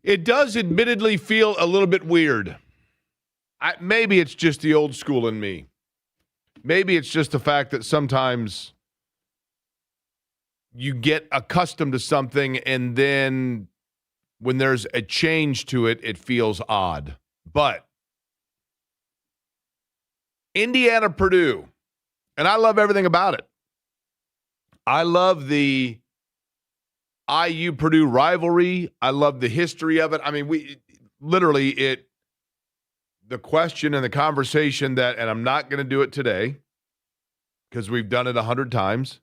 It does admittedly feel a little bit weird. Maybe it's just the old school in me. Maybe it's just the fact that sometimes you get accustomed to something and then when there's a change to it, it feels odd. But Indiana, Purdue, and I love everything about it. I love the IU Purdue rivalry. I love the history of it. I mean, the question and the conversation that, and I'm not going to do it today because we've done it 100 times.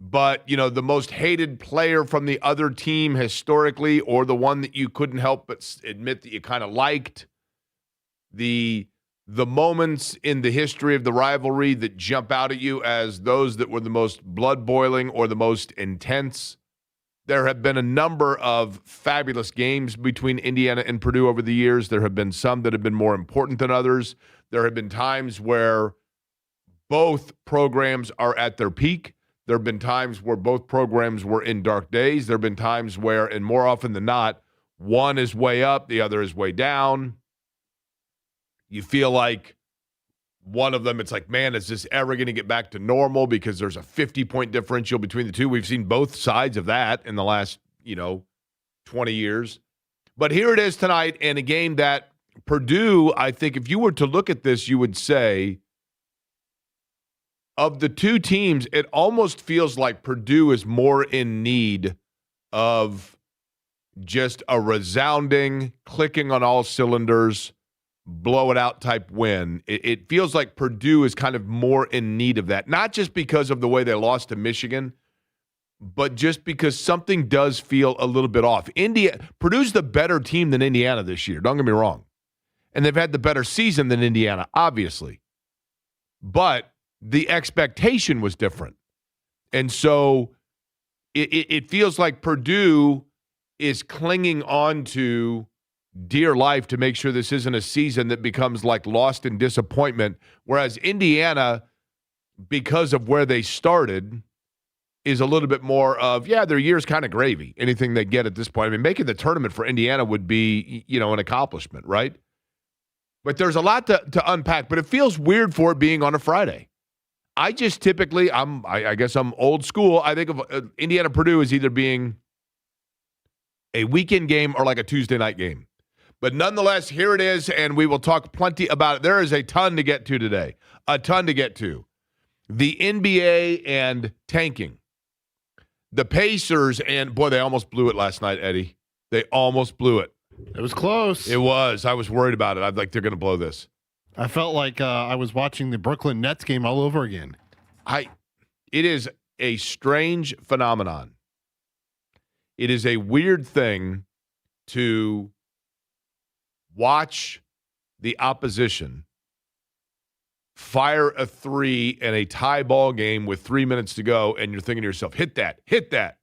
But, the most hated player from the other team historically, or the one that you couldn't help but admit that you kind of liked, the moments in the history of the rivalry that jump out at you as those that were the most blood-boiling or the most intense. There have been a number of fabulous games between Indiana and Purdue over the years. There have been some that have been more important than others. There have been times where both programs are at their peak. There have been times where both programs were in dark days. There have been times where, and more often than not, one is way up, the other is way down. You feel like one of them, it's like, man, is this ever going to get back to normal because there's a 50-point differential between the two? We've seen both sides of that in the last, 20 years. But here it is tonight in a game that Purdue, I think if you were to look at this, you would say, of the two teams, it almost feels like Purdue is more in need of just a resounding, clicking on all cylinders, blow it out type win. It feels like Purdue is kind of more in need of that. Not just because of the way they lost to Michigan, but just because something does feel a little bit off. Purdue's the better team than Indiana this year. Don't get me wrong. And they've had the better season than Indiana, obviously. But the expectation was different. And so it feels like Purdue is clinging on to dear life to make sure this isn't a season that becomes like lost in disappointment, whereas Indiana, because of where they started, is a little bit more of, their year's kind of gravy, anything they get at this point. I mean, making the tournament for Indiana would be, an accomplishment, right? But there's a lot to unpack, but it feels weird for it being on a Friday. I just typically, I guess I'm old school. I think of Indiana-Purdue as either being a weekend game or like a Tuesday night game. But nonetheless, here it is, and we will talk plenty about it. There is a ton to get to today, a ton to get to. The NBA and tanking. The Pacers, and boy, they almost blew it last night, Eddie. They almost blew it. It was close. It was. I was worried about it. I'm like, they're going to blow this. I felt like I was watching the Brooklyn Nets game all over again. It is a strange phenomenon. It is a weird thing to watch the opposition fire a three in a tie ball game with 3 minutes to go, and you're thinking to yourself, hit that.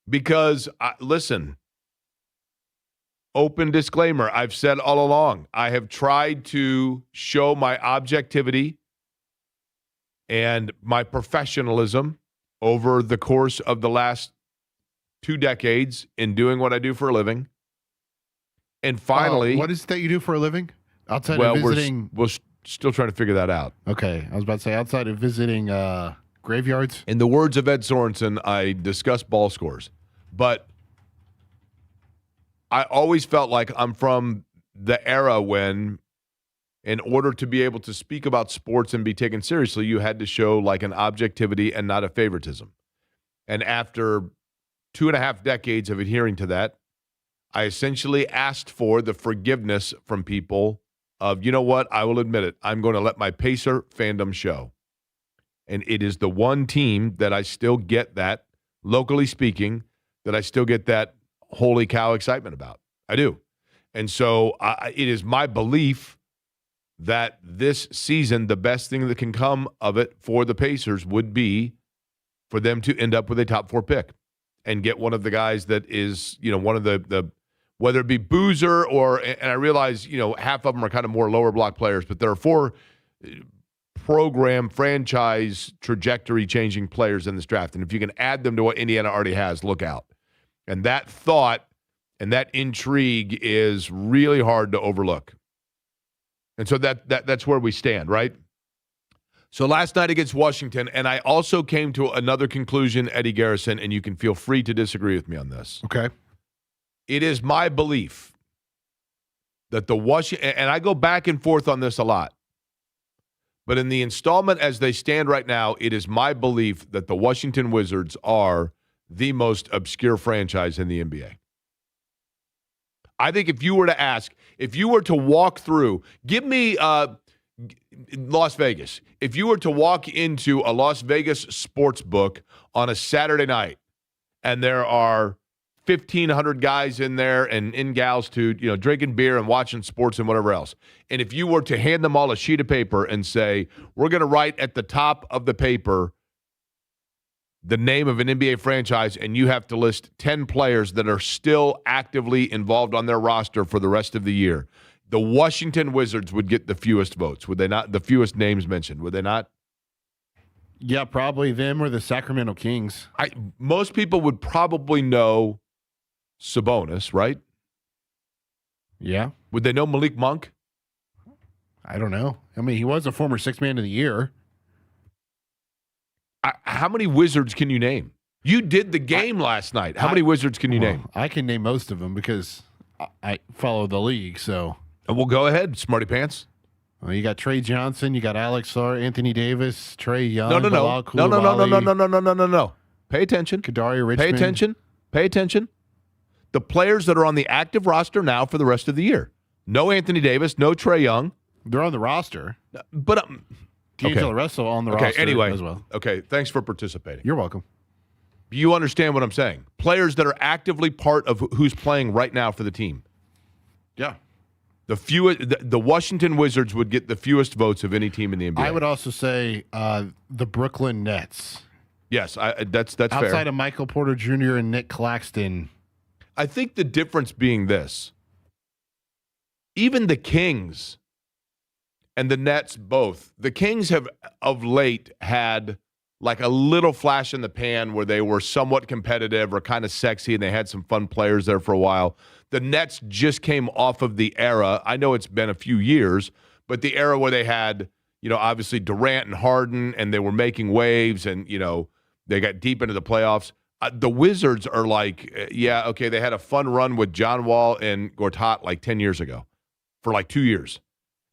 Because, listen, open disclaimer, I've said all along, I have tried to show my objectivity and my professionalism over the course of the last 2 decades in doing what I do for a living. And finally, what is it that you do for a living? Outside of visiting, we're still trying to figure that out. Okay, I was about to say outside of visiting graveyards. In the words of Ed Sorensen, I discuss ball scores, but I always felt like I'm from the era when, in order to be able to speak about sports and be taken seriously, you had to show like an objectivity and not a favoritism. And after 2.5 decades of adhering to that, I essentially asked for the forgiveness from people of, you know what, I will admit it, I'm going to let my Pacer fandom show. And it is the one team that I still get that, locally speaking, that I still get that holy cow excitement about. I do. And so it is my belief that this season, the best thing that can come of it for the Pacers would be for them to end up with a top 4 pick and get one of the guys that is, one of the whether it be Boozer or, and I realize, half of them are kind of more lower block players, but there are 4 program, franchise, trajectory changing players in this draft. And if you can add them to what Indiana already has, look out. And that thought and that intrigue is really hard to overlook. And so that's where we stand, right? So last night against Washington, and I also came to another conclusion, Eddie Garrison, and you can feel free to disagree with me on this. Okay. It is my belief that the Washington, and I go back and forth on this a lot, but in the installment as they stand right now, it is my belief that the Washington Wizards are the most obscure franchise in the NBA. I think if you were to walk through, give me Las Vegas. If you were to walk into a Las Vegas sports book on a Saturday night, and there are 1,500 guys in there and gals too, drinking beer and watching sports and whatever else, and if you were to hand them all a sheet of paper and say, we're going to write at the top of the paper the name of an NBA franchise, and you have to list 10 players that are still actively involved on their roster for the rest of the year, the Washington Wizards would get the fewest votes, would they not? The fewest names mentioned, would they not? Yeah, probably them or the Sacramento Kings. Most people would probably know Sabonis, right? Yeah. Would they know Malik Monk? I don't know. I mean, he was a former Sixth Man of the Year. How many Wizards can you name? You did the game last night. How many Wizards can you name? I can name most of them because I follow the league, so. And we'll go ahead, Smarty Pants. Well, you got Trey Johnson, you got Alex Sarr, Anthony Davis, Trey Young, No. Bilal Coulibaly, No. Pay attention. Kadari Richmond. Pay attention. The players that are on the active roster now for the rest of the year. No Anthony Davis, no Trey Young. They're on the roster. But D'Angelo Russell on the roster anyway, as well. Okay, thanks for participating. You're welcome. You understand what I'm saying. Players that are actively part of who's playing right now for the team. Yeah. The Washington Wizards would get the fewest votes of any team in the NBA. I would also say the Brooklyn Nets. Yes, that's fair. Outside of Michael Porter Jr. and Nick Claxton. I think the difference being this. Even the Kings and the Nets both. The Kings have of late had like a little flash in the pan where they were somewhat competitive or kind of sexy, and they had some fun players there for a while. The Nets just came off of the era. I know it's been a few years, but the era where they had, obviously Durant and Harden, and they were making waves, and, they got deep into the playoffs. The Wizards are like, they had a fun run with John Wall and Gortat like 10 years ago for like 2 years.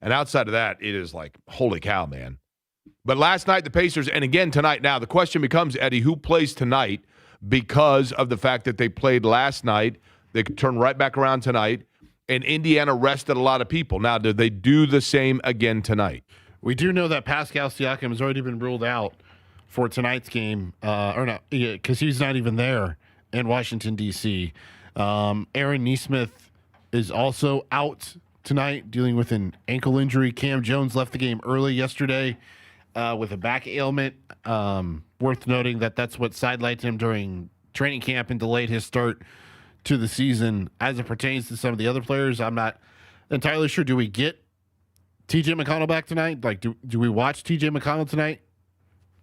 And outside of that, it is like, holy cow, man. But last night, the Pacers, and again tonight, now the question becomes, Eddie, who plays tonight because of the fact that they played last night? They could turn right back around tonight, and Indiana rested a lot of people. Now, do they do the same again tonight? We do know that Pascal Siakam has already been ruled out for tonight's game, because he's not even there in Washington, D.C. Aaron Nesmith is also out tonight, dealing with an ankle injury. Cam Jones left the game early yesterday with a back ailment. Worth noting that that's what sidelined him during training camp and delayed his start to the season. As it pertains to some of the other players, I'm not entirely sure. Do we get TJ McConnell back tonight? Like, do we watch TJ McConnell tonight?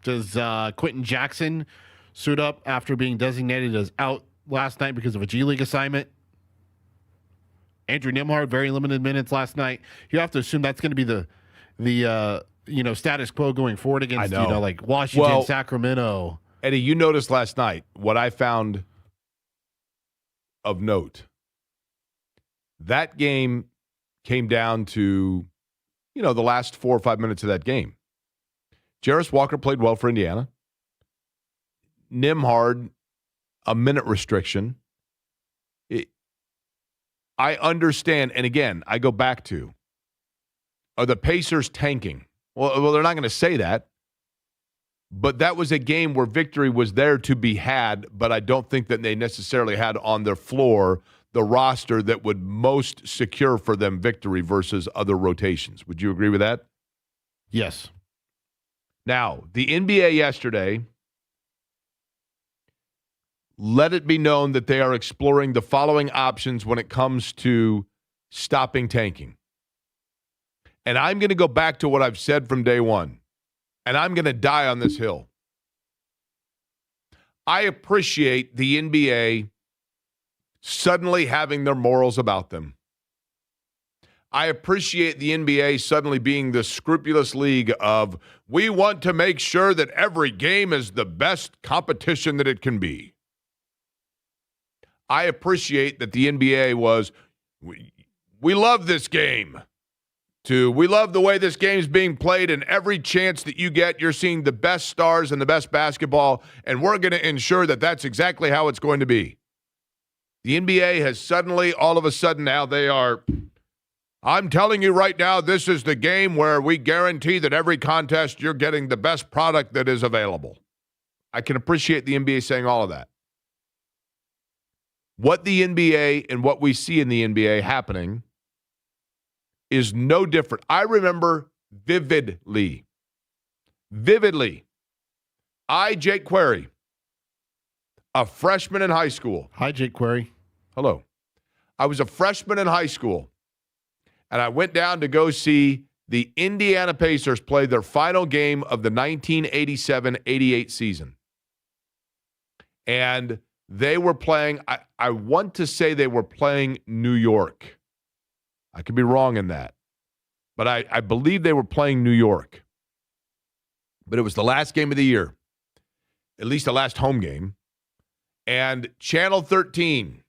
Does Quentin Jackson suit up after being designated as out last night because of a G League assignment? Andrew Nembhard, very limited minutes last night. You have to assume that's going to be the status quo going forward against like Washington, Sacramento. Eddie, you noticed last night what I found of note. That game came down to, the last 4 or 5 minutes of that game. Jarris Walker played well for Indiana. Nembhard, a minute restriction. I understand, and again, I go back to, are the Pacers tanking? Well, they're not going to say that, but that was a game where victory was there to be had, but I don't think that they necessarily had on their floor the roster that would most secure for them victory versus other rotations. Would you agree with that? Yes. Now, the NBA yesterday let it be known that they are exploring the following options when it comes to stopping tanking. And I'm going to go back to what I've said from day one, and I'm going to die on this hill. I appreciate the NBA suddenly having their morals about them. I appreciate the NBA suddenly being the scrupulous league of, we want to make sure that every game is the best competition that it can be. I appreciate that the NBA was, we love this game, to we love the way this game is being played, and every chance that you get, you're seeing the best stars and the best basketball, and we're going to ensure that that's exactly how it's going to be. The NBA has suddenly, all of a sudden now, I'm telling you right now, this is the game where we guarantee that every contest you're getting the best product that is available. I can appreciate the NBA saying all of that. What the NBA and what we see in the NBA happening is no different. I remember vividly, Jake Query, a freshman in high school. Hi, Jake Query. Hello. I was a freshman in high school, and I went down to go see the Indiana Pacers play their final game of the 1987-88 season. And they were playing, I want to say they were playing New York. I could be wrong in that. But I believe they were playing New York. But it was the last game of the year, at least the last home game. And Channel 13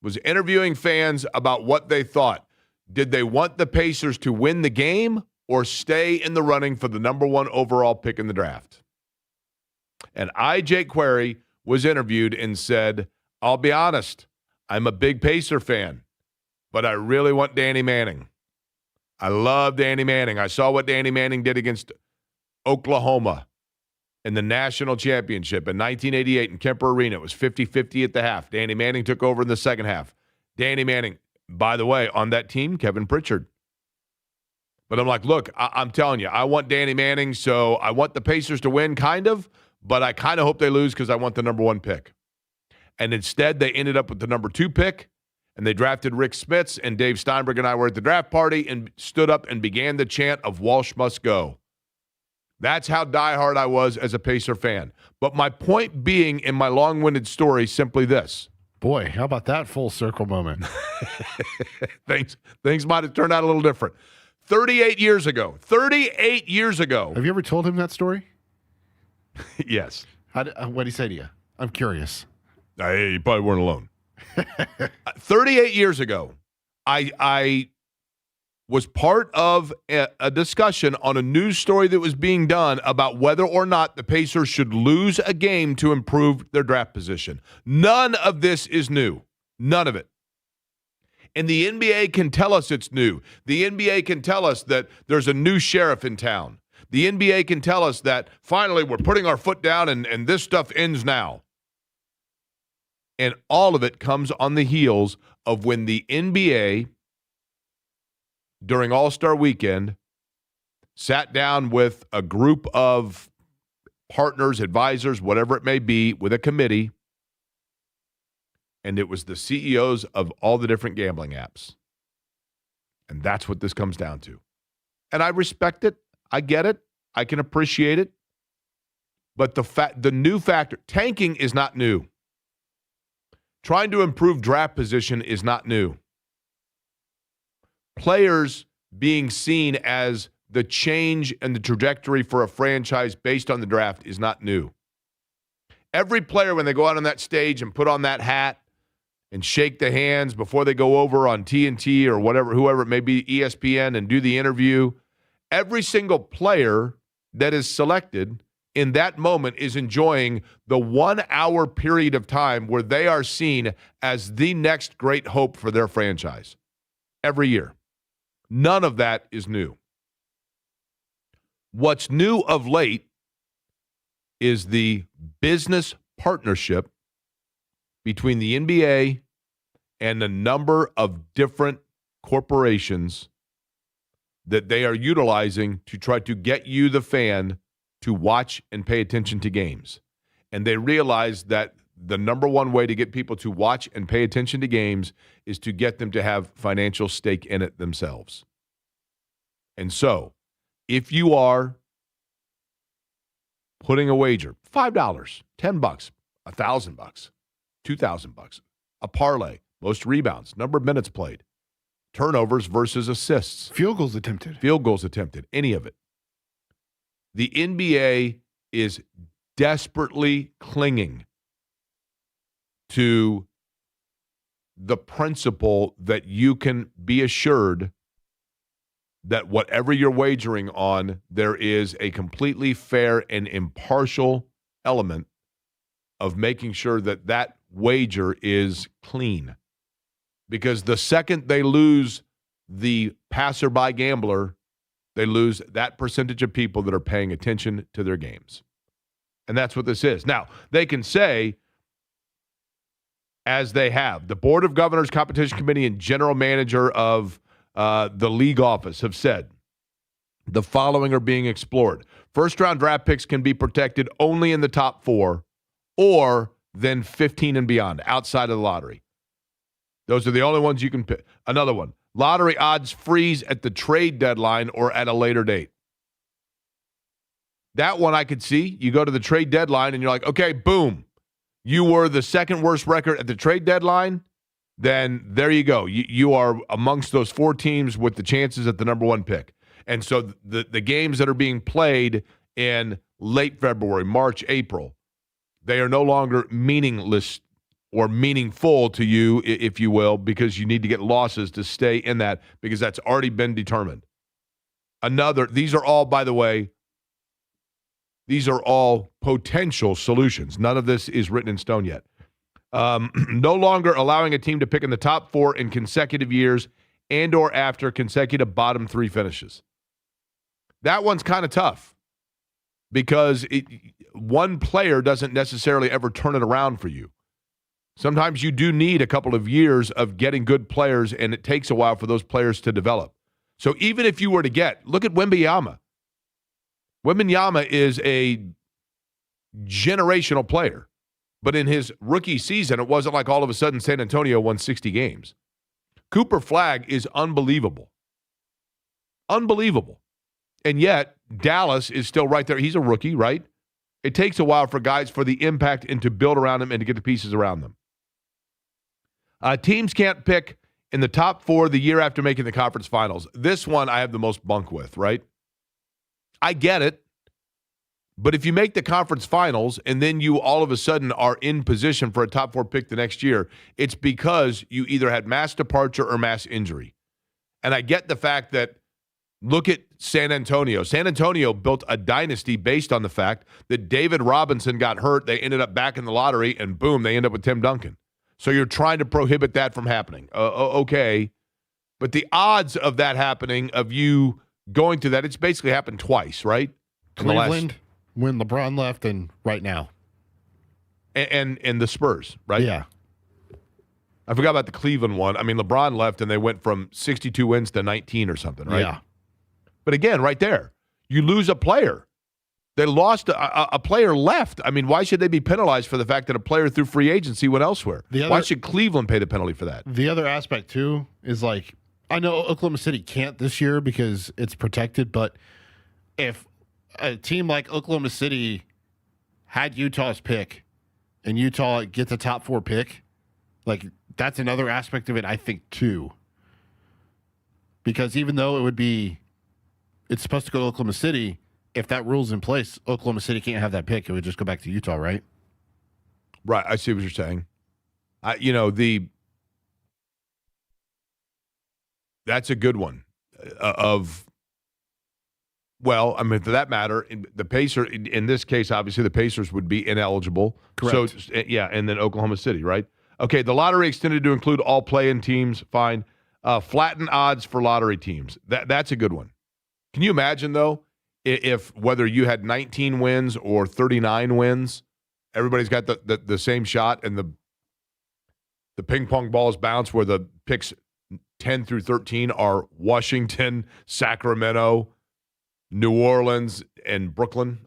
was interviewing fans about what they thought. Did they want the Pacers to win the game or stay in the running for the number one overall pick in the draft? And Jake Query, was interviewed and said, I'll be honest, I'm a big Pacer fan, but I really want Danny Manning. I love Danny Manning. I saw what Danny Manning did against Oklahoma in the national championship in 1988 in Kemper Arena. It was 50-50 at the half. Danny Manning took over in the second half. Danny Manning, by the way, on that team, Kevin Pritchard. But I'm like, look, I'm telling you, I want Danny Manning, so I want the Pacers to win, kind of, but I kind of hope they lose because I want the number one pick. And instead, they ended up with the number 2 pick, and they drafted Rick Smits, and Dave Steinberg and I were at the draft party and stood up and began the chant of Walsh must go. That's how diehard I was as a Pacer fan. But my point being in my long-winded story, simply this. Boy, how about that full circle moment? Things might have turned out a little different. 38 years ago. Have you ever told him that story? Yes. What did he say to you? I'm curious. You probably weren't alone. 38 years ago, I was part of a discussion on a news story that was being done about whether or not the Pacers should lose a game to improve their draft position. None of this is new. None of it. And the NBA can tell us it's new. The NBA can tell us that there's a new sheriff in town. The NBA can tell us that finally we're putting our foot down and this stuff ends now. And all of it comes on the heels of when the NBA, during All-Star Weekend, sat down with a group of partners, advisors, whatever it may be, with a committee, and it was the CEOs of all the different gambling apps. And that's what this comes down to. And I respect it. I get it. I can appreciate it. But the new factor, tanking is not new. Trying to improve draft position is not new. Players being seen as the change and the trajectory for a franchise based on the draft is not new. Every player, when they go out on that stage and put on that hat and shake the hands before they go over on TNT or whatever, whoever it may be, ESPN, and do the interview, every single player that is selected in that moment is enjoying the 1 hour period of time where they are seen as the next great hope for their franchise. Every year. None of that is new. What's new of late is the business partnership between the NBA and a number of different corporations that they are utilizing to try to get you, the fan, to watch and pay attention to games. And they realize that the number one way to get people to watch and pay attention to games is to get them to have financial stake in it themselves. And so, if you are putting a wager, $5, $10, $1,000, $2,000, a parlay, most rebounds, number of minutes played, turnovers versus assists, Field goals attempted, any of it. The NBA is desperately clinging to the principle that you can be assured that whatever you're wagering on, there is a completely fair and impartial element of making sure that that wager is clean. Because the second they lose the passerby gambler, they lose that percentage of people that are paying attention to their games. And that's what this is. Now, they can say, as they have, the Board of Governors Competition Committee and General Manager of the league office have said the following are being explored. First-round draft picks can be protected only in the top 4 or then 15 and beyond, outside of the lottery. Those are the only ones you can pick. Another one, lottery odds freeze at the trade deadline or at a later date. That one I could see. You go to the trade deadline and you're like, okay, boom. You were the second worst record at the trade deadline. Then there you go. You are amongst those 4 teams with the chances at the number 1 pick. And so the games that are being played in late February, March, April, they are no longer meaningless or meaningful to you, if you will, because you need to get losses to stay in that because that's already been determined. These are all, by the way, these are all potential solutions. None of this is written in stone yet. No longer allowing a team to pick in the top 4 in consecutive years and or after consecutive bottom 3 finishes. That one's kind of tough because one player doesn't necessarily ever turn it around for you. Sometimes you do need a couple of years of getting good players, and it takes a while for those players to develop. So even if you were to look at Wembanyama. Wembanyama is a generational player. But in his rookie season, it wasn't like all of a sudden San Antonio won 60 games. Cooper Flagg is unbelievable. Unbelievable. And yet, Dallas is still right there. He's a rookie, right? It takes a while for guys for the impact and to build around him and to get the pieces around them. Teams can't pick in the top 4 the year after making the conference finals. This one I have the most bunk with, right? I get it. But if you make the conference finals and then you all of a sudden are in position for a top 4 pick the next year, it's because you either had mass departure or mass injury. And I get the fact that, look at San Antonio. San Antonio built a dynasty based on the fact that David Robinson got hurt. They ended up back in the lottery, and boom, they end up with Tim Duncan. So you're trying to prohibit that from happening. Okay. But the odds of that happening, of you going to that, it's basically happened twice, right? Cleveland, when LeBron left, and right now. And the Spurs, right? Yeah. I forgot about the Cleveland one. I mean, LeBron left, and they went from 62 wins to 19 or something, right? Yeah. But again, right there, you lose a player. They lost a player left. I mean, why should they be penalized for the fact that a player through free agency went elsewhere? Why should Cleveland pay the penalty for that? The other aspect, too, is like, I know Oklahoma City can't this year because it's protected, but if a team like Oklahoma City had Utah's pick and Utah gets a top 4 pick, like, that's another aspect of it, I think, too. Because even though it's supposed to go to Oklahoma City, if that rule's in place, Oklahoma City can't have that pick. It would just go back to Utah, right? Right. I see what you're saying. That's a good one. Well, I mean, for that matter, the Pacers, in this case, obviously the Pacers would be ineligible. Correct. So, yeah, and then Oklahoma City, right? Okay, the lottery extended to include all play-in teams, fine. Flatten odds for lottery teams. That's a good one. Can you imagine, though, if whether you had 19 wins or 39 wins, everybody's got the same shot, and the ping pong balls bounce where the picks 10 through 13 are Washington, Sacramento, New Orleans, and Brooklyn,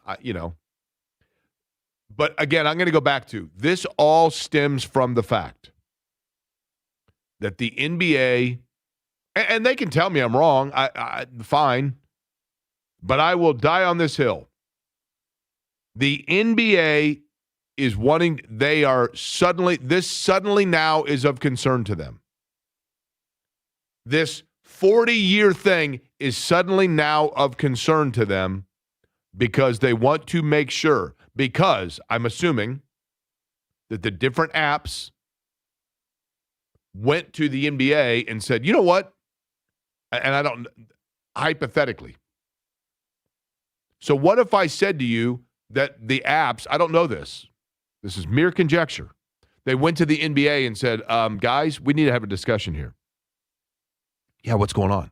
But again, I'm going to go back to this all stems from the fact that the NBA, and they can tell me I'm wrong, fine, but I will die on this hill. The NBA is wanting, this suddenly now is of concern to them. This 40-year thing is suddenly now of concern to them because they want to make sure, because I'm assuming that the different apps went to the NBA and said, you know what? And I don't, hypothetically. So what if I said to you that the apps, I don't know this. This is mere conjecture. They went to the NBA and said, guys, we need to have a discussion here. Yeah, what's going on?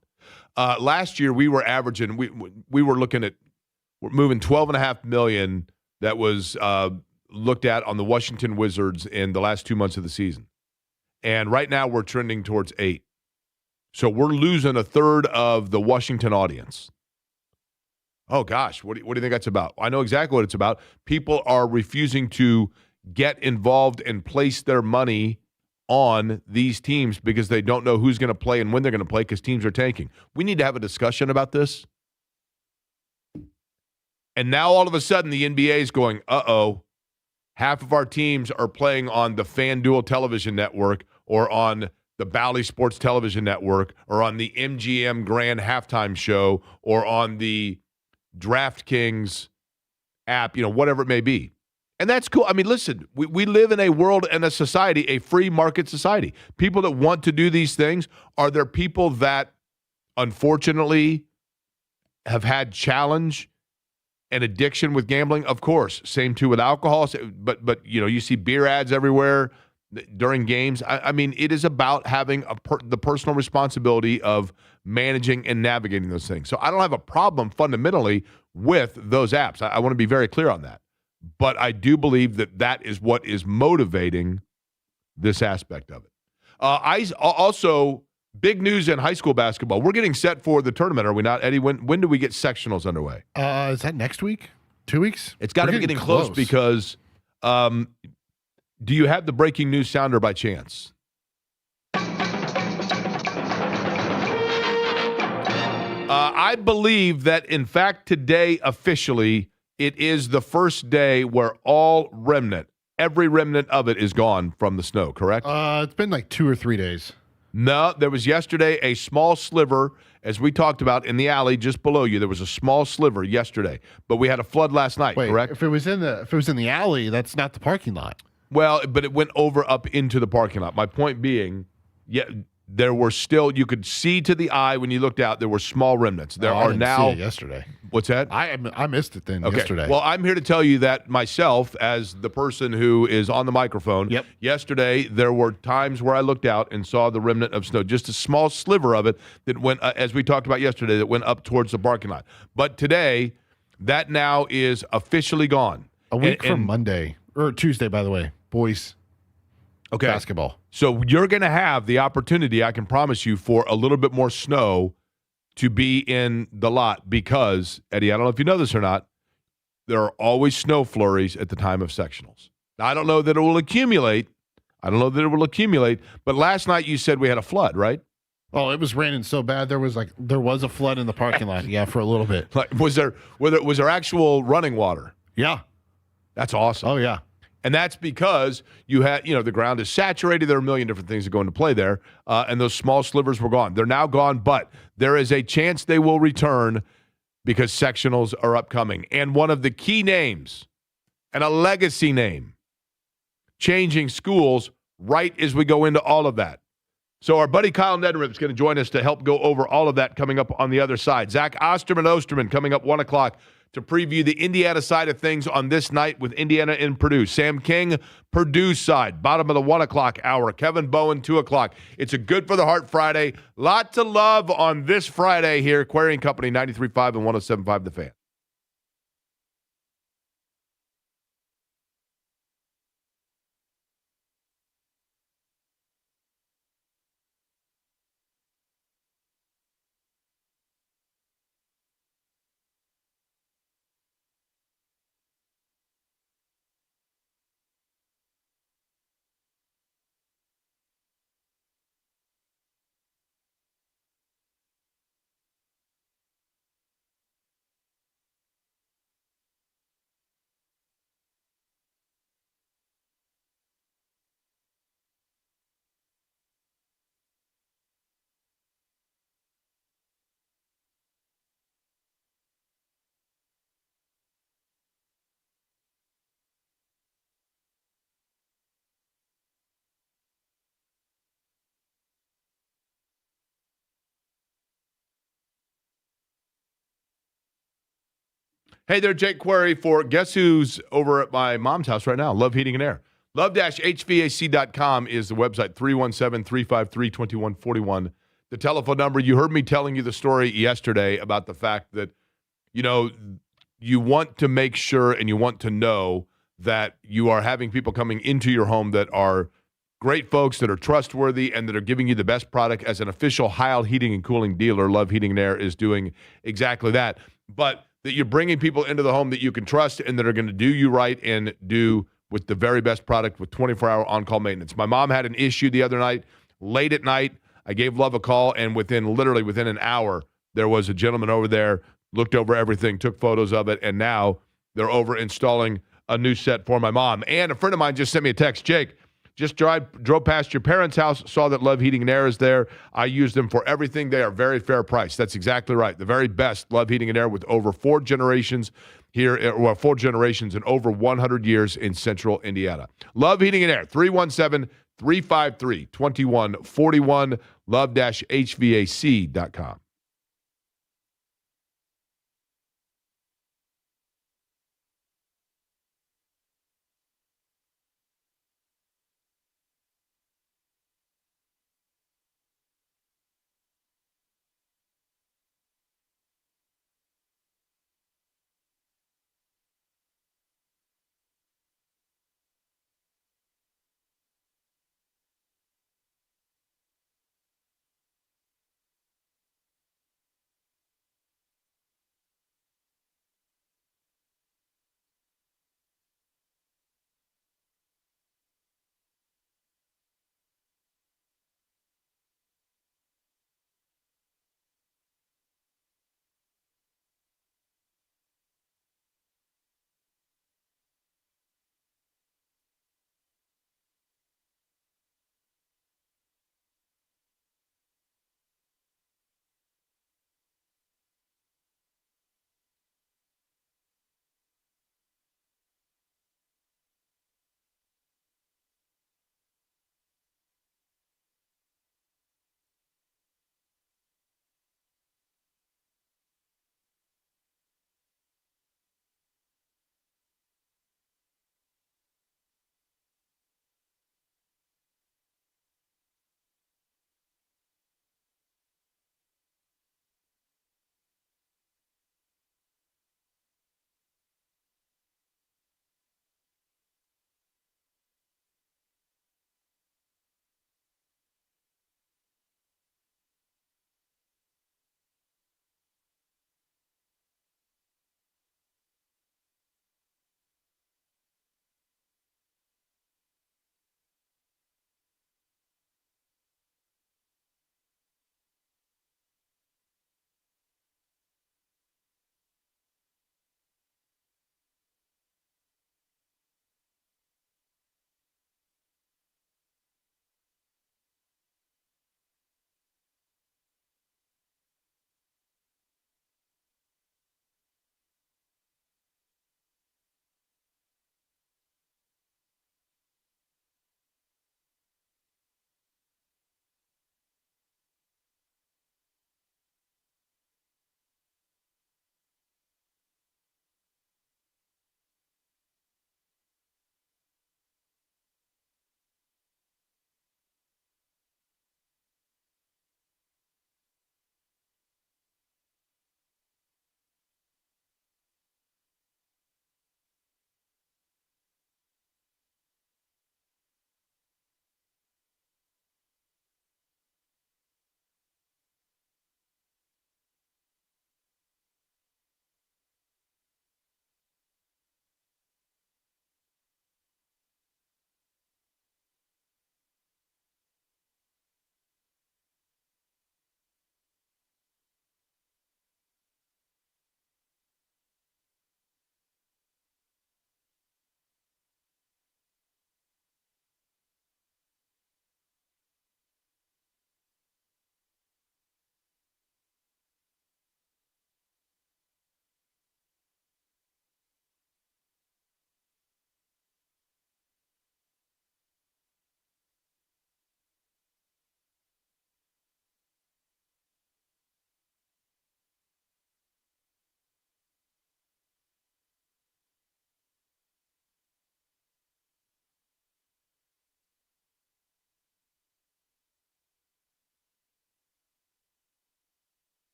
Last year, we were averaging, we were looking at, we're moving $12.5 million that was looked at on the Washington Wizards in the last 2 months of the season. And right now, we're trending towards 8. So we're losing a third of the Washington audience. Oh, gosh, what do you think that's about? I know exactly what it's about. People are refusing to get involved and place their money on these teams because they don't know who's going to play and when they're going to play because teams are tanking. We need to have a discussion about this. And now all of a sudden the NBA is going, uh-oh, half of our teams are playing on the FanDuel television network or on the Bally Sports television network or on the MGM Grand halftime show or on the DraftKings app, whatever it may be. And that's cool. I mean, listen, we live in a world and a society, a free market society. People that want to do these things, are there people that unfortunately have had challenge and addiction with gambling? Of course. Same too with alcohol. But you see beer ads everywhere during games. I mean, it is about having the personal responsibility of managing and navigating those things. So I don't have a problem fundamentally with those apps. I want to be very clear on that. But I do believe that is what is motivating this aspect of it. Also, big news in high school basketball. We're getting set for the tournament, are we not, Eddie? When do we get sectionals underway? Is that next week? 2 weeks? It's got to be getting close because do you have the breaking news sounder by chance? I believe that, in fact, today officially it is the first day where every remnant of it is gone from the snow, correct? It's been like 2 or 3 days. No, there was yesterday a small sliver, as we talked about, in the alley just below you. There was a small sliver yesterday, but we had a flood last night, correct? If it was in the alley, that's not the parking lot. Well, but it went over up into the parking lot. My point being, there were still, you could see to the eye when you looked out, there were small remnants. There are now. See it yesterday. What's that? I missed it then yesterday. Well, I'm here to tell you that myself, as the person who is on the microphone, yesterday there were times where I looked out and saw the remnant of snow, just a small sliver of it that went, as we talked about yesterday, that went up towards the parking lot. But today, that now is officially gone. A week from Monday, or Tuesday, by the way, boys. Okay. Basketball. So you're going to have the opportunity, I can promise you, for a little bit more snow to be in the lot because, Eddie, I don't know if you know this or not, there are always snow flurries at the time of sectionals. Now, I don't know that it will accumulate. But last night you said we had a flood, right? Oh, it was raining so bad there was a flood in the parking lot. Yeah, for a little bit. Was there actual running water? Yeah. That's awesome. Oh, yeah. And that's because you had, the ground is saturated. There are a million different things that go into play there. And those small slivers were gone. They're now gone, but there is a chance they will return because sectionals are upcoming. And one of the key names and a legacy name changing schools right as we go into all of that. So our buddy Kyle Neddenriep is going to join us to help go over all of that coming up on the other side. Zach Osterman coming up 1 o'clock. To preview the Indiana side of things on this night with Indiana and Purdue. Sam King, Purdue side, bottom of the 1 o'clock hour. Kevin Bowen, 2 o'clock. It's a Good for the Heart Friday. Lot to love on this Friday here. Aquarian Company, 93.5 and 107.5 The Fan. Hey there, Jake Query for guess who's over at my mom's house right now? Love Heating and Air. Love-HVAC.com is the website, 317-353-2141. The telephone number. You heard me telling you the story yesterday about the fact that, you want to make sure and you want to know that you are having people coming into your home that are great folks, that are trustworthy, and that are giving you the best product. As an official Heil Heating and Cooling dealer, Love Heating and Air is doing exactly that. But that you're bringing people into the home that you can trust and that are going to do you right and do with the very best product with 24-hour on-call maintenance. My mom had an issue the other night, late at night. I gave Love a call, and within an hour, there was a gentleman over there, looked over everything, took photos of it, and now they're over installing a new set for my mom. And a friend of mine just sent me a text, Jake, just drove past your parents' house, saw that Love Heating and Air is there. I use them for everything. They are very fair price. That's exactly right. The very best Love Heating and Air with over 4 generations here, well, 4 generations and over 100 years in central Indiana. Love Heating and Air, 317-353-2141, love-hvac.com.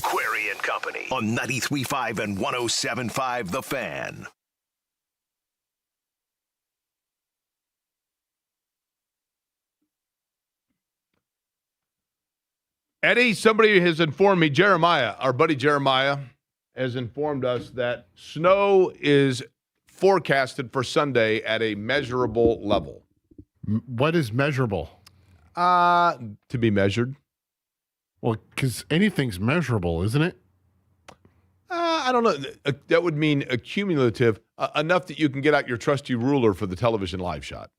Query and Company on 93.5 and 107.5 The Fan. Eddie, somebody has informed me, Jeremiah, our buddy Jeremiah, has informed us that snow is forecasted for Sunday at a measurable level. What is measurable? To be measured. Well, because anything's measurable, isn't it? I don't know. That would mean accumulative, enough that you can get out your trusty ruler for the television live shot,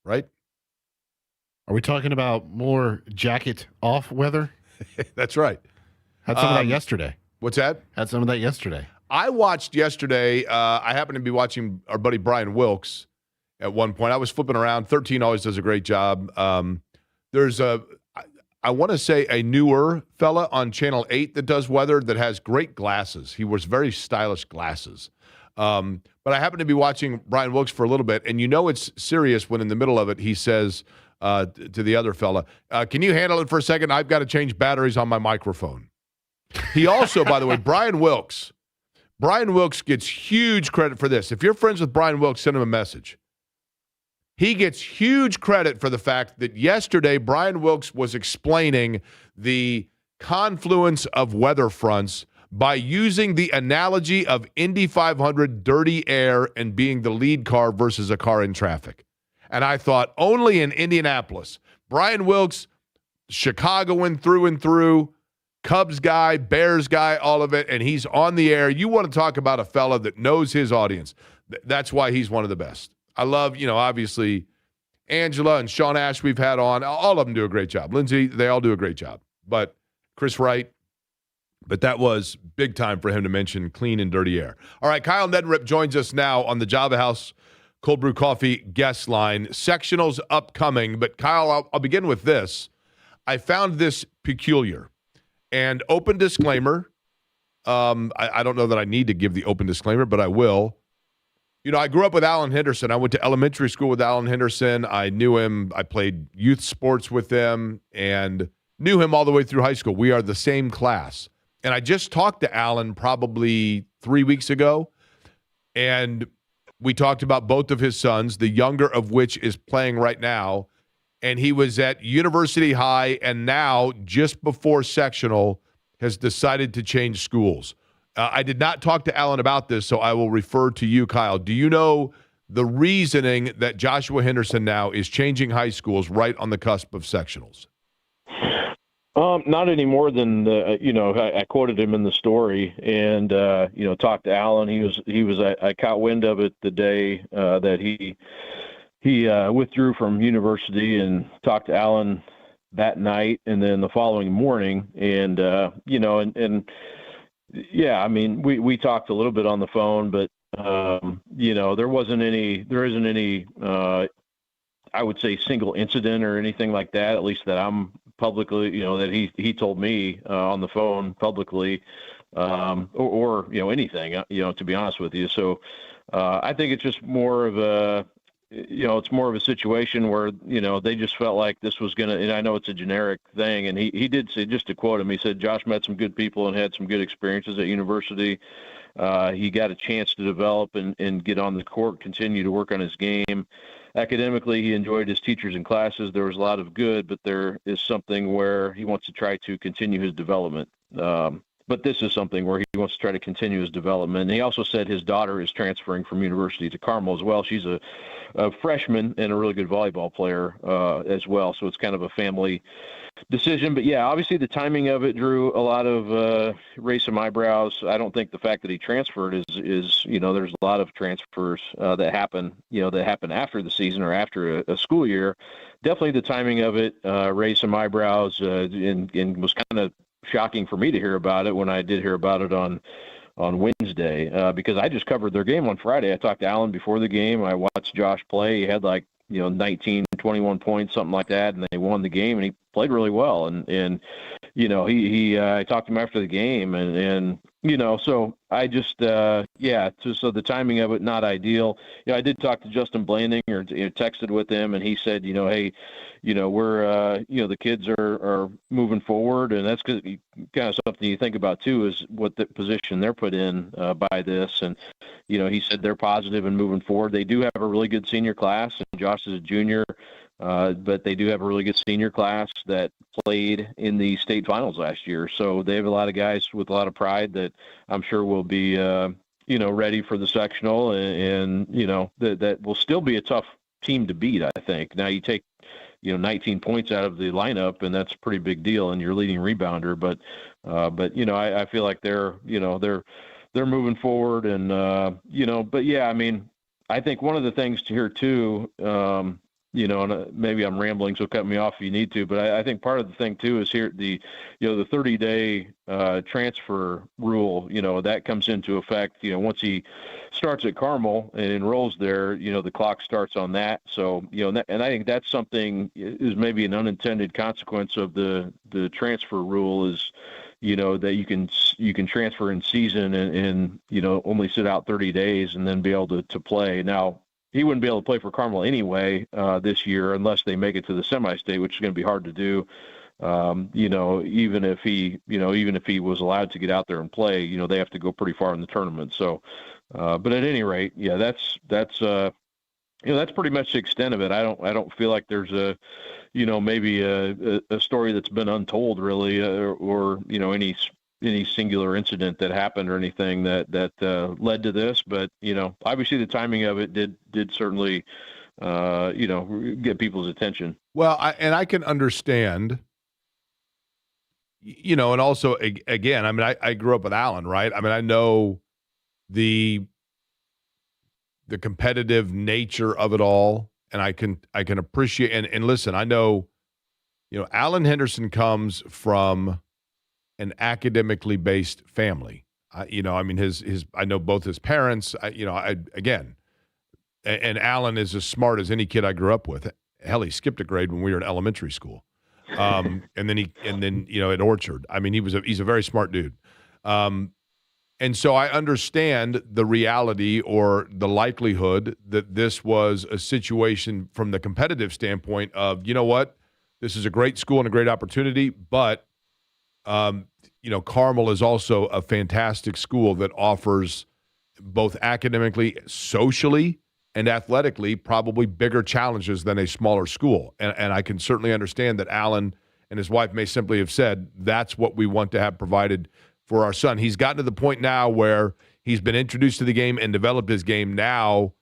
right? Are we talking about more jacket off weather? That's right. Had some of that yesterday. What's that? Had some of that yesterday. I watched yesterday. I happened to be watching our buddy Brian Wilkes at one point. I was flipping around. 13 always does a great job. There's I want to say a newer fella on Channel 8 that does weather that has great glasses. He wears very stylish glasses. But I happened to be watching Brian Wilkes for a little bit, and you know it's serious when in the middle of it he says to the other fella, can you handle it for a second? I've got to change batteries on my microphone. He also, by the way, Brian Wilkes gets huge credit for this. If you're friends with Brian Wilkes, send him a message. He gets huge credit for the fact that yesterday Brian Wilkes was explaining the confluence of weather fronts by using the analogy of Indy 500 dirty air and being the lead car versus a car in traffic. And I thought, only in Indianapolis. Brian Wilkes, Chicagoan through and through, Cubs guy, Bears guy, all of it, and he's on the air. You want to talk about a fella that knows his audience. That's why he's one of the best. I love, obviously, Angela and Sean Ash we've had on. All of them do a great job. Lindsay, they all do a great job. But Chris Wright, but that was big time for him to mention clean and dirty air. All right, Kyle Neddenrip joins us now on the Java House Cold Brew Coffee guest line. Sectionals upcoming, but Kyle, I'll begin with this. I found this peculiar. And open disclaimer, I don't know that I need to give the open disclaimer, but I will. I grew up with Alan Henderson. I went to elementary school with Alan Henderson. I knew him. I played youth sports with him and knew him all the way through high school. We are the same class. And I just talked to Alan probably 3 weeks ago, and we talked about both of his sons, the younger of which is playing right now. And he was at University High, and now, just before sectional, has decided to change schools. I did not talk to Alan about this, so I will refer to you, Kyle. Do you know the reasoning that Joshua Henderson now is changing high schools right on the cusp of sectionals? Not any more than I quoted him in the story, and talked to Alan. I caught wind of it the day that he withdrew from university, and talked to Alan that night, and then the following morning, and we talked a little bit on the phone, but there isn't any I would say single incident or anything like that, at least that I'm publicly, that he told me on the phone publicly, or anything, to be honest with you. So I think it's just more of a, it's more of a situation where, they just felt like this was going to, and I know it's a generic thing. And he did say, just to quote him, he said, Josh met some good people and had some good experiences at university. He got a chance to develop and get on the court, continue to work on his game. Academically, he enjoyed his teachers and classes. There was a lot of good, but there is something where he wants to try to continue his development. But this is something where he wants to try to continue his development. And he also said his daughter is transferring from university to Carmel as well. She's a freshman and a really good volleyball player as well. So it's kind of a family decision. But, yeah, obviously the timing of it drew a lot of raised some eyebrows. I don't think the fact that he transferred is there's a lot of transfers that happen after the season or after a school year. Definitely the timing of it raised some eyebrows and was kind of shocking for me to hear about it when I did hear about it on Wednesday because I just covered their game on Friday. I talked to Alan before the game. I watched Josh play. He had 19, 21 points, something like that, and they won the game, and he played really well. And I talked to him after the game, and so I just, so the timing of it, not ideal. I did talk to Justin Blanding or texted with him, and he said, hey, we're, the kids are moving forward, and that's kind of something you think about too, is what the position they're put in by this. And, he said they're positive and moving forward. They do have a really good senior class, and Josh is a junior. But they do have a really good senior class that played in the state finals last year. So they have a lot of guys with a lot of pride that I'm sure will be, ready for the sectional, and that will still be a tough team to beat, I think. Now you take, 19 points out of the lineup, and that's a pretty big deal, and you're leading rebounder. But I feel like they're moving forward, and, but yeah, I mean, I think one of the things to hear too, and maybe I'm rambling, so cut me off if you need to, but I think part of the thing too is here the 30-day transfer rule, that comes into effect, once he starts at Carmel and enrolls there, the clock starts on that. So, and I think that's something is maybe an unintended consequence of the transfer rule is, that you can transfer in season and only sit out 30 days and then be able to play. Now, he wouldn't be able to play for Carmel anyway this year unless they make it to the semi-state, which is going to be hard to do. Even if he was allowed to get out there and play, they have to go pretty far in the tournament. So, but at any rate, yeah, that's pretty much the extent of it. I don't feel like there's maybe a story that's been untold really, or any singular incident that happened or anything that led to this. But, obviously the timing of it did certainly, get people's attention. Well, I can understand, and also, again, I mean, I grew up with Allen, right? I mean, I know the competitive nature of it all, and I can appreciate, and listen, I know, Allen Henderson comes from an academically based family. I know both his parents, and Allen is as smart as any kid I grew up with. Hell, he skipped a grade when we were in elementary school. And then at Orchard. I mean, he's a very smart dude. And so I understand the reality or the likelihood that this was a situation from the competitive standpoint of, what, this is a great school and a great opportunity, but Carmel is also a fantastic school that offers both academically, socially, and athletically probably bigger challenges than a smaller school. And I can certainly understand that Allen and his wife may simply have said, that's what we want to have provided for our son. He's gotten to the point now where he's been introduced to the game and developed his game. Now,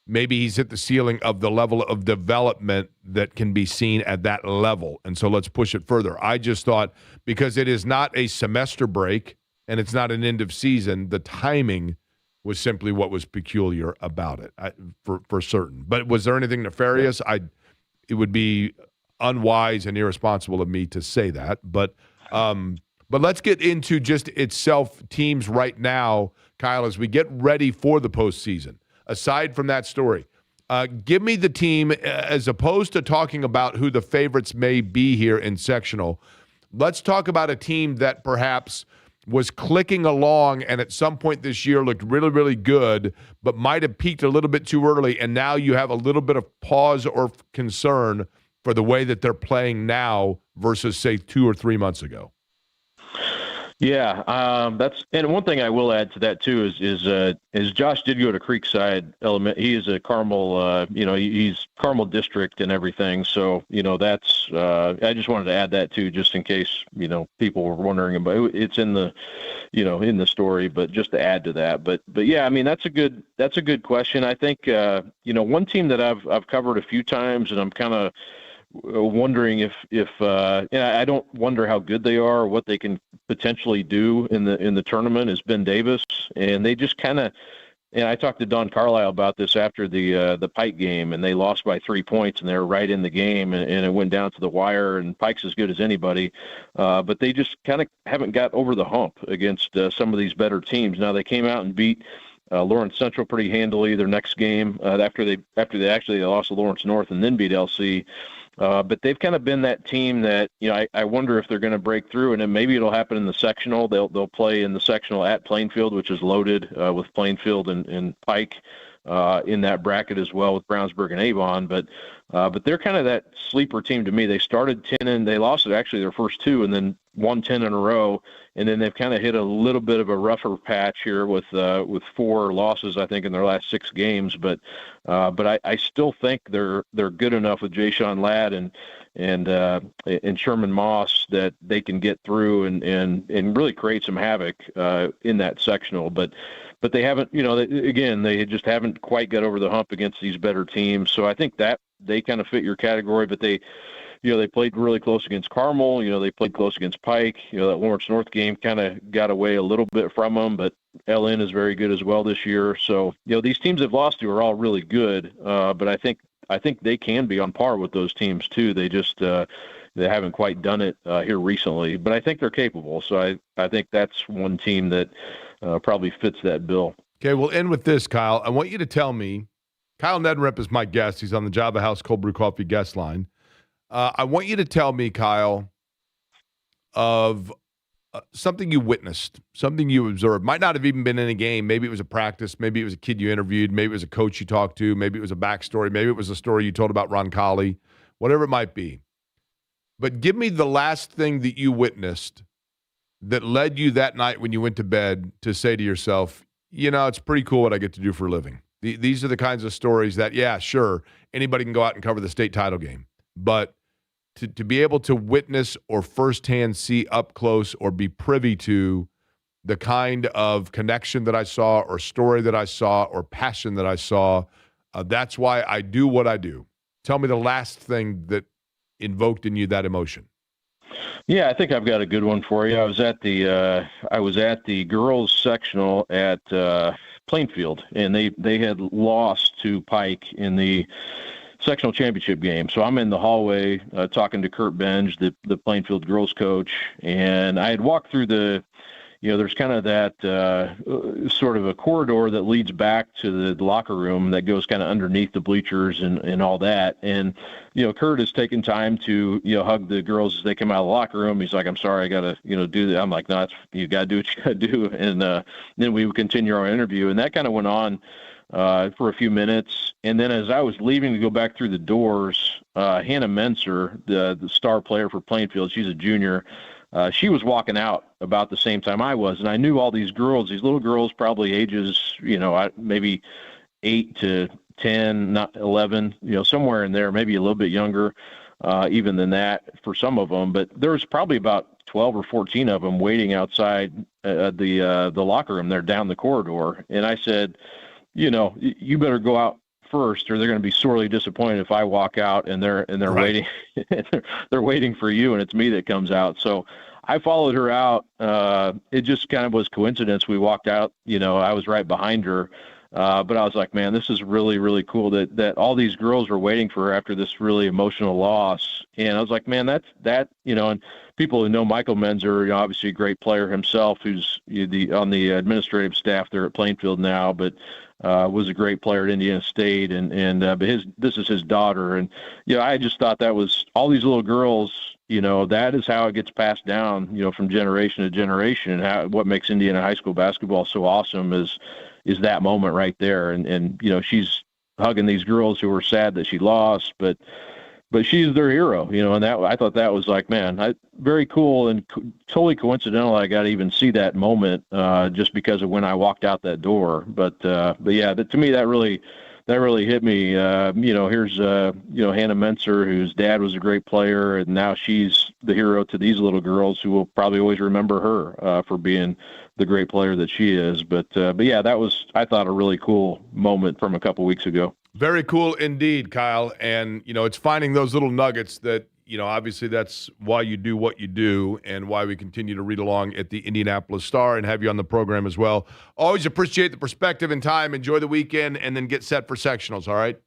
maybe he's hit the ceiling of the level of development that can be seen at that level. And so let's push it further. I just thought, because it is not a semester break and it's not an end of season, the timing was simply what was peculiar about it, for certain. But was there anything nefarious? It would be unwise and irresponsible of me to say that. But let's get into just itself, teams right now, Kyle, as we get ready for the postseason. Aside from that story, give me the team, as opposed to talking about who the favorites may be here in sectional. Let's talk about a team that perhaps was clicking along and at some point this year looked really, really good, but might have peaked a little bit too early, and now you have a little bit of pause or concern for the way that they're playing now versus, say, 2 or 3 months ago. Yeah, and one thing I will add to that too is Josh did go to Creekside Element. He is a Carmel, he's Carmel district and everything. So that's I just wanted to add that too, just in case people were wondering about it. It's in the in the story, but just to add to that. But yeah, I mean that's a good question. I think one team that I've covered a few times, and I'm kind of wondering if I don't wonder how good they are or what they can potentially do in the tournament is Ben Davis. And they just kind of, and I talked to Don Carlisle about this after the Pike game, and they lost by 3 points, and they were right in the game, and it went down to the wire, and Pike's as good as anybody. But they just kind of haven't got over the hump against some of these better teams. Now they came out and beat Lawrence Central pretty handily their next game after they lost to Lawrence North and then beat LC. But they've kind of been that team that, I wonder if they're going to break through, and then maybe it'll happen in the sectional. They'll play in the sectional at Plainfield, which is loaded with Plainfield and Pike in that bracket as well with Brownsburg and Avon. But they're kind of that sleeper team to me. They started 10 and they lost it actually their first two and then won 10 in a row. And then they've kind of hit a little bit of a rougher patch here with 4 losses, I think, in their last 6 games. But I still think they're good enough with Jay Sean Ladd and Sherman Moss that they can get through and really create some havoc in that sectional. But they haven't, they just haven't quite got over the hump against these better teams. So I think that they kind of fit your category, but they played really close against Carmel. They played close against Pike. That Lawrence North game kind of got away a little bit from them, but LN is very good as well this year. So, these teams they've lost to are all really good. But I think they can be on par with those teams too. They just, they haven't quite done it here recently, but I think they're capable. So I think that's one team that probably fits that bill. Okay, we'll end with this, Kyle. I want you to tell me, Kyle Neddenrep is my guest. He's on the Java House Cold Brew Coffee guest line. I want you to tell me, Kyle, of something you witnessed, something you observed. Might not have even been in a game. Maybe it was a practice. Maybe it was a kid you interviewed. Maybe it was a coach you talked to. Maybe it was a backstory. Maybe it was a story you told about Ron Colley, whatever it might be. But give me the last thing that you witnessed that led you that night when you went to bed to say to yourself, it's pretty cool what I get to do for a living. These are the kinds of stories that, yeah, sure, anybody can go out and cover the state title game. But to be able to witness or firsthand see up close or be privy to the kind of connection that I saw or story that I saw or passion that I saw, that's why I do what I do. Tell me the last thing that invoked in you that emotion. Yeah, I think I've got a good one for you. I was at the girls sectional at Plainfield, and they had lost to Pike in the sectional championship game. So I'm in the hallway talking to Kurt Benj, the Plainfield girls coach, and I had walked through there's kind of that sort of a corridor that leads back to the locker room that goes kind of underneath the bleachers and all that. And, Kurt has taken time to, hug the girls as they come out of the locker room. He's like, I'm sorry, I got to, do that. I'm like, no, you got to do what you got to do. And then we would continue our interview. And that kind of went on for a few minutes. And then as I was leaving to go back through the doors, Hannah Menser, the star player for Plainfield, she's a junior, she was walking out about the same time I was. And I knew all these little girls, probably ages, maybe 8 to 10, not 11, somewhere in there, maybe a little bit younger, even than that for some of them. But there was probably about 12 or 14 of them waiting outside the locker room there down the corridor. And I said, you better go out first, or they're going to be sorely disappointed if I walk out and they're Right. waiting. They're waiting for you, and it's me that comes out. So I followed her out. It just kind of was coincidence. We walked out. I was right behind her, but I was like, man, this is really, really cool that all these girls were waiting for her after this really emotional loss. And I was like, man, that. And people who know Michael Menzer, obviously a great player himself, who's on the administrative staff there at Plainfield now, but was a great player at Indiana State, but this is his daughter, and I just thought that was all these little girls. That is how it gets passed down, from generation to generation, and what makes Indiana high school basketball so awesome is that moment right there, and she's hugging these girls who were sad that she lost, but she's their hero, and that I thought that was like, man, very cool and totally coincidental. I got to even see that moment just because of when I walked out that door. But yeah, to me that really hit me. Here's Hannah Menser, whose dad was a great player, and now she's the hero to these little girls who will probably always remember her for being the great player that she is. But yeah, that was, I thought, a really cool moment from a couple weeks ago. Very cool indeed, Kyle. And, it's finding those little nuggets that, obviously that's why you do what you do and why we continue to read along at the Indianapolis Star and have you on the program as well. Always appreciate the perspective and time. Enjoy the weekend and then get set for sectionals, all right?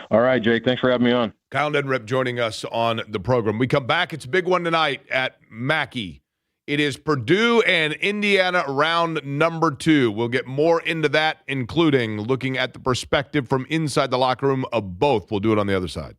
All right, Jake. Thanks for having me on. Kyle Neddenrep joining us on the program. We come back. It's a big one tonight at Mackey It is Purdue and Indiana round number 2. We'll get more into that, including looking at the perspective from inside the locker room of both. We'll do it on the other side.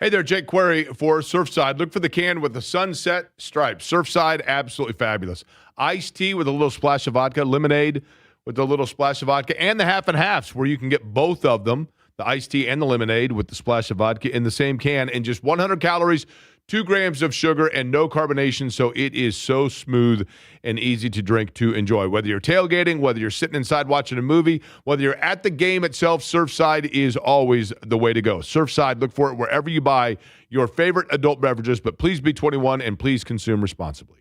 Hey there, Jake Query for Surfside. Look for the can with the sunset stripe. Surfside, absolutely fabulous. Iced tea with a little splash of vodka, lemonade with a little splash of vodka, and the half and halves where you can get both of them, the iced tea and the lemonade with the splash of vodka in the same can, and just 100 calories, 2 grams of sugar, and no carbonation, so it is so smooth and easy to drink to enjoy. Whether you're tailgating, whether you're sitting inside watching a movie, whether you're at the game itself, Surfside is always the way to go. Surfside, look for it wherever you buy your favorite adult beverages, but please be 21 and please consume responsibly.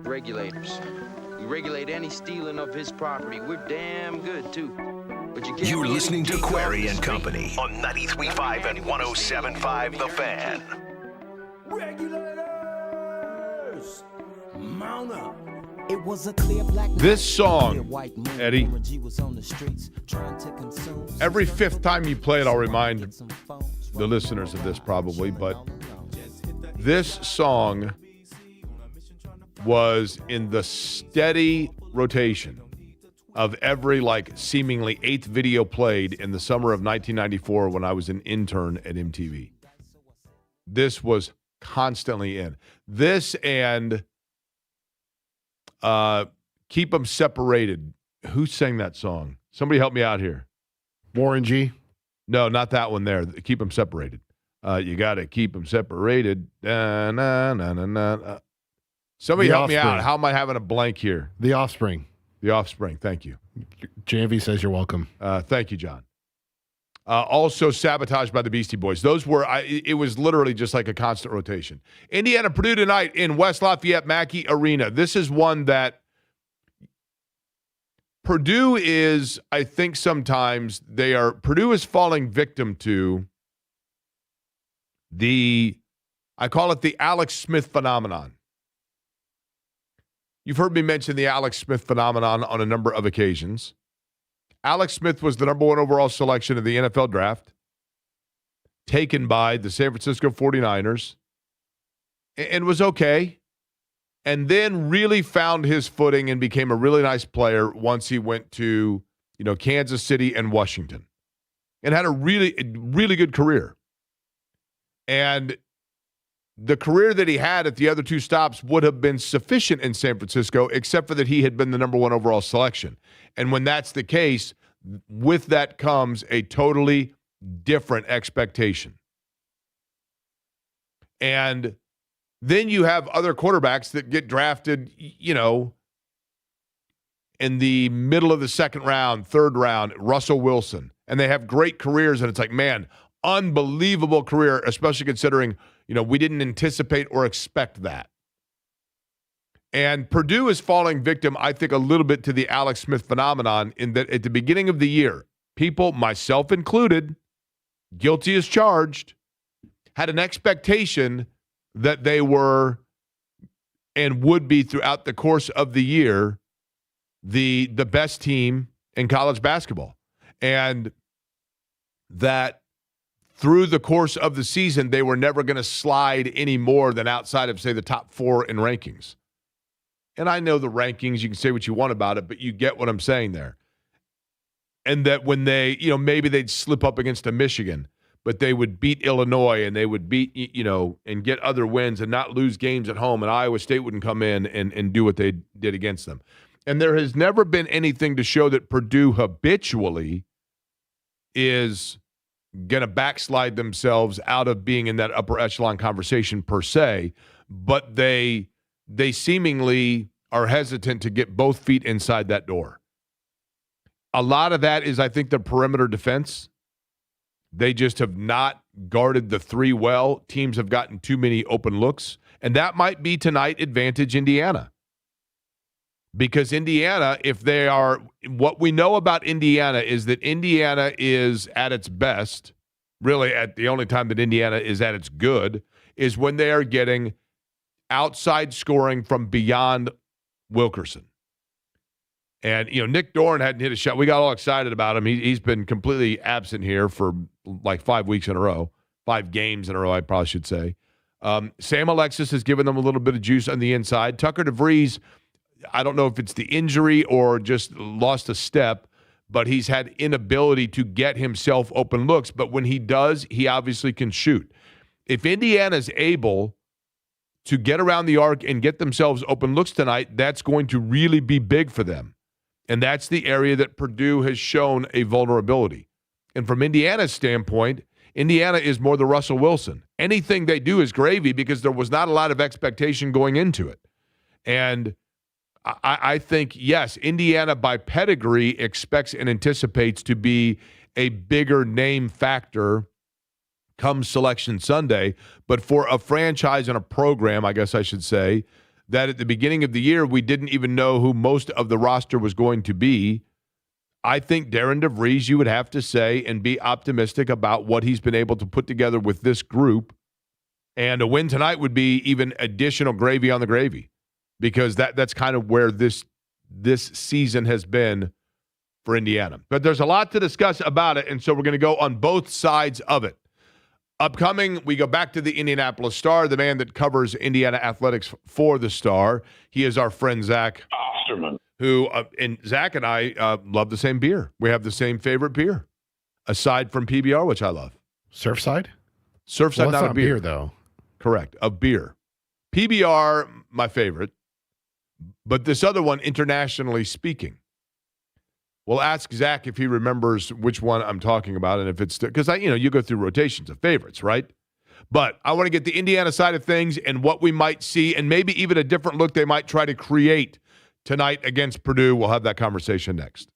Regulators. We regulate any stealing of his property. We're damn good, too. But you can't You're be listening to any Query off and the street. Company on 93.5 and 107.5 The Fan. Regulators, mount up. This song, Eddie, every fifth time you play it, I'll remind the listeners of this probably, but this song was in the steady rotation of every seemingly eighth video played in the summer of 1994 when I was an intern at MTV. This was constantly in. This and Keep Them Separated. Who sang that song? Somebody help me out here. Warren G. No, not that one there. Keep Them Separated. You got to keep them separated. Na, na, na, na, na. Somebody help me out. How am I having a blank here? The Offspring. The Offspring. Thank you. JV says you're welcome. Thank you, John. Also Sabotaged by the Beastie Boys. Those were, it was literally just like a constant rotation. Indiana, Purdue tonight in West Lafayette Mackey Arena. This is one that Purdue is, I think sometimes Purdue is falling victim to I call it the Alex Smith phenomenon. You've heard me mention the Alex Smith phenomenon on a number of occasions. Alex Smith was the number one overall selection of the NFL draft, taken by the San Francisco 49ers, and was okay, and then really found his footing and became a really nice player once he went to, Kansas City and Washington, and had a really, really good career. And the career that he had at the other two stops would have been sufficient in San Francisco, except for that he had been the number one overall selection. And when that's the case, with that comes a totally different expectation. And then you have other quarterbacks that get drafted, in the middle of the second round, third round, Russell Wilson, and they have great careers, and it's like, man, unbelievable career, especially considering, we didn't anticipate or expect that. And Purdue is falling victim, I think, a little bit to the Alex Smith phenomenon in that at the beginning of the year, people, myself included, guilty as charged, had an expectation that they were and would be throughout the course of the year the best team in college basketball. And that through the course of the season, they were never going to slide any more than outside of, say, the top four in rankings. And I know the rankings, you can say what you want about it, but you get what I'm saying there. And that when they, maybe they'd slip up against a Michigan, but they would beat Illinois and they would beat, and get other wins and not lose games at home, and Iowa State wouldn't come in and do what they did against them. And there has never been anything to show that Purdue habitually is going to backslide themselves out of being in that upper echelon conversation per se, but they seemingly are hesitant to get both feet inside that door. A lot of that is, I think, the perimeter defense. They just have not guarded the three well. Teams have gotten too many open looks, and that might be tonight advantage Indiana. Because Indiana, what we know about Indiana is that Indiana is at its best, really at the only time that Indiana is at its good, is when they are getting outside scoring from beyond Wilkerson. And, Nick Dorn hadn't hit a shot. We got all excited about him. He's been completely absent here for 5 weeks in a row, 5 games in a row, I probably should say. Sam Alexis has given them a little bit of juice on the inside. Tucker DeVries, I don't know if it's the injury or just lost a step, but he's had inability to get himself open looks. But when he does, he obviously can shoot. If Indiana's able to get around the arc and get themselves open looks tonight, that's going to really be big for them. And that's the area that Purdue has shown a vulnerability. And from Indiana's standpoint, Indiana is more the Russell Wilson. Anything they do is gravy because there was not a lot of expectation going into it. And I think, yes, Indiana by pedigree expects and anticipates to be a bigger name factor come Selection Sunday. But for a franchise and a program, I guess I should say, that at the beginning of the year, we didn't even know who most of the roster was going to be, I think Darren DeVries, you would have to say, and be optimistic about what he's been able to put together with this group. And a win tonight would be even additional gravy on the gravy. because that's kind of where this season has been for Indiana. But there's a lot to discuss about it, and so we're going to go on both sides of it. Upcoming, we go back to the Indianapolis Star, the man that covers Indiana athletics for the Star. He is our friend Zach Osterman. who and Zach and I love the same beer. We have the same favorite beer, aside from PBR, which I love. Surfside? Surfside, Well, that's not a beer. though. Correct, a beer. PBR, my favorite, but this other one, internationally speaking. We'll ask Zach if he remembers which one I'm talking about, and if it's because you go through rotations of favorites, right? But I want to get the Indiana side of things and what we might see, and maybe even a different look they might try to create tonight against Purdue. We'll have that conversation next.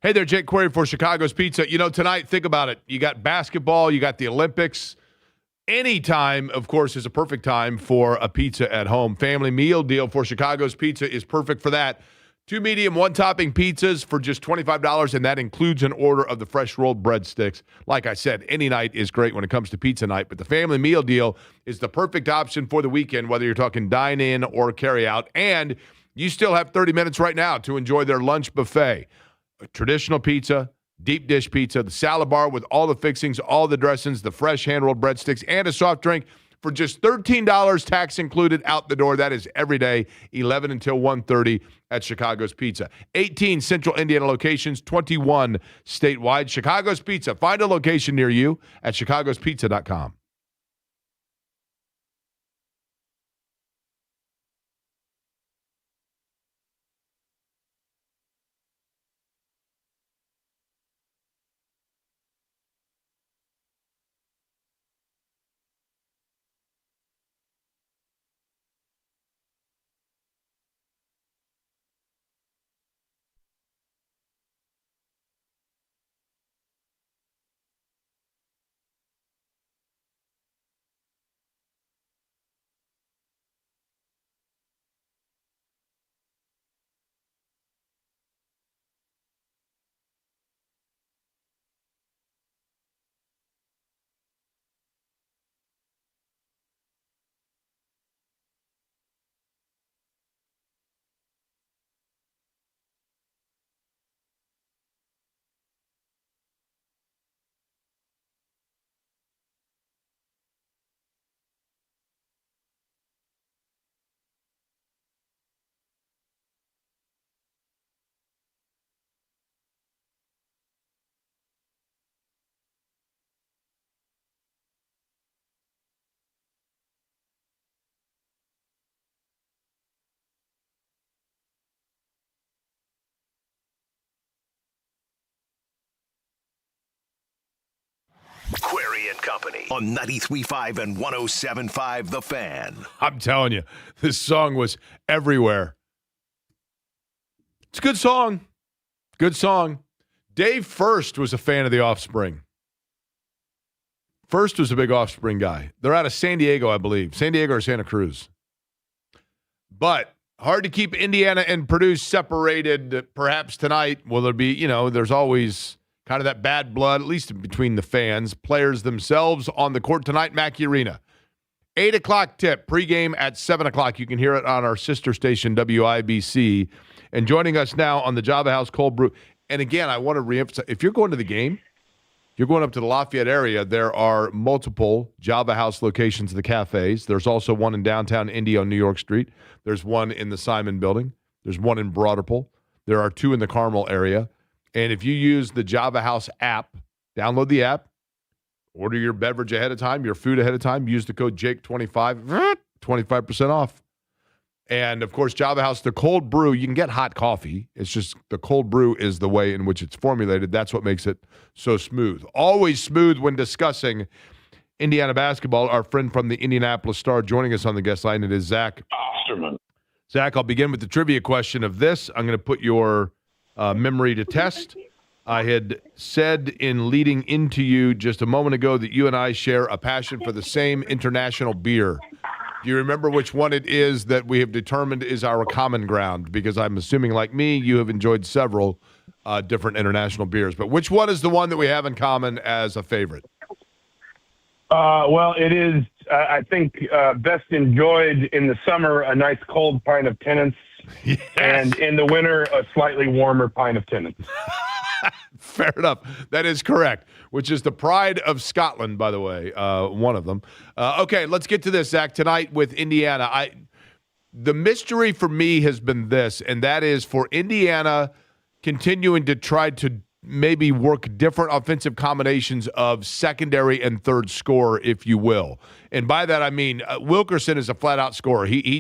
Hey there, Jake Query for Chicago's Pizza. Tonight, think about it. You got basketball, you got the Olympics. Any time, of course, is a perfect time for a pizza at home. Family meal deal for Chicago's Pizza is perfect for that. 2 medium, 1 topping pizzas for just $25, and that includes an order of the fresh rolled breadsticks. Like I said, any night is great when it comes to pizza night, but the family meal deal is the perfect option for the weekend, whether you're talking dine-in or carry-out. And you still have 30 minutes right now to enjoy their lunch buffet. Traditional pizza, deep dish pizza, the salad bar with all the fixings, all the dressings, the fresh hand-rolled breadsticks, and a soft drink for just $13, tax included, out the door. That is every day, 11 until 1:30 at Chicago's Pizza. 18 Central Indiana locations, 21 statewide. Chicago's Pizza. Find a location near you at chicagospizza.com. and Company on 93.5 and 107.5 The Fan. I'm telling you, this song was everywhere. It's a good song. Good song. Dave First was a fan of the Offspring. First was a big Offspring guy. They're out of San Diego, I believe. San Diego or Santa Cruz. But hard to keep Indiana and Purdue separated perhaps tonight. Will there be, there's always kind of that bad blood, at least between the fans, players themselves on the court tonight, Mackey Arena. 8 o'clock tip, pregame at 7 o'clock. You can hear it on our sister station, WIBC. And joining us now on the Java House Cold Brew. And again, I want to reemphasize, if you're going to the game, you're going up to the Lafayette area, there are multiple Java House locations of the cafes. There's also one in downtown Indy on New York Street. There's one in the Simon Building. There's one in Broderpool. There are two in the Carmel area. And if you use the Java House app, download the app, order your beverage ahead of time, your food ahead of time, use the code JAKE25, 25% off. And, of course, Java House, the cold brew, you can get hot coffee. It's just the cold brew is the way in which it's formulated. That's what makes it so smooth. Always smooth when discussing Indiana basketball. Our friend from the Indianapolis Star joining us on the guest line, it is Zach Osterman. Zach, I'll begin with the trivia question of this. I'm going to put your memory to test. I had said in leading into you just a moment ago that you and I share a passion for the same international beer. Do you remember which one it is that we have determined is our common ground? Because I'm assuming, like me, you have enjoyed several different international beers. But which one is the one that we have in common as a favorite? Well, it is, I think, best enjoyed in the summer, a nice cold pint of Tennent's. Yes. And in the winter, a slightly warmer pint of Tennent's. Fair enough. That is correct, which is the pride of Scotland, by the way, one of them. Okay, let's get to this, Zach, tonight with Indiana. The mystery for me has been this, and that is for Indiana continuing to try to maybe work different offensive combinations of secondary and third scorer, if you will. And by that, I mean Wilkerson is a flat-out scorer. He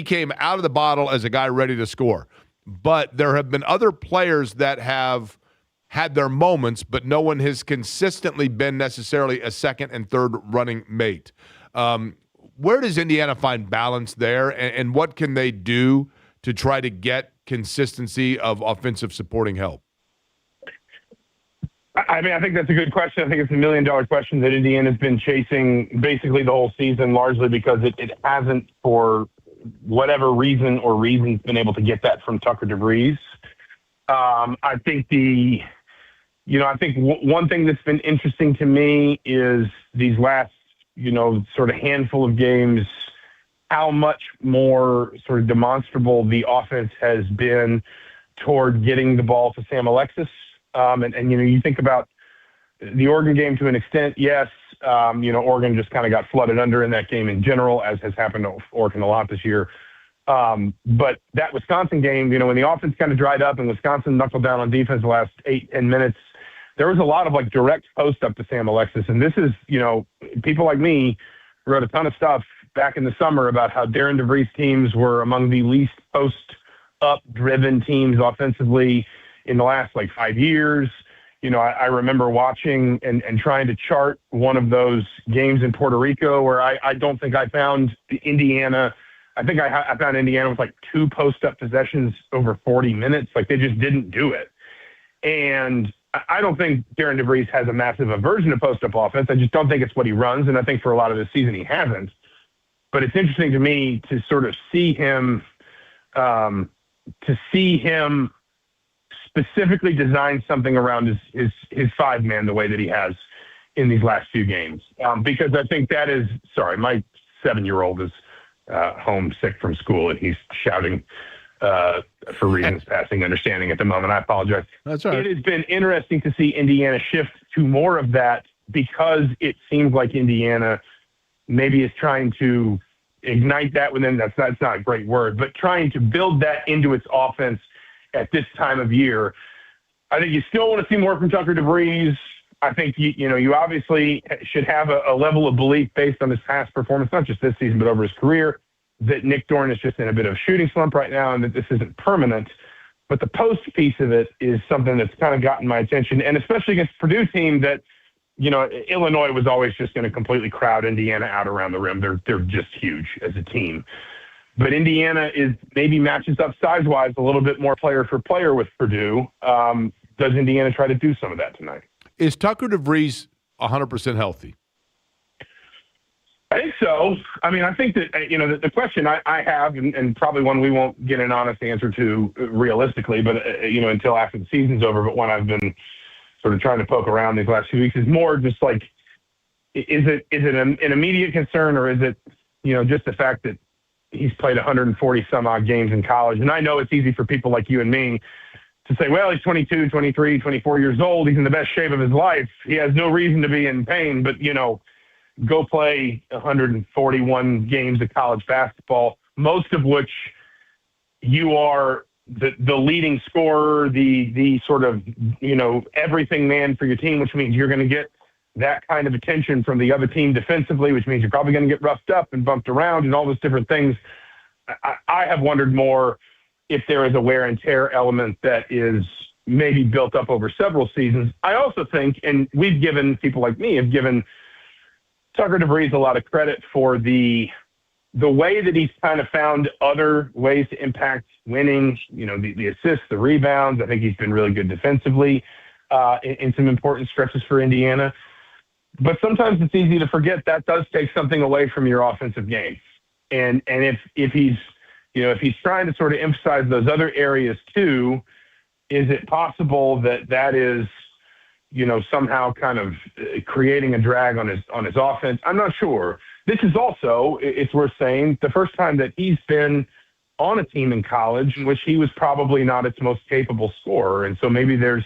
came out of the bottle as a guy ready to score. But there have been other players that have had their moments, but no one has consistently been necessarily a second and third running mate. Where does Indiana find balance there, and what can they do to try to get consistency of offensive supporting help? I mean, I think that's a good question. I think it's $1 million question that Indiana's been chasing basically the whole season, largely because it hasn't, for whatever reason or reasons, been able to get that from Tucker DeVries. I think one thing that's been interesting to me is these last, sort of handful of games, how much more sort of demonstrable the offense has been toward getting the ball to Sam Alexis. And you think about the Oregon game to an extent, yes. Oregon just kind of got flooded under in that game in general, as has happened to Oregon a lot this year. But that Wisconsin game, when the offense kind of dried up and Wisconsin knuckled down on defense the last 8-10 minutes, there was a lot of direct post up to Sam Alexis. And this is, people like me wrote a ton of stuff back in the summer about how Darren DeVries teams were among the least post up driven teams offensively in the last 5 years. I remember watching and trying to chart one of those games in Puerto Rico where I don't think I found Indiana. I think I found Indiana with 2 post-up possessions over 40 minutes. They just didn't do it. And I don't think Darren DeVries has a massive aversion to post-up offense. I just don't think it's what he runs. And I think for a lot of this season he hasn't. But it's interesting to me to sort of see him specifically design something around his 5-man the way that he has in these last few games. Because I think that is, my 7-year-old is home sick from school and he's shouting for reasons passing understanding at the moment. I apologize. That's all right. It has been interesting to see Indiana shift to more of that because it seems like Indiana maybe is trying to ignite that within, that's not a great word, but trying to build that into its offense at this time of year. I think you still want to see more from Tucker DeVries. I think you obviously should have a level of belief based on his past performance, not just this season, but over his career, that Nick Dorn is just in a bit of a shooting slump right now and that this isn't permanent. But the post piece of it is something that's kind of gotten my attention, and especially against Purdue team that, Illinois was always just going to completely crowd Indiana out around the rim. They're just huge as a team. But Indiana maybe matches up size-wise a little bit more player for player with Purdue. Does Indiana try to do some of that tonight? Is Tucker DeVries 100% healthy? I think so. I mean, I think that, the question I have, and probably one we won't get an honest answer to realistically, but, until after the season's over, but one I've been sort of trying to poke around these last few weeks is more just like, is it an immediate concern, or is it, just the fact that he's played 140 some odd games in college? And I know it's easy for people like you and me to say, well, he's 22, 23, 24 years old. He's in the best shape of his life. He has no reason to be in pain, but, go play 141 games of college basketball, most of which you are the leading scorer, the sort of, everything man for your team, which means you're going to get that kind of attention from the other team defensively, which means you're probably going to get roughed up and bumped around and all those different things. I have wondered more if there is a wear and tear element that is maybe built up over several seasons. I also think, and people like me have given Tucker DeVries a lot of credit for the way that he's kind of found other ways to impact winning, the assists, the rebounds. I think he's been really good defensively in some important stretches for Indiana. But sometimes it's easy to forget that does take something away from your offensive game. And if he's trying to sort of emphasize those other areas too, is it possible that is, somehow kind of creating a drag on his offense? I'm not sure. This is also, it's worth saying, the first time that he's been on a team in college in which he was probably not its most capable scorer. And so maybe there's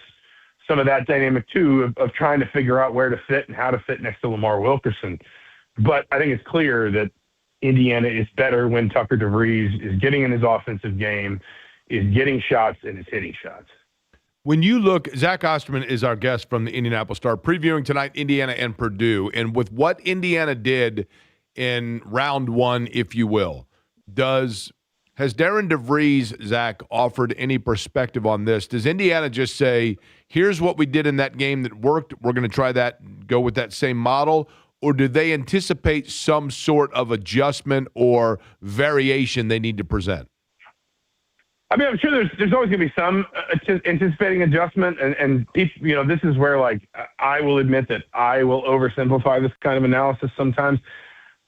some of that dynamic too of trying to figure out where to fit and how to fit next to Lamar Wilkerson. But I think it's clear that Indiana is better when Tucker DeVries is getting in his offensive game, is getting shots, and is hitting shots. When you look, Zach Osterman is our guest from the Indianapolis Star, previewing tonight Indiana and Purdue. And with what Indiana did in round one, if you will, has Darren DeVries, Zach, offered any perspective on this? Does Indiana just say, here's what we did in that game that worked, we're going to try that, go with that same model? Or do they anticipate some sort of adjustment or variation they need to present? I mean, I'm sure there's always going to be some anticipating adjustment, and people, this is where, like, I will admit that I will oversimplify this kind of analysis sometimes.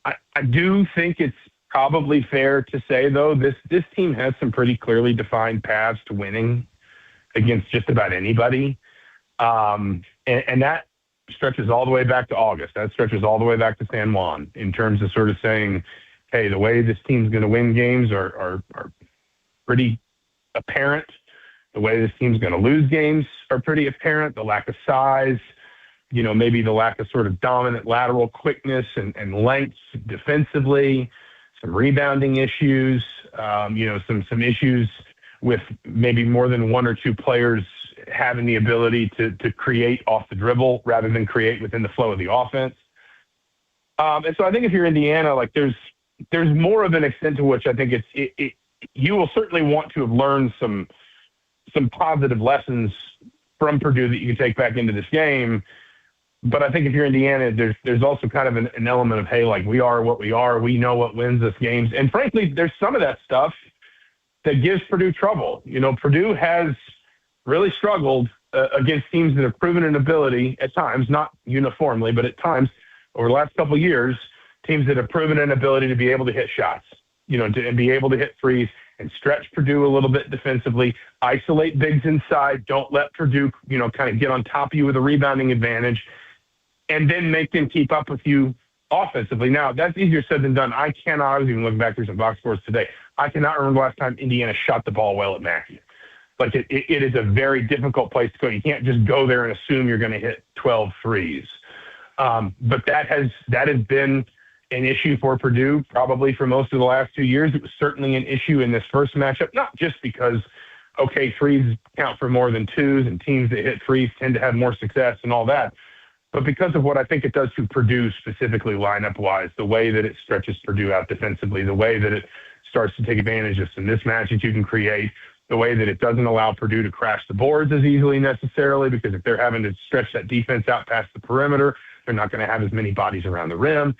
I do think it's probably fair to say, though, this team has some pretty clearly defined paths to winning against just about anybody, and that stretches all the way back to August. That stretches all the way back to San Juan in terms of sort of saying, hey, the way this team's going to win games are pretty apparent. The way this team's going to lose games are pretty apparent. The lack of size, maybe the lack of sort of dominant lateral quickness and length defensively, some rebounding issues, some issues with maybe more than one or two players having the ability to create off the dribble rather than create within the flow of the offense. And so I think if you're Indiana, like there's more of an extent to which I think you will certainly want to have learned some positive lessons from Purdue that you can take back into this game. But I think if you're Indiana, there's also kind of an element of, hey, like we are what we are. We know what wins us games. And frankly, there's some of that stuff that gives Purdue trouble. Purdue has really struggled against teams that have proven an ability at times, not uniformly, but at times over the last couple of years, teams that have proven an ability to be able to hit shots, and be able to hit threes and stretch Purdue a little bit defensively, isolate bigs inside, don't let Purdue, kind of get on top of you with a rebounding advantage, and then make them keep up with you offensively. Now, that's easier said than done. I was even looking back through some box scores today. I cannot remember the last time Indiana shot the ball well at Mackey. Like it is a very difficult place to go. You can't just go there and assume you're going to hit 12 threes. But that has been an issue for Purdue probably for most of the last 2 years. It was certainly an issue in this first matchup, not just because, threes count for more than twos and teams that hit threes tend to have more success and all that, but because of what I think it does to Purdue specifically lineup-wise, the way that it stretches Purdue out defensively, the way that it starts to take advantage of some mismatches you can create, the way that it doesn't allow Purdue to crash the boards as easily necessarily, because if they're having to stretch that defense out past the perimeter, they're not going to have as many bodies around the rim.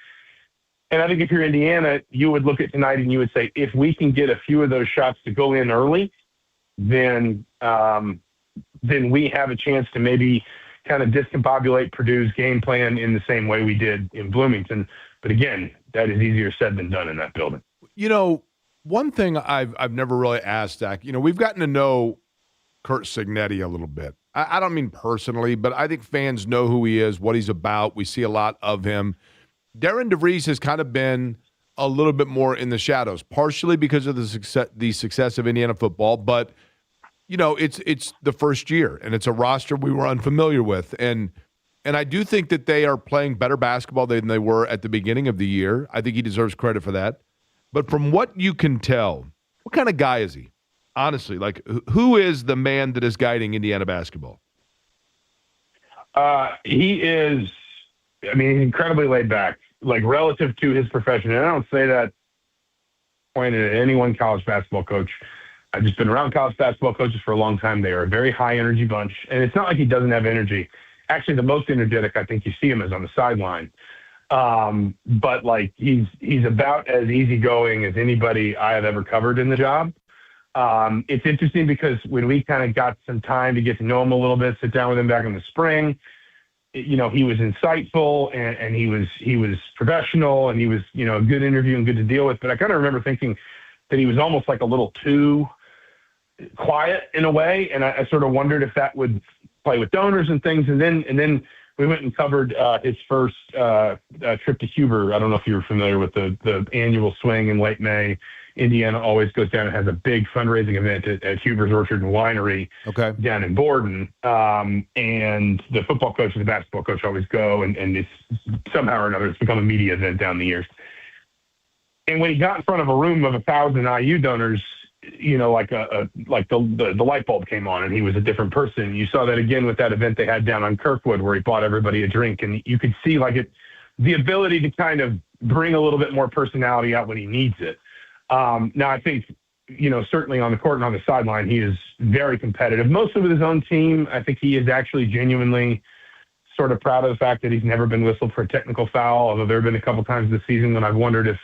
And I think if you're Indiana, you would look at tonight and you would say, if we can get a few of those shots to go in early, then we have a chance to maybe kind of discombobulate Purdue's game plan in the same way we did in Bloomington. But again, that is easier said than done in that building. You know, one thing I've never really asked, Zach, you know, we've gotten to know Curt Cignetti a little bit. I don't mean personally, but I think fans know who he is, what he's about. We see a lot of him. Darren DeVries has kind of been a little bit more in the shadows, partially because of the success of Indiana football. But, you know, it's the first year, and it's a roster we were unfamiliar with. And I do think that they are playing better basketball than they were at the beginning of the year. I think he deserves credit for that. But from what you can tell, what kind of guy is he? Honestly, like, who is the man that is guiding Indiana basketball? He is, I mean, he's incredibly laid back, like relative to his profession. And I don't say that pointed at any one college basketball coach. I've just been around college basketball coaches for a long time. They are a very high energy bunch. And it's not like he doesn't have energy. Actually, the most energetic I think you see him is on the sideline. But like he's about as easygoing as anybody I have ever covered in the job. It's interesting because when we kind of got some time to get to know him a little bit, sit down with him back in the spring, you know, he was insightful and he was professional and he was, you know, a good interview and good to deal with. But I kind of remember thinking that he was almost like a little too quiet in a way. And I sort of wondered if that would play with donors and things. And then we went and covered his first trip to Huber. I don't know if you were familiar with the annual swing in late May. Indiana always goes down and has a big fundraising event at Huber's Orchard and Winery down in Borden. And the football coach and the basketball coach always go, and it's somehow or another, it's become a media event down the years. And when he got in front of a room of 1,000 IU donors, you know, like the light bulb came on and he was a different person. You saw that again with that event they had down on Kirkwood where he bought everybody a drink, and you could see like the ability to kind of bring a little bit more personality out when he needs it. Now, I think, you know, certainly on the court and on the sideline, he is very competitive. Mostly with his own team, I think he is actually genuinely sort of proud of the fact that he's never been whistled for a technical foul, although there have been a couple times this season when I've wondered if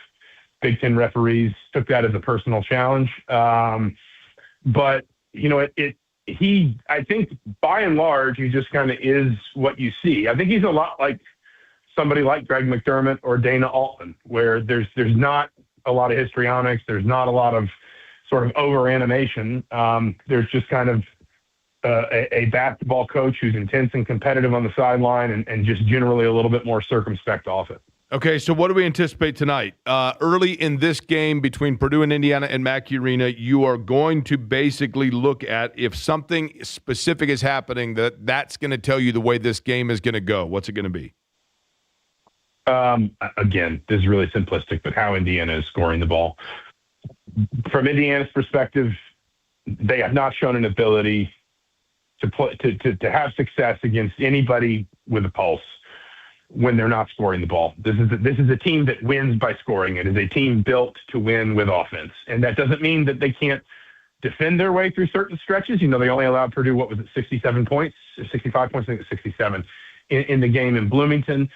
Big Ten referees took that as a personal challenge. But, you know, I think by and large, he just kind of is what you see. I think he's a lot like somebody like Greg McDermott or Dana Altman, where there's not a lot of histrionics. There's not a lot of sort of over animation. There's just kind of a basketball coach who's intense and competitive on the sideline and just generally a little bit more circumspect off it. Okay, so what do we anticipate tonight? Early in this game between Purdue and Indiana and Mackey Arena, you are going to basically look at if something specific is happening that's going to tell you the way this game is going to go. What's it going to be? Again, this is really simplistic, but how Indiana is scoring the ball. From Indiana's perspective, they have not shown an ability to have success against anybody with a pulse when they're not scoring the ball. This is a team that wins by scoring. It is a team built to win with offense. And that doesn't mean that they can't defend their way through certain stretches. You know, they only allowed Purdue, 65 points? I think it was 67 in the game in Bloomington.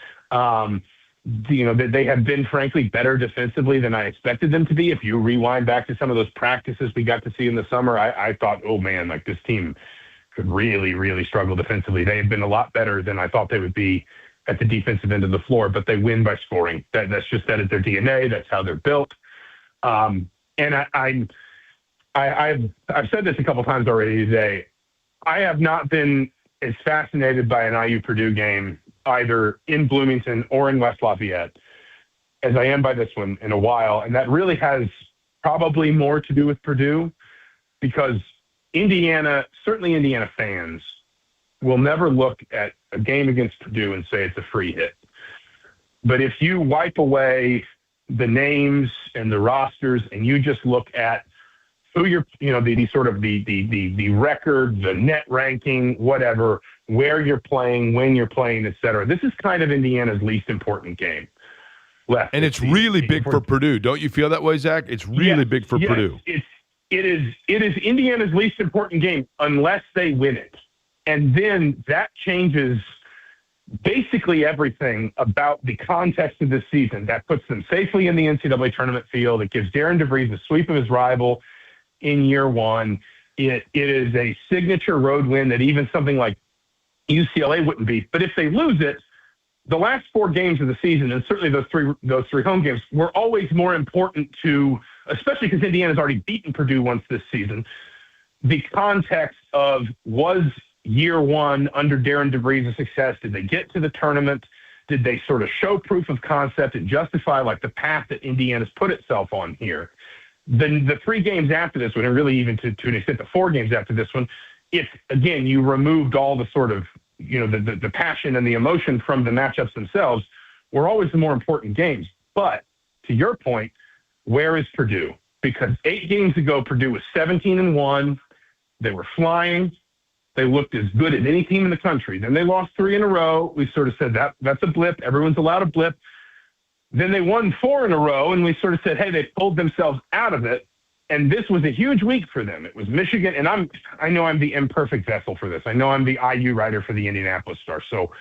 You know, they have been, frankly, better defensively than I expected them to be. If you rewind back to some of those practices we got to see in the summer, I thought, oh, man, like this team could really, really struggle defensively. They have been a lot better than I thought they would be at the defensive end of the floor, but they win by scoring. That's just that is their DNA. That's how they're built. And I've said this a couple times already today. I have not been as fascinated by an IU Purdue game either in Bloomington or in West Lafayette as I am by this one in a while. And that really has probably more to do with Purdue because Indiana, certainly Indiana fans, will never look at a game against Purdue and say it's a free hit. But if you wipe away the names and the rosters and you just look at who you're, you know, the sort of the record, the net ranking, whatever, where you're playing, when you're playing, et cetera. This is kind of Indiana's least important game left. And it's really big for Purdue. Don't you feel that way, Zach? It's really big for Purdue. it is Indiana's least important game unless they win it. And then that changes basically everything about the context of this season. That puts them safely in the NCAA tournament field. It gives Darren DeVries a sweep of his rival in year one. It is a signature road win that even something like UCLA wouldn't beat. But if they lose it, the last 4 games of the season, and certainly those three home games, were always more important to, especially because Indiana's already beaten Purdue once this season, the context of was year one under Darren DeVries a success? Did they get to the tournament? Did they sort of show proof of concept and justify like the path that Indiana's put itself on here? Then the 3 games after this one, and really even to an extent the 4 games after this one, if, again, you removed all the sort of, the passion and the emotion from the matchups themselves, were always the more important games. But to your point, where is Purdue? Because 8 games ago, Purdue was 17-1. They were flying. They looked as good as any team in the country. Then they lost 3 in a row. We sort of said that's a blip. Everyone's allowed a blip. Then they won 4 in a row, and we sort of said, hey, they pulled themselves out of it. And this was a huge week for them. It was Michigan, and I know I'm the imperfect vessel for this. I know I'm the IU writer for the Indianapolis Star. So,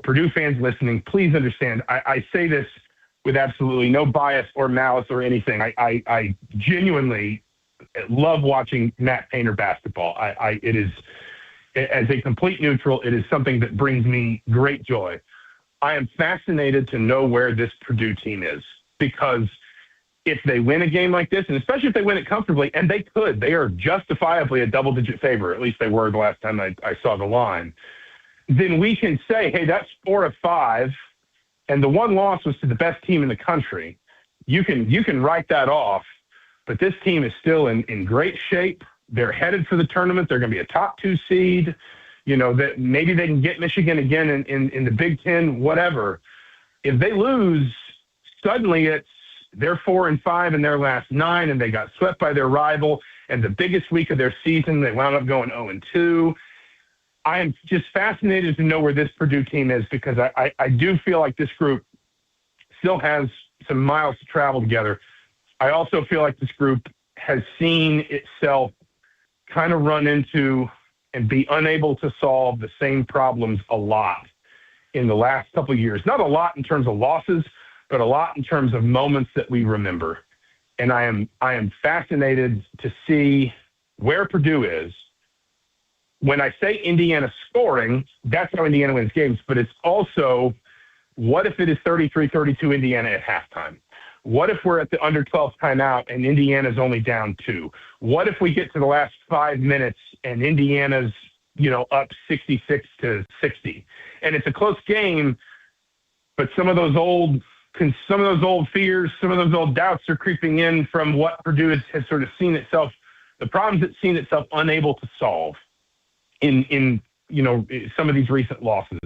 Purdue fans listening, please understand. I say this with absolutely no bias or malice or anything. I genuinely love watching Matt Painter basketball. It is, as a complete neutral, it is something that brings me great joy. I am fascinated to know where this Purdue team is, because if they win a game like this, and especially if they win it comfortably, and they could, they are justifiably a double-digit favorite, at least they were the last time I saw the line, then we can say, hey, that's 4 of 5, and the one loss was to the best team in the country. You can write that off, but this team is still in great shape. They're headed for the tournament. They're going to be a top 2 seed. That maybe they can get Michigan again in the Big Ten, whatever. If they lose, suddenly they're 4-5 in their last 9, and they got swept by their rival. And the biggest week of their season, they wound up going 0-2. I am just fascinated to know where this Purdue team is, because I do feel like this group still has some miles to travel together. I also feel like this group has seen itself kind of run into and be unable to solve the same problems a lot in the last couple of years. Not a lot in terms of losses, but a lot in terms of moments that we remember. And I am fascinated to see where Purdue is. When I say Indiana scoring, that's how Indiana wins games, but it's also, what if it is 33-32 Indiana at halftime? What if we're at the under 12 timeout and Indiana's only down 2? What if we get to the last 5 minutes and Indiana's, up 66-60? And it's a close game, but some of those old fears, some of those old doubts are creeping in from what Purdue has sort of seen itself, the problems it's seen itself unable to solve in some of these recent losses.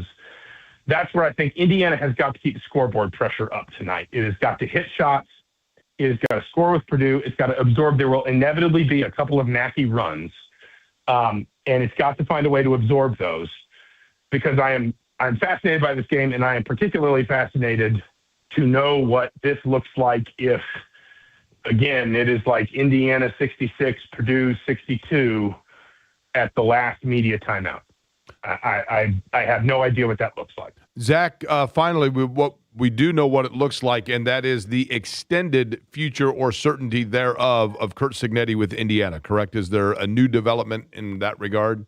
That's where I think Indiana has got to keep the scoreboard pressure up tonight. It has got to hit shots. It has got to score with Purdue. It's got to absorb. There will inevitably be a couple of knacky runs, and it's got to find a way to absorb those, because I'm fascinated by this game, and I am particularly fascinated to know what this looks like if, again, it is like Indiana 66, Purdue 62 at the last media timeout. I have no idea what that looks like. Zach, finally, we do know what it looks like, and that is the extended future or certainty thereof of Curt Cignetti with Indiana, correct? Is there a new development in that regard?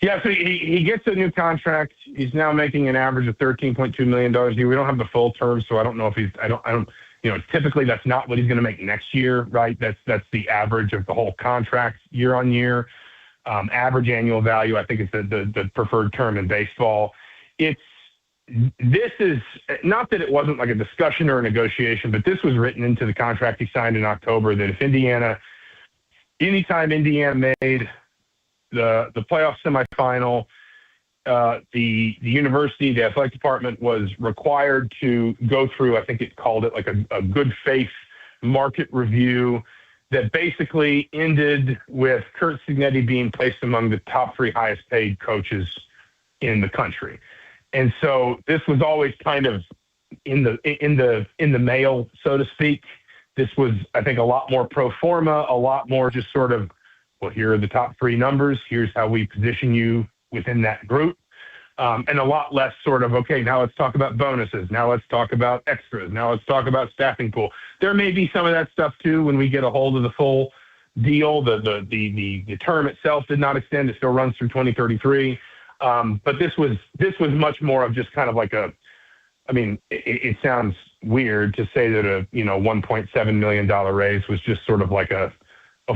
Yeah, so he gets a new contract. He's now making an average of $13.2 million a year. We don't have the full term, so I don't know if I don't, typically that's not what he's going to make next year, right? That's the average of the whole contract year on year. Average annual value, I think, is the preferred term in baseball. This is not that it wasn't like a discussion or a negotiation, but this was written into the contract he signed in October, that if anytime Indiana made the playoff semifinal, the university, the athletic department was required to go through, I think it called it like a good faith market review that basically ended with Curt Cignetti being placed among the top 3 highest paid coaches in the country. And so this was always kind of in the mail, so to speak. This was, I think, a lot more pro forma, a lot more just sort of, well, here are the top three numbers. Here's how we position you within that group. And a lot less sort of, okay, now let's talk about bonuses. Now let's talk about extras. Now let's talk about staffing pool. There may be some of that stuff too when we get a hold of the full deal. The term itself did not extend. It still runs through 2033. But this was much more of just kind of like it sounds weird to say that a $1.7 million raise was just sort of like a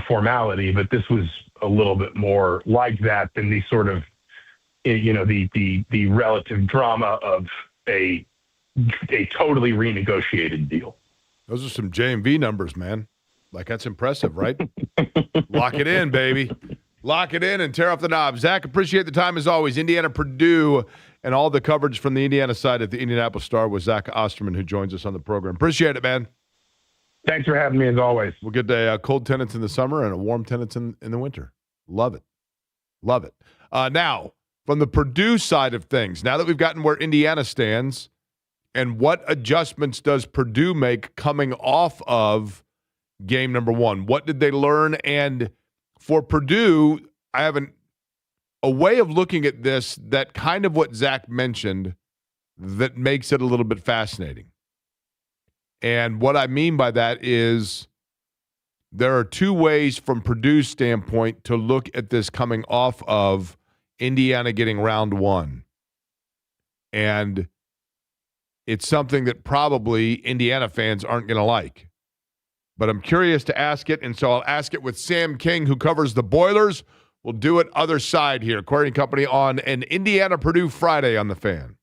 formality, but this was a little bit more like that than the sort of the relative drama of a totally renegotiated deal. Those are some JMV numbers, man. Like, that's impressive, right? Lock it in, baby. Lock it in and tear off the knob. Zach, appreciate the time as always. Indiana, Purdue, and all the coverage from the Indiana side at the Indianapolis Star with Zach Osterman, who joins us on the program. Appreciate it, man. Thanks for having me, as always. We'll get a cold tenants in the summer and a warm tenants in the winter. Love it. Love it. Now, from the Purdue side of things, now that we've gotten where Indiana stands, and what adjustments does Purdue make coming off of game number one? What did they learn? And for Purdue, I have a way of looking at this that kind of what Zach mentioned that makes it a little bit fascinating. And what I mean by that is there are two ways from Purdue's standpoint to look at this coming off of Indiana getting round one. And it's something that probably Indiana fans aren't going to like. But I'm curious to ask it, and so I'll ask it with Sam King, who covers the Boilers. We'll do it other side here. Query and Company on an Indiana-Purdue Friday on The Fan.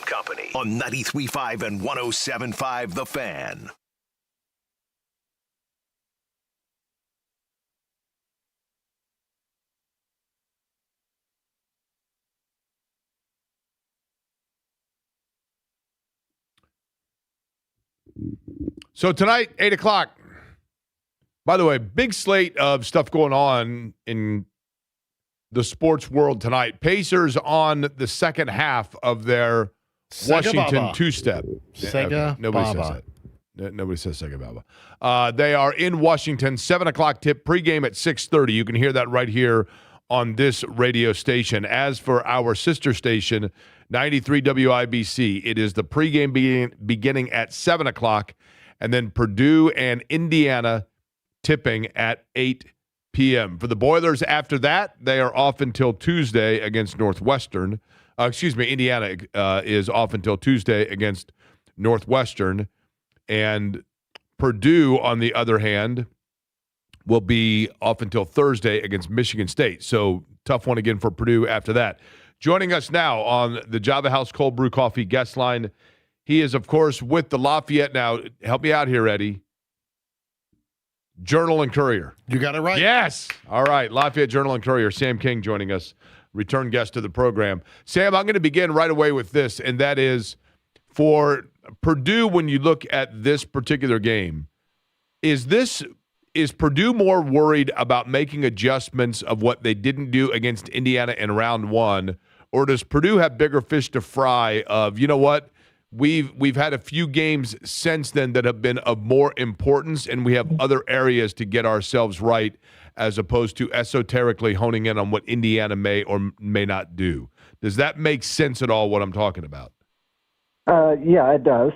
Company on 93.5 and 107.5 The Fan. So tonight, 8 o'clock. By the way, big slate of stuff going on in the sports world tonight. Pacers on the second half of their Washington two-step. Sega Nobody Baba. says that. Nobody says Sega Baba. They are in Washington, 7 o'clock tip, pregame at 6:30. You can hear that right here on this radio station. As for our sister station, 93 WIBC, it is the pregame beginning at 7 o'clock, and then Purdue and Indiana tipping at 8 p.m. For the Boilers after that, they are off until Tuesday against Northwestern. Indiana is off until Tuesday against Northwestern. And Purdue, on the other hand, will be off until Thursday against Michigan State. So tough one again for Purdue after that. Joining us now on the Java House Cold Brew Coffee guest line, he is, of course, with the Lafayette. Now, help me out here, Eddie. Journal and Courier. You got it right. Yes. All right. Lafayette Journal and Courier. Sam King joining us, return guest to the program. Sam, I'm going to begin right away with this, and that is for Purdue, when you look at this particular game, is Purdue more worried about making adjustments of what they didn't do against Indiana in round one, or does Purdue have bigger fish to fry of, you know what, we've had a few games since then that have been of more importance, and we have other areas to get ourselves right as opposed to esoterically honing in on what Indiana may or may not do? Does that make sense at all, what I'm talking about? Yeah, it does.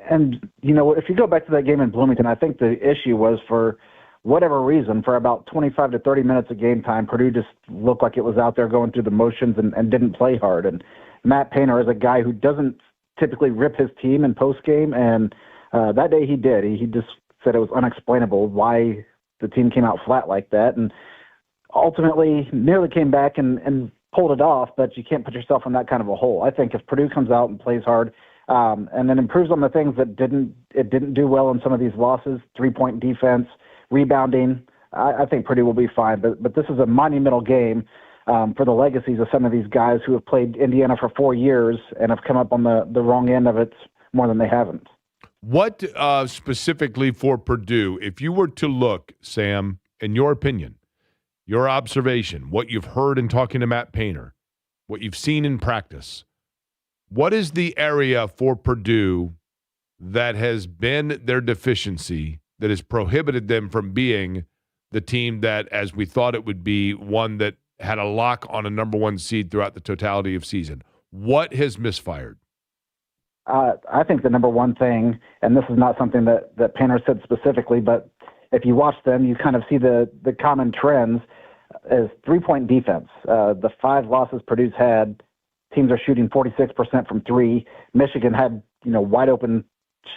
And, you know, if you go back to that game in Bloomington, I think the issue was, for whatever reason, for about 25 to 30 minutes of game time, Purdue just looked like it was out there going through the motions and didn't play hard. And Matt Painter is a guy who doesn't typically rip his team in postgame, and that day he did. He just said it was unexplainable why the team came out flat like that, and ultimately nearly came back and pulled it off, but you can't put yourself in that kind of a hole. I think if Purdue comes out and plays hard and then improves on the things that it didn't do well in some of these losses, 3-point defense, rebounding, I think Purdue will be fine. But this is a monumental game for the legacies of some of these guys who have played Indiana for 4 years and have come up on the wrong end of it more than they haven't. What specifically for Purdue, if you were to look, Sam, in your opinion, your observation, what you've heard in talking to Matt Painter, what you've seen in practice, what is the area for Purdue that has been their deficiency that has prohibited them from being the team that, as we thought it would be, one that had a lock on a number one seed throughout the totality of season? What has misfired? I think the number one thing, and this is not something that Painter said specifically, but if you watch them, you kind of see the common trends, is 3-point defense. The 5 losses Purdue's had, teams are shooting 46% from 3. Michigan had, wide open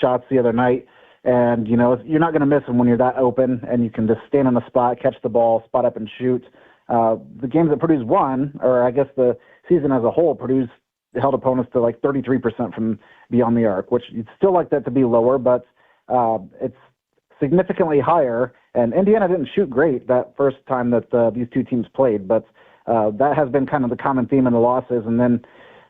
shots the other night. And, you're not going to miss them when you're that open and you can just stand on the spot, catch the ball, spot up and shoot. The games that Purdue's won, or I guess the season as a whole, Purdue's held opponents to like 33% from beyond the arc, which you'd still like that to be lower, but it's significantly higher. And Indiana didn't shoot great that first time that these two teams played, but that has been kind of the common theme in the losses. And then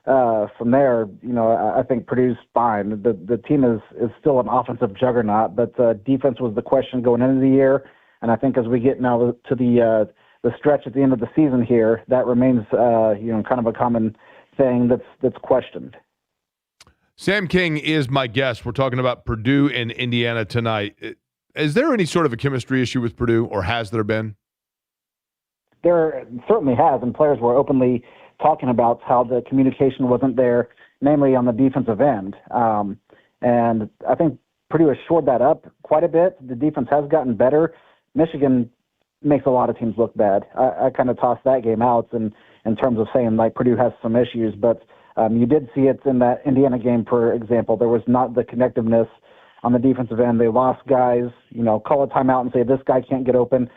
from there, I think Purdue's fine. The team is still an offensive juggernaut, but defense was the question going into the year. And I think as we get now to the stretch at the end of the season here, that remains kind of a common thing that's questioned. Sam King is my guest. We're talking about Purdue and Indiana tonight. Is there any sort of a chemistry issue with Purdue, or has there been? There certainly has, and players were openly talking about how the communication wasn't there, namely on the defensive end. And I think Purdue has shored that up quite a bit. The defense has gotten better. Michigan makes a lot of teams look bad. I kind of tossed that game out in terms of saying, like, Purdue has some issues, but you did see it in that Indiana game, for example. There was not the connectiveness on the defensive end. They lost guys, call a timeout and say, this guy can't get open.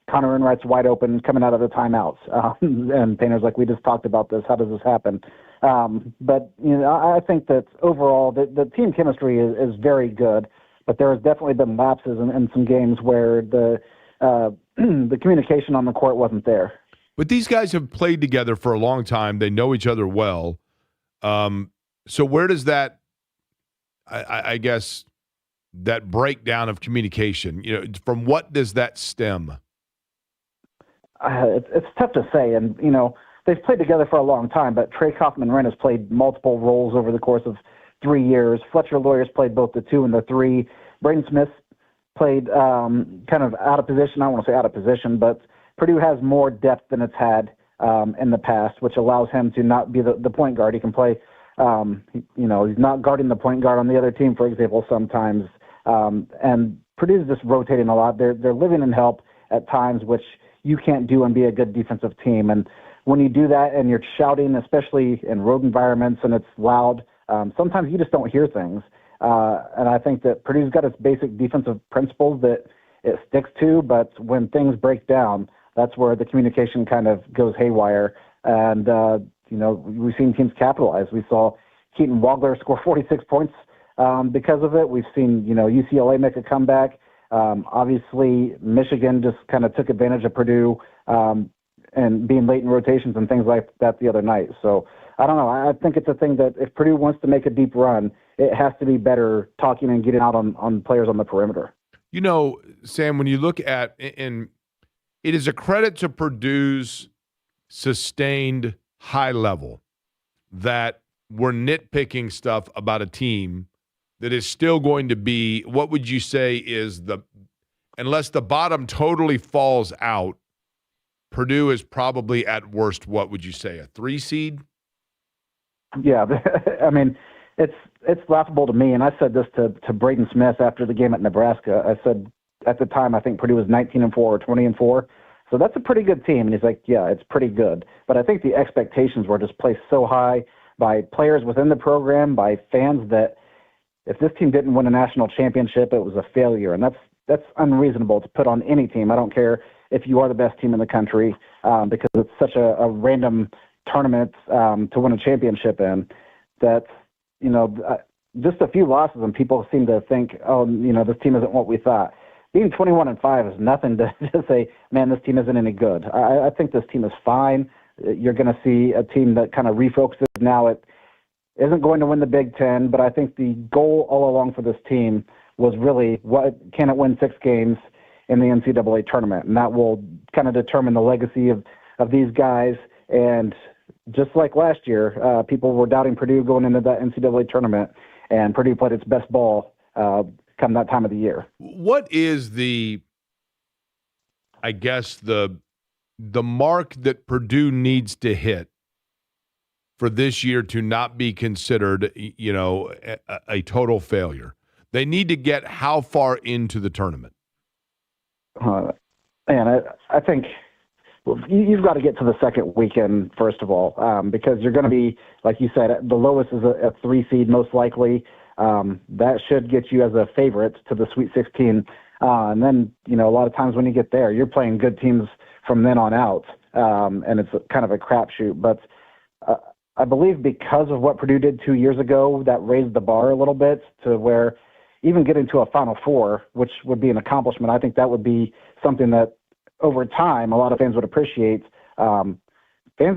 Connor Enright's wide open coming out of the timeouts. And Painter's like, we just talked about this. How does this happen? But I think that overall the team chemistry is very good, but there has definitely been lapses in some games where the the communication on the court wasn't there. But these guys have played together for a long time. They know each other well. So where does that, I guess, that breakdown of communication, from what does that stem? It's tough to say, and they've played together for a long time. But Trey Kaufman-Wren has played multiple roles over the course of 3 years. Fletcher Lawyers played both the 2 and the 3. Braden Smith played kind of out of position. I don't want to say out of position, but Purdue has more depth than it's had in the past, which allows him to not be the point guard. He can play. He's not guarding the point guard on the other team, for example, sometimes. And Purdue's just rotating a lot. They're living in help at times, which you can't do and be a good defensive team. And when you do that and you're shouting, especially in road environments, and it's loud, sometimes you just don't hear things. And I think that Purdue's got its basic defensive principles that it sticks to, but when things break down, that's where the communication kind of goes haywire. And, we've seen teams capitalize. We saw Keaton Wagler score 46 points because of it. We've seen, UCLA make a comeback. Obviously, Michigan just kind of took advantage of Purdue and being late in rotations and things like that the other night. So I don't know. I think it's a thing that if Purdue wants to make a deep run, it has to be better talking and getting out on players on the perimeter. Sam, when you look at, and it is a credit to Purdue's sustained high level that we're nitpicking stuff about a team that is still going to be, what would you say is unless the bottom totally falls out, Purdue is probably at worst, what would you say, a 3 seed? Yeah, I mean, it's laughable to me, and I said this to Braden Smith after the game at Nebraska. I said at the time I think Purdue was 19-4 or 20-4, so that's a pretty good team. And he's like, yeah, it's pretty good. But I think the expectations were just placed so high by players within the program, by fans, that if this team didn't win a national championship, it was a failure, and that's unreasonable to put on any team. I don't care if you are the best team in the country, because it's such a random tournament to win a championship in. That just a few losses and people seem to think, this team isn't what we thought. Being 21-5 is nothing to say, man, this team isn't any good. I think this team is fine. You're going to see a team that kind of refocuses now. It isn't going to win the Big Ten, but I think the goal all along for this team was really, can it win 6 games in the NCAA tournament? And that will kind of determine the legacy of these guys. And just like last year, people were doubting Purdue going into that NCAA tournament, and Purdue played its best ball come that time of the year. What is the mark that Purdue needs to hit for this year to not be considered, a total failure? They need to get how far into the tournament? I think you've got to get to the second weekend, first of all, because you're going to be, like you said, the lowest is a 3 seed most likely. That should get you as a favorite to the Sweet 16. And then, a lot of times when you get there, you're playing good teams from then on out, and it's kind of a crapshoot. But I believe because of what Purdue did 2 years ago, that raised the bar a little bit to where even getting to a Final Four, which would be an accomplishment, I think that would be something that over time a lot of fans would appreciate. Fans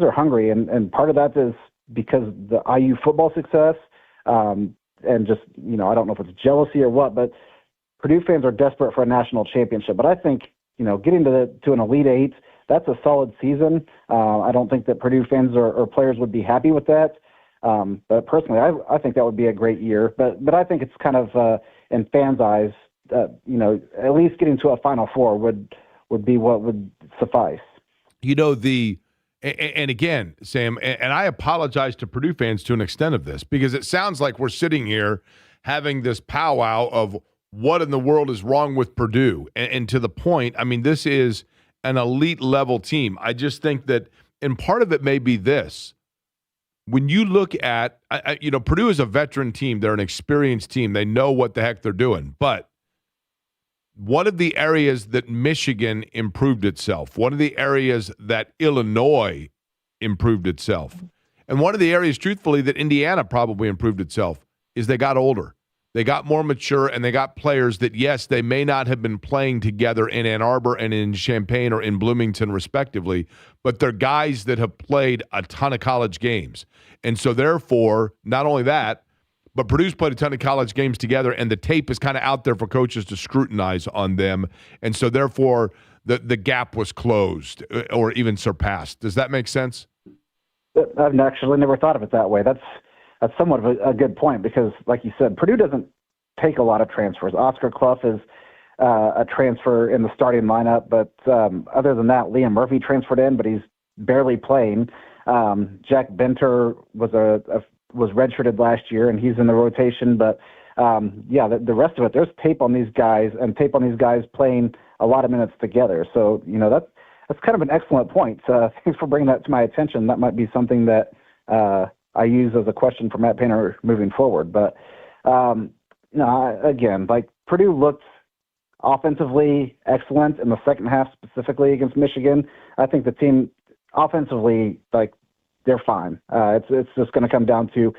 are hungry, and part of that is because the IU football success, and just, I don't know if it's jealousy or what, but Purdue fans are desperate for a national championship. But I think, getting to an Elite Eight, that's a solid season. I don't think that Purdue fans or players would be happy with that. But personally, I think that would be a great year. But I think it's kind of, in fans' eyes, at least getting to a Final Four would be what would suffice. And again, Sam, and I apologize to Purdue fans to an extent of this, because it sounds like we're sitting here having this powwow of what in the world is wrong with Purdue. And to the point, I mean, this is an elite level team. I just think that, and part of it may be this. When you look at, Purdue is a veteran team. They're an experienced team. They know what the heck they're doing. But one of the areas that Michigan improved itself, one of the areas that Illinois improved itself, and one of the areas, truthfully, that Indiana probably improved itself is they got older. They got more mature, and they got players that, yes, they may not have been playing together in Ann Arbor and in Champaign or in Bloomington, respectively, but they're guys that have played a ton of college games. And so, therefore, not only that, but Purdue's played a ton of college games together, and the tape is kind of out there for coaches to scrutinize on them. And so, therefore, the gap was closed or even surpassed. Does that make sense? I've actually never thought of it that way. That's somewhat of a good point because, like you said, Purdue doesn't take a lot of transfers. Oscar Clough is a transfer in the starting lineup, but other than that, Liam Murphy transferred in, but he's barely playing. Jack Benter was redshirted last year, and he's in the rotation. But the rest of it, there's tape on these guys, and tape on these guys playing a lot of minutes together. So that's kind of an excellent point. Thanks for bringing that to my attention. That might be something that I use as a question for Matt Painter moving forward. But again, like Purdue looked offensively excellent in the second half, specifically against Michigan. I think the team offensively, like, they're fine. It's just going to come down to,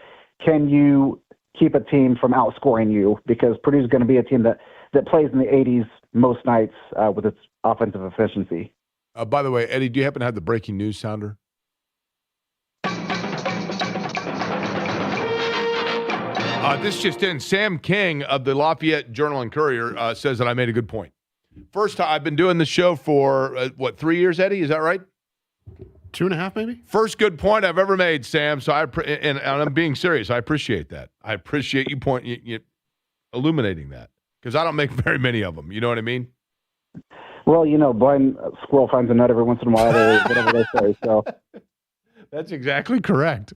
can you keep a team from outscoring you? Because Purdue's going to be a team that plays in the 80s most nights with its offensive efficiency. By the way, Eddie, do you happen to have the breaking news sounder? This just in. Sam King of the Lafayette Journal and Courier says that I made a good point. First, I've been doing the show for, 3 years, Eddie? Is that right? 2.5, maybe? First good point I've ever made, Sam. So and I'm being serious. I appreciate that. I appreciate you illuminating that because I don't make very many of them. You know what I mean? Well, blind squirrel finds a nut every once in a while, or whatever they say. So that's exactly correct.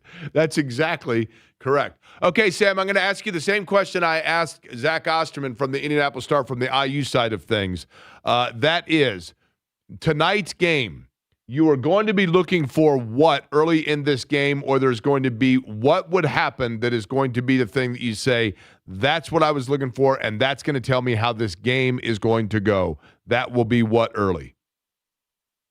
Okay, Sam, I'm going to ask you the same question I asked Zach Osterman from the Indianapolis Star from the IU side of things. That is, tonight's game, you are going to be looking for what early in this game, or there's going to be what would happen that is going to be the thing that you say, that's what I was looking for, and that's going to tell me how this game is going to go. That will be what early?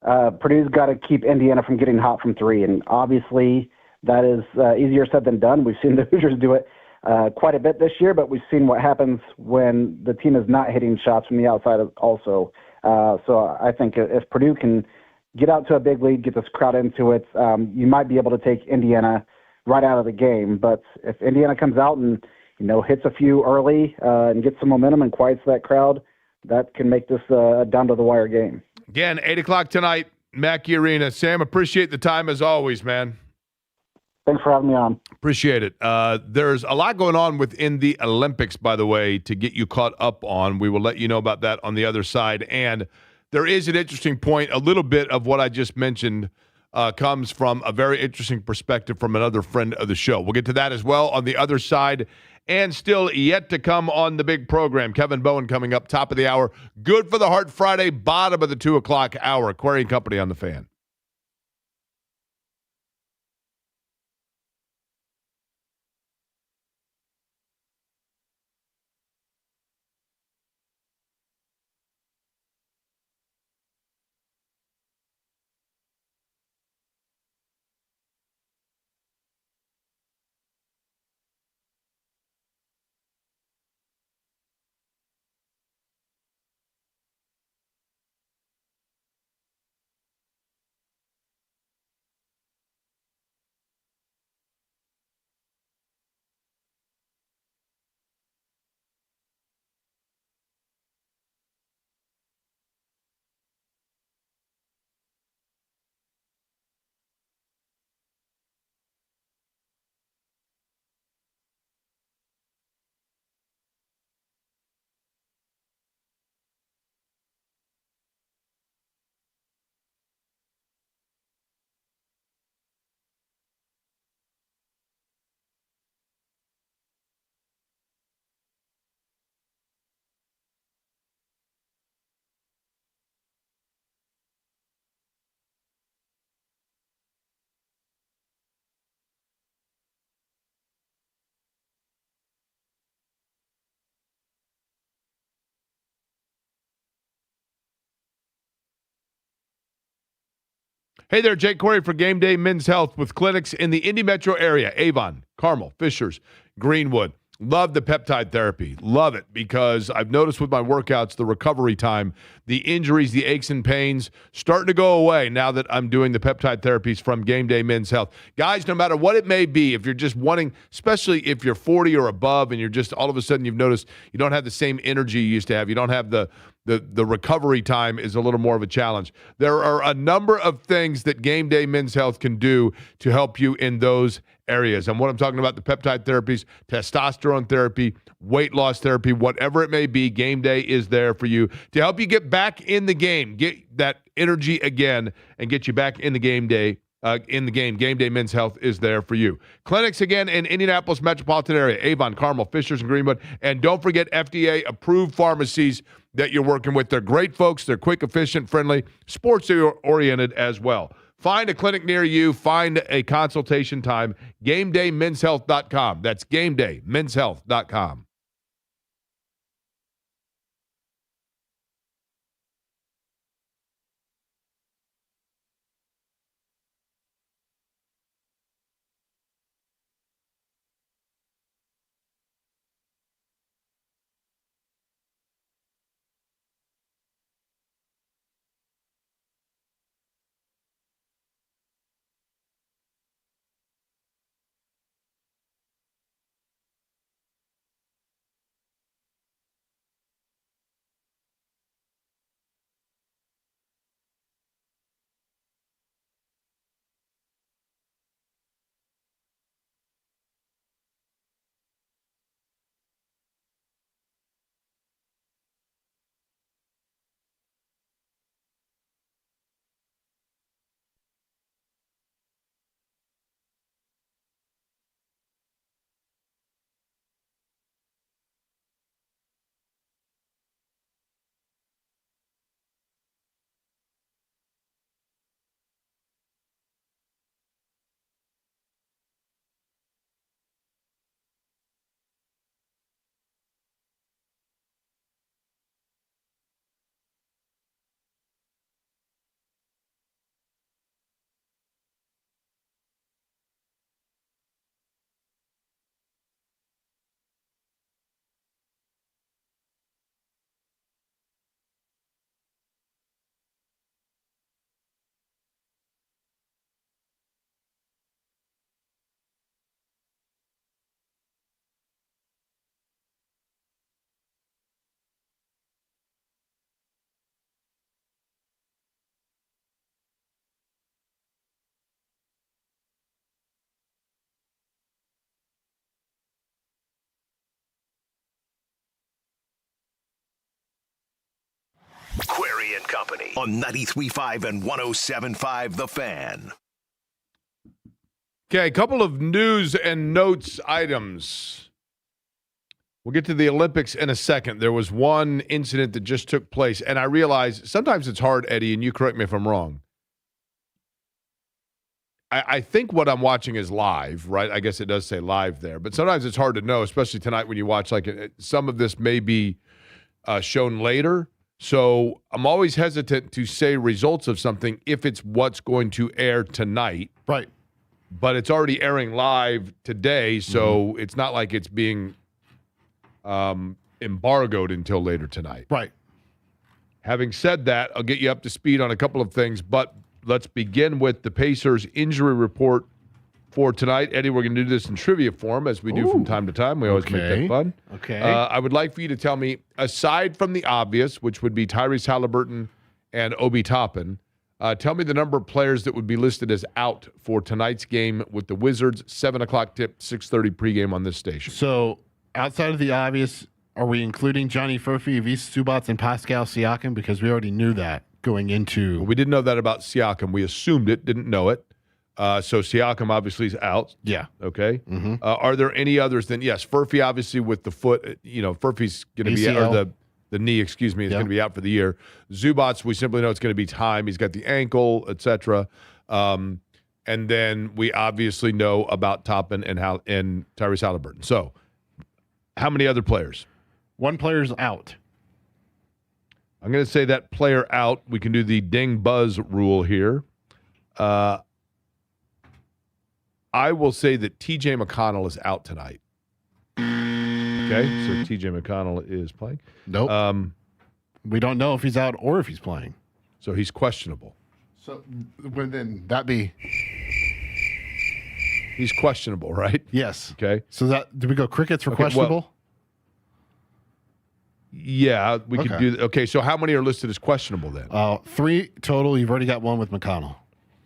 Purdue's got to keep Indiana from getting hot from three, and obviously that is easier said than done. We've seen the Hoosiers do it quite a bit this year, but we've seen what happens when the team is not hitting shots from the outside also. So I think if Purdue can get out to a big lead, get this crowd into it, you might be able to take Indiana right out of the game. But if Indiana comes out and hits a few early and gets some momentum and quiets that crowd, that can make this a down-to-the-wire game. Again, 8 o'clock tonight, Mackey Arena. Sam, appreciate the time as always, man. Thanks for having me on. Appreciate it. There's a lot going on within the Olympics, by the way, to get you caught up on. We will let you know about that on the other side. And there is an interesting point. A little bit of what I just mentioned comes from a very interesting perspective from another friend of the show. We'll get to that as well on the other side. And still yet to come on the big program. Kevin Bowen coming up top of the hour. Good for the Heart Friday, bottom of the 2 o'clock hour. Query Company on the Fan. Hey there, Jake Corey for Game Day Men's Health with clinics in the Indy metro area, Avon, Carmel, Fishers, Greenwood. Love the peptide therapy. Love it because I've noticed with my workouts, the recovery time, the injuries, the aches and pains starting to go away now that I'm doing the peptide therapies from Game Day Men's Health. Guys, no matter what it may be, if you're just wanting, especially if you're 40 or above and you're just all of a sudden you've noticed you don't have the same energy you used to have, you don't have the recovery time is a little more of a challenge. There are a number of things that Game Day Men's Health can do to help you in those areas. And what I'm talking about, the peptide therapies, testosterone therapy, weight loss therapy, whatever it may be, Game Day is there for you to help you get back in the game, get that energy again, and get you back in the game day. In the game. Game Day Men's Health is there for you. Clinics again in Indianapolis metropolitan area, Avon, Carmel, Fishers, and Greenwood. And don't forget FDA-approved pharmacies that you're working with. They're great folks. They're quick, efficient, friendly, sports-oriented as well. Find a clinic near you. Find a consultation time. GameDayMen'sHealth.com. That's GameDayMen'sHealth.com. Query and Company on 93.5 and 107.5 The Fan. Okay, a couple of news and notes items. We'll get to the Olympics in a second. There was one incident that just took place, and I realize sometimes it's hard, Eddie, and you correct me if I'm wrong. I think what I'm watching is live, right? I guess it does say live there, but sometimes it's hard to know, especially tonight when you watch, like some of this may be shown later. So I'm always hesitant to say results of something if it's what's going to air tonight. Right. But it's already airing live today, so it's not like it's being embargoed until later tonight. Right. Having said that, I'll get you up to speed on a couple of things, but let's begin with the Pacers injury report for tonight. Eddie, we're going to do this in trivia form, as we do from time to time. We always make that fun. Okay. I would like for you to tell me, aside from the obvious, which would be Tyrese Halliburton and Obi Toppin, tell me the number of players that would be listed as out for tonight's game with the Wizards. 7 o'clock tip, 6:30 pregame on this station. So, outside of the obvious, are we including Johnny Furphy, Ivica Zubac, and Pascal Siakam? Because we already knew that going into... We didn't know that about Siakam. We assumed it, didn't know it. So Siakam obviously is out. Yeah. Okay. Mm-hmm. Are there any others than, yes, Furphy obviously with the foot, Furphy's going to be, or the knee, is going to be out for the year. Zubac, we simply know it's going to be time. He's got the ankle, etc. And then we obviously know about Toppin and Tyrese Halliburton. So how many other players? One player's out. I'm going to say that player out. We can do the ding buzz rule here. I will say that T.J. McConnell is out tonight. Okay, so T.J. McConnell is playing. Nope. We don't know if he's out or if he's playing. So he's questionable. So would then that be? He's questionable, right? Yes. Okay. So do we go crickets for questionable? Yeah, we could do that. Okay, so how many are listed as questionable then? 3 total. You've already got one with McConnell.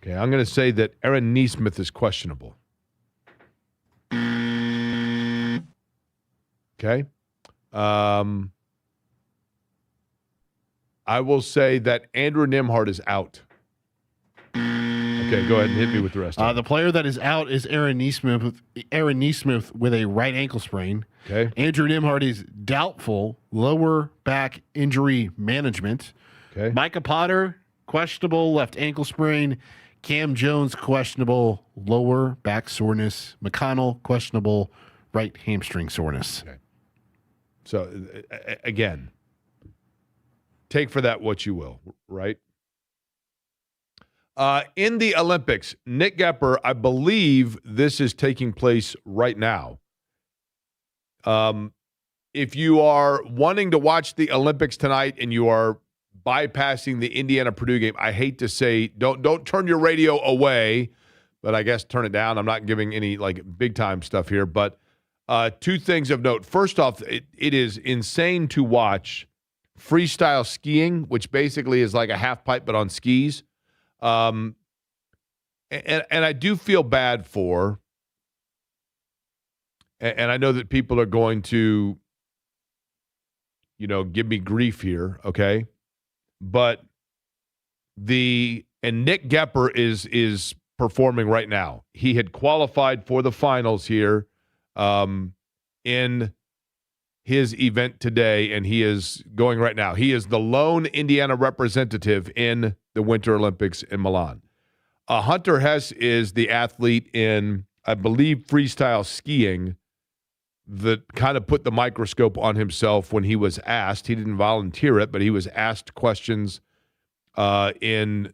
Okay, I'm going to say that Aaron Nesmith is questionable. Okay. I will say that Andrew Nimhart is out. Okay, go ahead and hit me with the rest. The player that is out is Aaron Nesmith with a right ankle sprain. Okay. Andrew Nimhart is doubtful, lower back injury management. Okay. Micah Potter, questionable, left ankle sprain. Cam Jones, questionable, lower back soreness. McConnell, questionable, right hamstring soreness. Okay. So, again, take for that what you will, right? In the Olympics, Nick Gepper, I believe this is taking place right now. If you are wanting to watch the Olympics tonight and you are bypassing the Indiana-Purdue game, I hate to say, don't turn your radio away, but I guess turn it down. I'm not giving any big-time stuff here, but two things of note. First off, it is insane to watch freestyle skiing, which basically is like a half pipe but on skis. And I do feel bad for, and I know that people are going to, give me grief here, okay? But Nick Gepper is performing right now. He had qualified for the finals here in his event today, and he is going right now. He is the lone Indiana representative in the Winter Olympics in Milan. Hunter Hess is the athlete in, I believe, freestyle skiing that kind of put the microscope on himself when he was asked. He didn't volunteer it, but he was asked questions in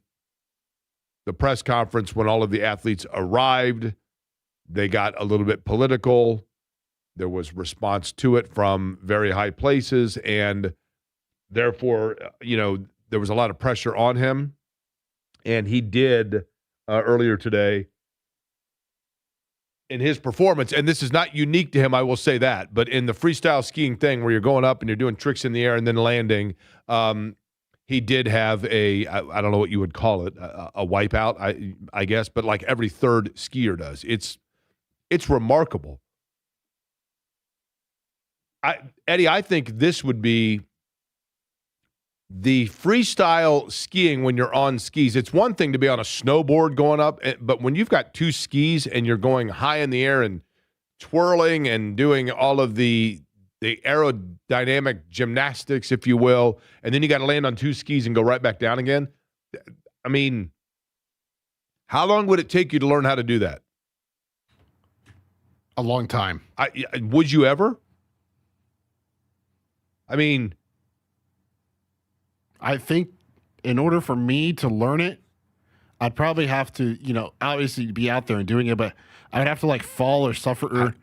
the press conference when all of the athletes arrived. They got a little bit political. There was response to it from very high places, and therefore, there was a lot of pressure on him. And he did earlier today in his performance, and this is not unique to him, I will say that, but in the freestyle skiing thing where you're going up and you're doing tricks in the air and then landing, he did have I don't know what you would call it, a wipeout, I guess, but like every third skier does. It's remarkable. Eddie, I think this would be the freestyle skiing when you're on skis. It's one thing to be on a snowboard going up, but when you've got two skis and you're going high in the air and twirling and doing all of the aerodynamic gymnastics, if you will, and then you got to land on two skis and go right back down again. I mean, how long would it take you to learn how to do that? A long time. Would you ever? I mean, I think in order for me to learn it, I'd probably have to, obviously be out there and doing it, but I would have to fall or suffer or,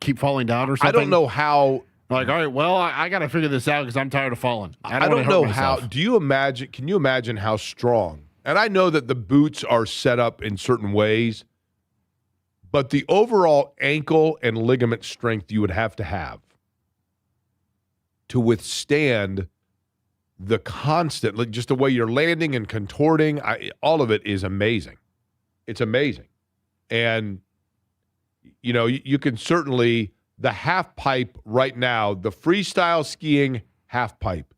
keep falling down or something. I don't know how. All right, well, I got to figure this out because I'm tired of falling. I don't know how. Can you imagine how strong? And I know that the boots are set up in certain ways, but the overall ankle and ligament strength you would have to withstand the constant, just the way you're landing and contorting, all of it is amazing. It's amazing. And, you can certainly, the half pipe right now, the freestyle skiing half pipe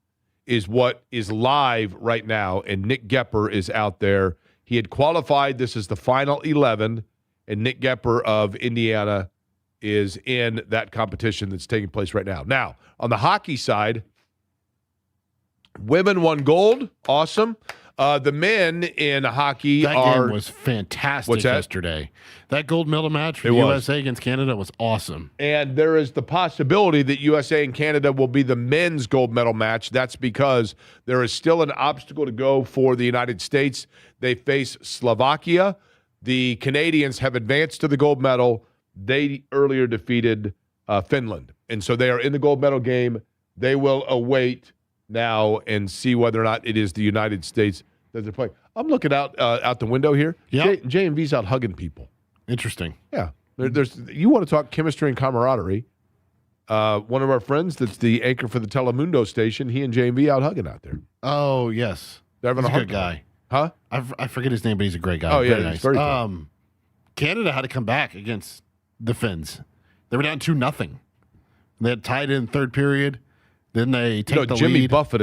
is what is live right now, and Nick Gepper is out there. He had qualified. This is the final 11, and Nick Gepper of Indiana is in that competition that's taking place right now. Now, on the hockey side, women won gold. Awesome. The men in hockey That are. game was fantastic What's that? yesterday. That gold medal match for It was. USA against Canada was awesome. And there is the possibility that USA and Canada will be the men's gold medal match. That's because there is still an obstacle to go for the United States. They face Slovakia. The Canadians have advanced to the gold medal. They earlier defeated Finland. And so they are in the gold medal game. They will await now and see whether or not it is the United States that they're playing. I'm looking out the window here. Yeah. J&V's out hugging people. Interesting. Yeah. There's you want to talk chemistry and camaraderie. One of our friends that's the anchor for the Telemundo station, he and J&V out hugging out there. Oh, yes. They're having He's a a good guy. Huh? I forget his name, but he's a great guy. Oh, yeah, Very he's nice. very cool. Canada had to come back against the Finns. They were down 2-0. They had tied in third period. Then they take the Jimmy lead. Buffett,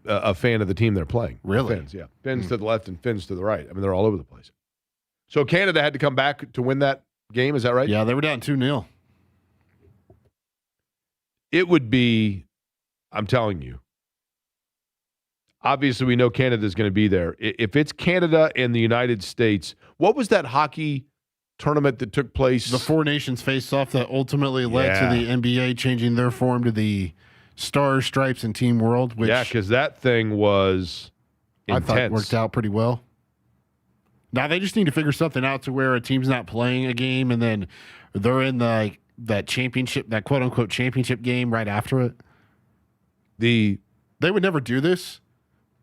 a fan of the team they're playing. Really? Finns, yeah. Finns to the left and Finns to the right. I mean, they're all over the place. So Canada had to come back to win that game. Is that right? Yeah, they were down 2-0. It would be, I'm telling you, obviously we know Canada's going to be there. If it's Canada and the United States, what was that hockey tournament that took place? The Four Nations face-off that ultimately led Yeah. to the NBA changing their form to the Stars, Stripes, and Team World, which Yeah, because that thing was intense. I thought worked out pretty well. Now they just need to figure something out to where a team's not playing a game and then they're in that championship, that quote unquote championship game right after it. They would never do this,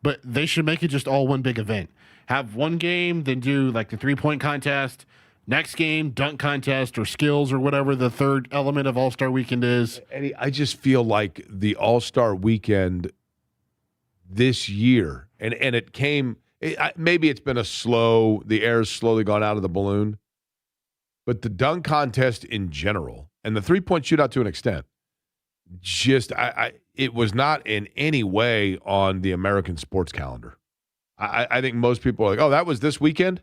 but they should make it just all one big event. Have one game, then do like the 3-point contest. Next game, dunk contest or skills or whatever the third element of All-Star Weekend is. Eddie, I just feel like the All-Star Weekend this year, and it came, maybe it's been the air's slowly gone out of the balloon, but the dunk contest in general, and the 3-point shootout to an extent, just, it was not in any way on the American sports calendar. I think most people are like, oh, that was this weekend?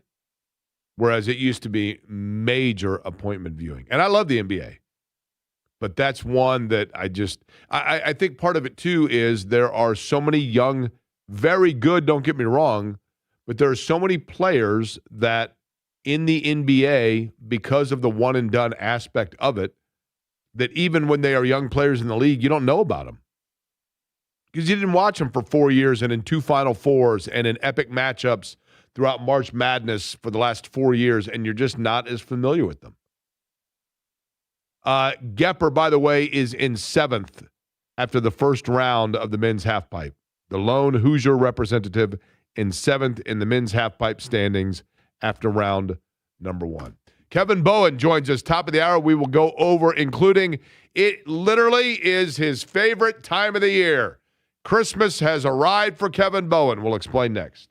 Whereas it used to be major appointment viewing. And I love the NBA. But that's one that I think part of it, too, is there are so many young, very good, don't get me wrong, but there are so many players that in the NBA, because of the one-and-done aspect of it, that even when they are young players in the league, you don't know about them. Because you didn't watch them for 4 years and in 2 Final Fours and in epic matchups throughout March Madness for the last 4 years, and you're just not as familiar with them. Gepper, by the way, is in 7th after the first round of the men's halfpipe. The lone Hoosier representative in 7th in the men's halfpipe standings after round number 1. Kevin Bowen joins us top of the hour. We will go over, including it literally is his favorite time of the year. Christmas has arrived for Kevin Bowen. We'll explain next.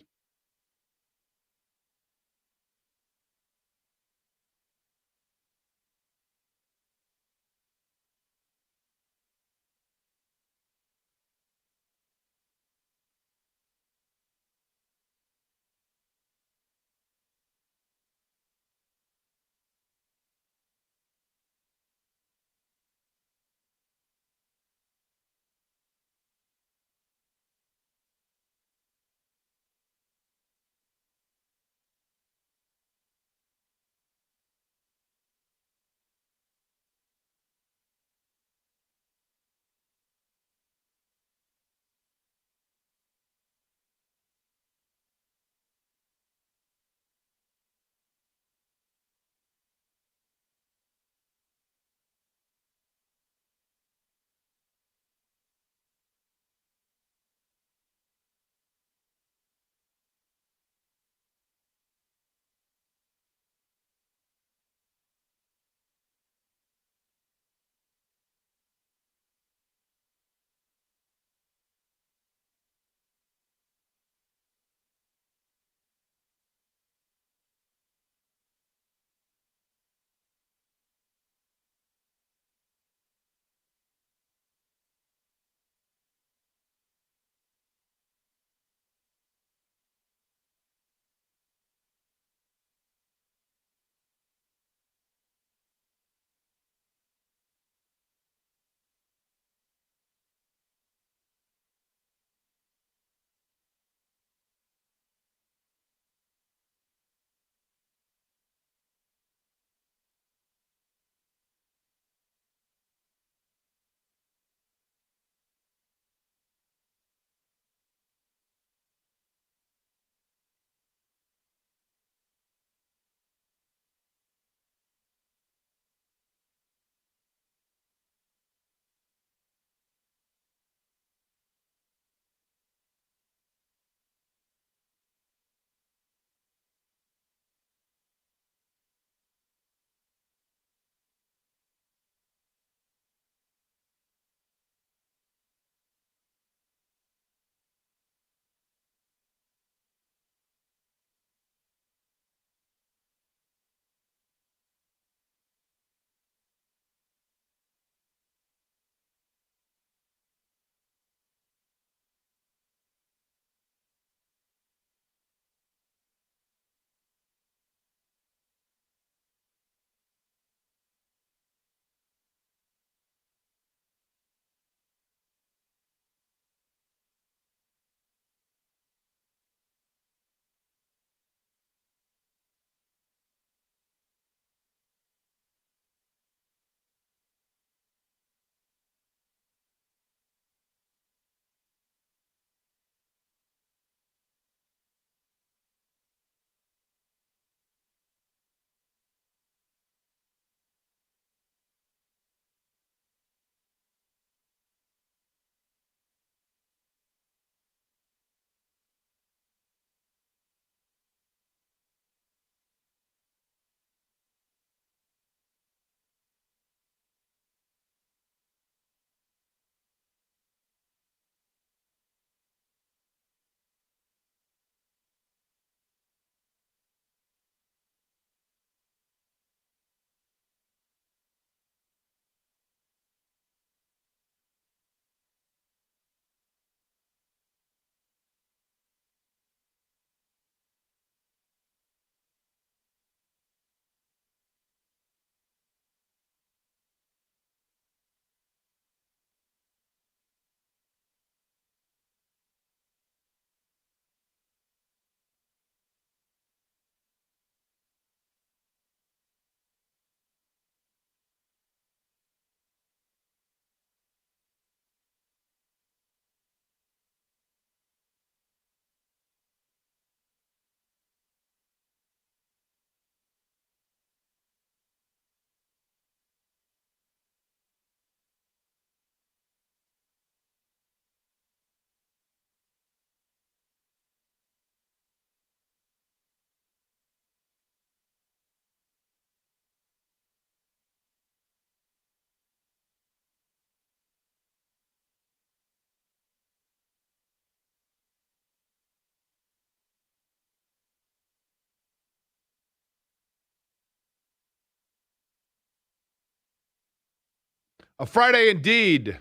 A Friday indeed.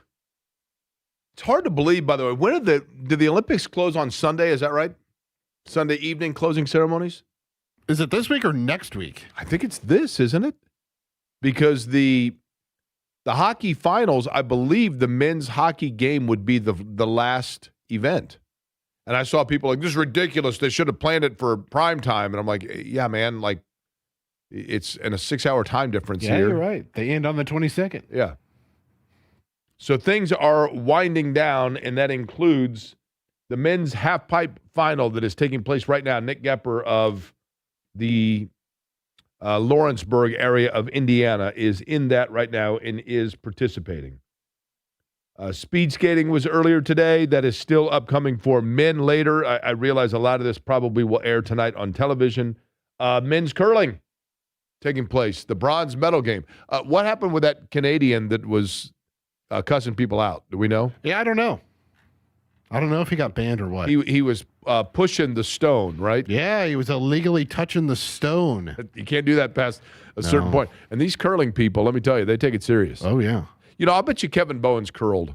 It's hard to believe, by the way. When did the Olympics close on Sunday? Is that right? Sunday evening closing ceremonies? Is it this week or next week? I think it's this, isn't it? Because the hockey finals, I believe the men's hockey game would be the last event. And I saw people like, this is ridiculous. They should have planned it for prime time. And I'm like, yeah, man, like it's in a 6-hour time difference here. Yeah, you're right. They end on the 22nd. Yeah. So things are winding down, and that includes the men's half-pipe final that is taking place right now. Nick Gepper of the Lawrenceburg area of Indiana is in that right now and is participating. Speed skating was earlier today. That is still upcoming for men later. I realize a lot of this probably will air tonight on television. Men's curling taking place, the bronze medal game. What happened with that Canadian that was cussing people out? Do we know? Yeah, I don't know. I don't know if he got banned or what. He was pushing the stone, right? Yeah, he was illegally touching the stone. You can't do that past a certain point. And these curling people, let me tell you, they take it serious. Oh, yeah. You know, I'll bet you Kevin Bowen's curled.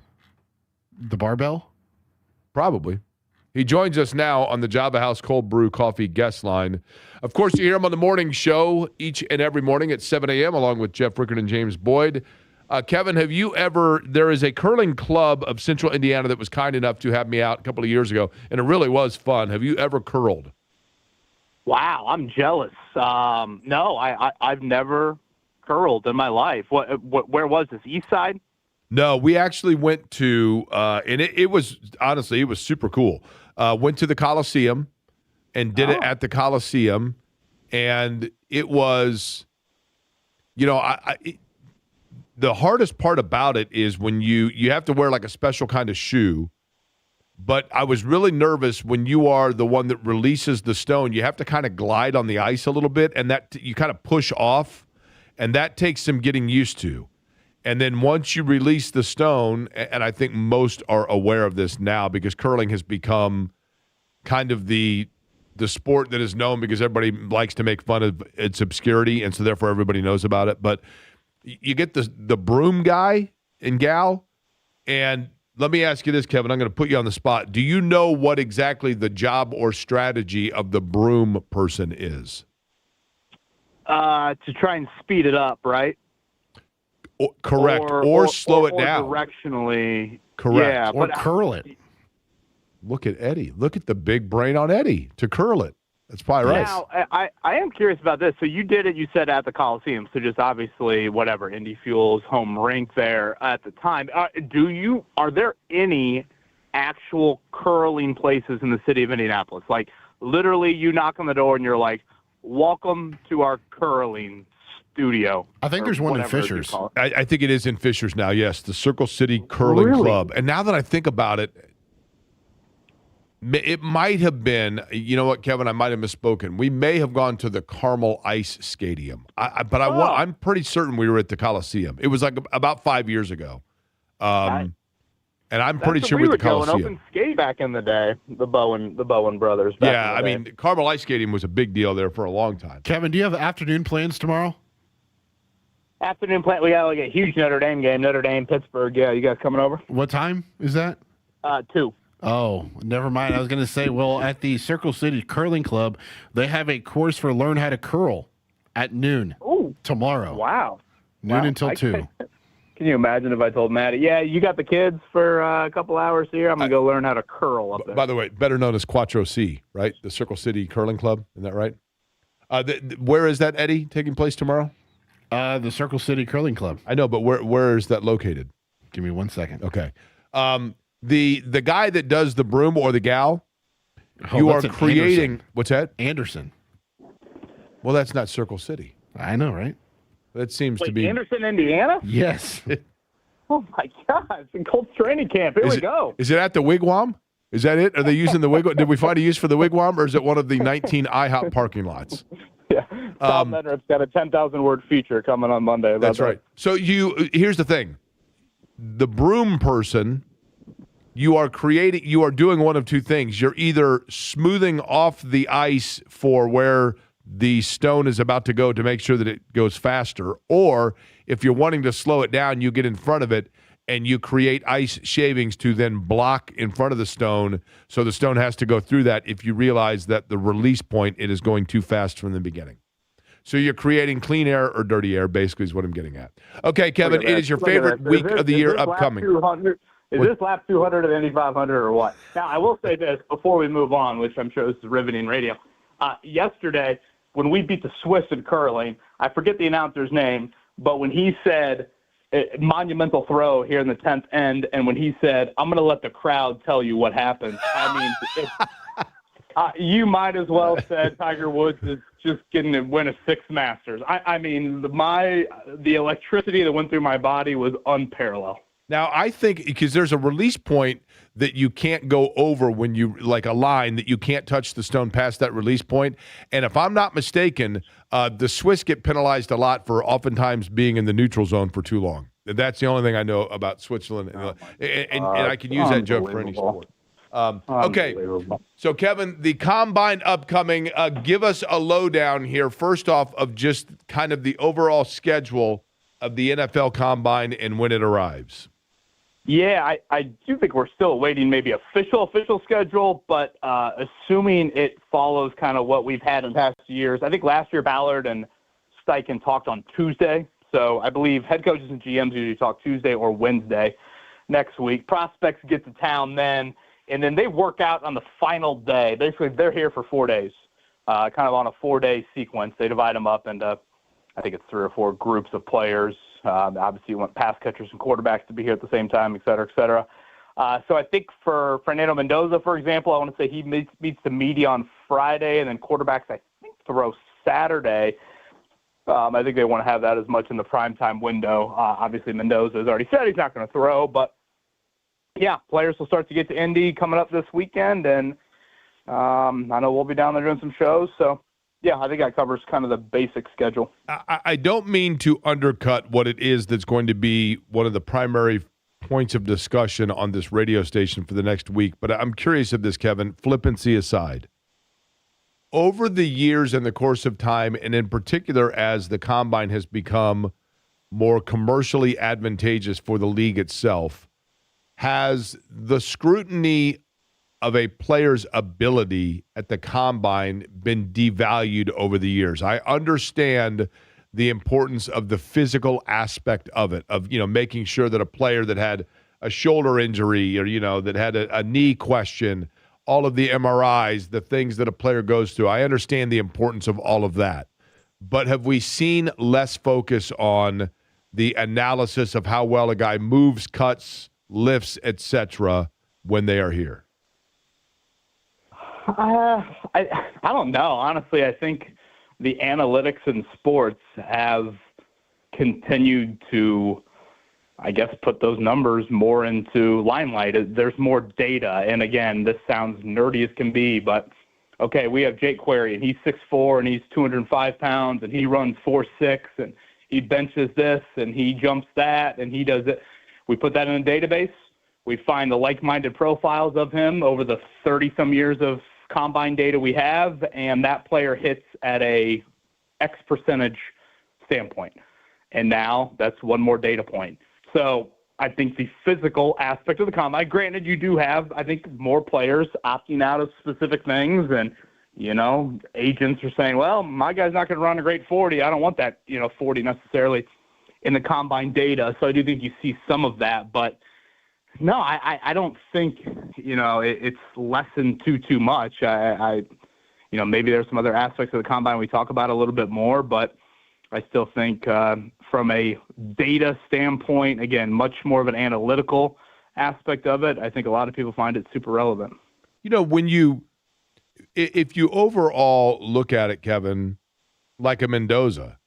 The barbell? Probably. He joins us now on the Java House Cold Brew Coffee guest line. Of course, you hear him on the morning show each and every morning at 7 a.m. along with Jeff Rickard and James Boyd. Kevin, there is a curling club of Central Indiana that was kind enough to have me out a couple of years ago, and it really was fun. Have you ever curled? Wow, I'm jealous. No, I've never curled in my life. Where was this? East Side? No, we actually went to, and it was, honestly, it was super cool. Went to the Coliseum and did it at the Coliseum, and it was, the hardest part about it is when you have to wear like a special kind of shoe, but I was really nervous when you are the one that releases the stone. You have to kind of glide on the ice a little bit, and that you kind of push off, and that takes some getting used to. And then once you release the stone, and I think most are aware of this now because curling has become kind of the sport that is known because everybody likes to make fun of its obscurity, and so therefore everybody knows about it. But you get the broom guy and gal, and let me ask you this, Kevin. I'm going to put you on the spot. Do you know what exactly the job or strategy of the broom person is? To try and speed it up, right? Correct. Or slow it down. Directionally. Correct. Yeah, or curl it. Look at Eddie. Look at the big brain on Eddie to curl it. That's probably right. Now, I am curious about this. So you did it, you said, at the Coliseum. So just obviously whatever, Indy Fuel's home rink there at the time. Are there any actual curling places in the city of Indianapolis? Like literally you knock on the door and you're like, welcome to our curling studio. I think there's one in Fishers. I think it is in Fishers now, yes. The Circle City Curling Club. And now that I think about it, it might have been, you know what, Kevin, I might have misspoken. We may have gone to the Carmel Ice Stadium. I'm pretty certain we were at the Coliseum. It was like about 5 years ago. And I'm pretty sure we're at the Coliseum. Open skate back in the day, the Bowen brothers. Yeah, I mean, Carmel Ice Stadium was a big deal there for a long time. Kevin, do you have afternoon plans tomorrow? Afternoon plan. We got like a huge Notre Dame game. Notre Dame, Pittsburgh. Yeah, you guys coming over? What time is that? 2. Oh, never mind. I was going to say, well, at the Circle City Curling Club, they have a course for learn how to curl at noon tomorrow. Wow. Noon until 2. Can you imagine if I told Maddie, yeah, you got the kids for a couple hours here? I'm going to go learn how to curl up there. By the way, better known as Quattro C, right? The Circle City Curling Club. Isn't that right? Where is that, Eddie, taking place tomorrow? The Circle City Curling Club. I know, but where is that located? Give me 1 second. Okay. The guy that does the broom or the gal, you are creating. Anderson. What's that? Anderson. Well, that's not Circle City. I know, right? That seems to be Anderson, Indiana. Yes. Oh my God! It's in Colts training camp. Here we go. Is it at the Wigwam? Is that it? Are they using the Wigwam? Did we find a use for the Wigwam, or is it one of the 19 IHOP parking lots? Yeah, Tom Menrip's got a 10,000-word feature coming on Monday. That's right. So here's the thing: the broom person, you are doing one of two things. You're either smoothing off the ice for where the stone is about to go to make sure that it goes faster. Or if you're wanting to slow it down, you get in front of it and you create ice shavings to then block in front of the stone, so the stone has to go through that if you realize that the release point, it is going too fast from the beginning. So you're creating clean air or dirty air, basically, is what I'm getting at. Okay, Kevin, it is your favorite week of the year upcoming. Is this lap 200 of the Indy 500 or what? Now, I will say this before we move on, which I'm sure this is riveting radio. Yesterday, when we beat the Swiss in curling, I forget the announcer's name, but when he said monumental throw here in the 10th end, and when he said, I'm going to let the crowd tell you what happened, I mean, you might as well said Tiger Woods is just getting to win a sixth Masters. I mean, the electricity that went through my body was unparalleled. Now, I think because there's a release point that you can't go over when you, like a line that you can't touch the stone past that release point. And if I'm not mistaken, the Swiss get penalized a lot for oftentimes being in the neutral zone for too long. That's the only thing I know about Switzerland. And I can use that joke for any sport. Okay, so Kevin, the Combine upcoming, give us a lowdown here, first off, of just kind of the overall schedule of the NFL Combine and when it arrives. Yeah, I do think we're still awaiting maybe official schedule, but assuming it follows kind of what we've had in past years. I think last year Ballard and Steichen talked on Tuesday, so I believe head coaches and GMs usually talk Tuesday or Wednesday next week. Prospects get to town then, and then they work out on the final day. Basically, they're here for 4 days, kind of on a 4-day sequence. They divide them up into, I think it's 3 or 4 groups of players. Obviously, you want pass catchers and quarterbacks to be here at the same time, et cetera, et cetera. So I think for Fernando Mendoza, for example, I want to say he meets the media on Friday, and then quarterbacks, I think, throw Saturday. I think they want to have that as much in the primetime window. Obviously, Mendoza has already said he's not going to throw, but, yeah, players will start to get to Indy coming up this weekend, and I know we'll be down there doing some shows, so. Yeah, I think that covers kind of the basic schedule. I don't mean to undercut what it is that's going to be one of the primary points of discussion on this radio station for the next week, but I'm curious of this, Kevin, flippancy aside. Over the years and the course of time, and in particular as the Combine has become more commercially advantageous for the league itself, has the scrutiny of a player's ability at the Combine been devalued over the years? I understand the importance of the physical aspect of it, of, making sure that a player that had a shoulder injury or, that had a knee question, all of the MRIs, the things that a player goes through. I understand the importance of all of that. But have we seen less focus on the analysis of how well a guy moves, cuts, lifts, etc. when they are here? I don't know. Honestly, I think the analytics in sports have continued to, I guess, put those numbers more into limelight. There's more data. And again, this sounds nerdy as can be, but okay, we have Jake Query, and he's 6'4", and he's 205 pounds, and he runs 4.6, and he benches this, and he jumps that, and he does it. We put that in a database. We find the like-minded profiles of him over the 30-some years of Combine data we have, and that player hits at a X percentage standpoint. And now that's one more data point. So I think the physical aspect of the Combine, granted, you do have, I think, more players opting out of specific things, and, agents are saying, well, my guy's not going to run a great 40. I don't want that, 40 necessarily in the Combine data. So I do think you see some of that, but no, I don't think, it's lessened too much. Maybe there's some other aspects of the Combine we talk about a little bit more, but I still think from a data standpoint, again, much more of an analytical aspect of it, I think a lot of people find it super relevant. If you overall look at it, Kevin, like a Mendoza,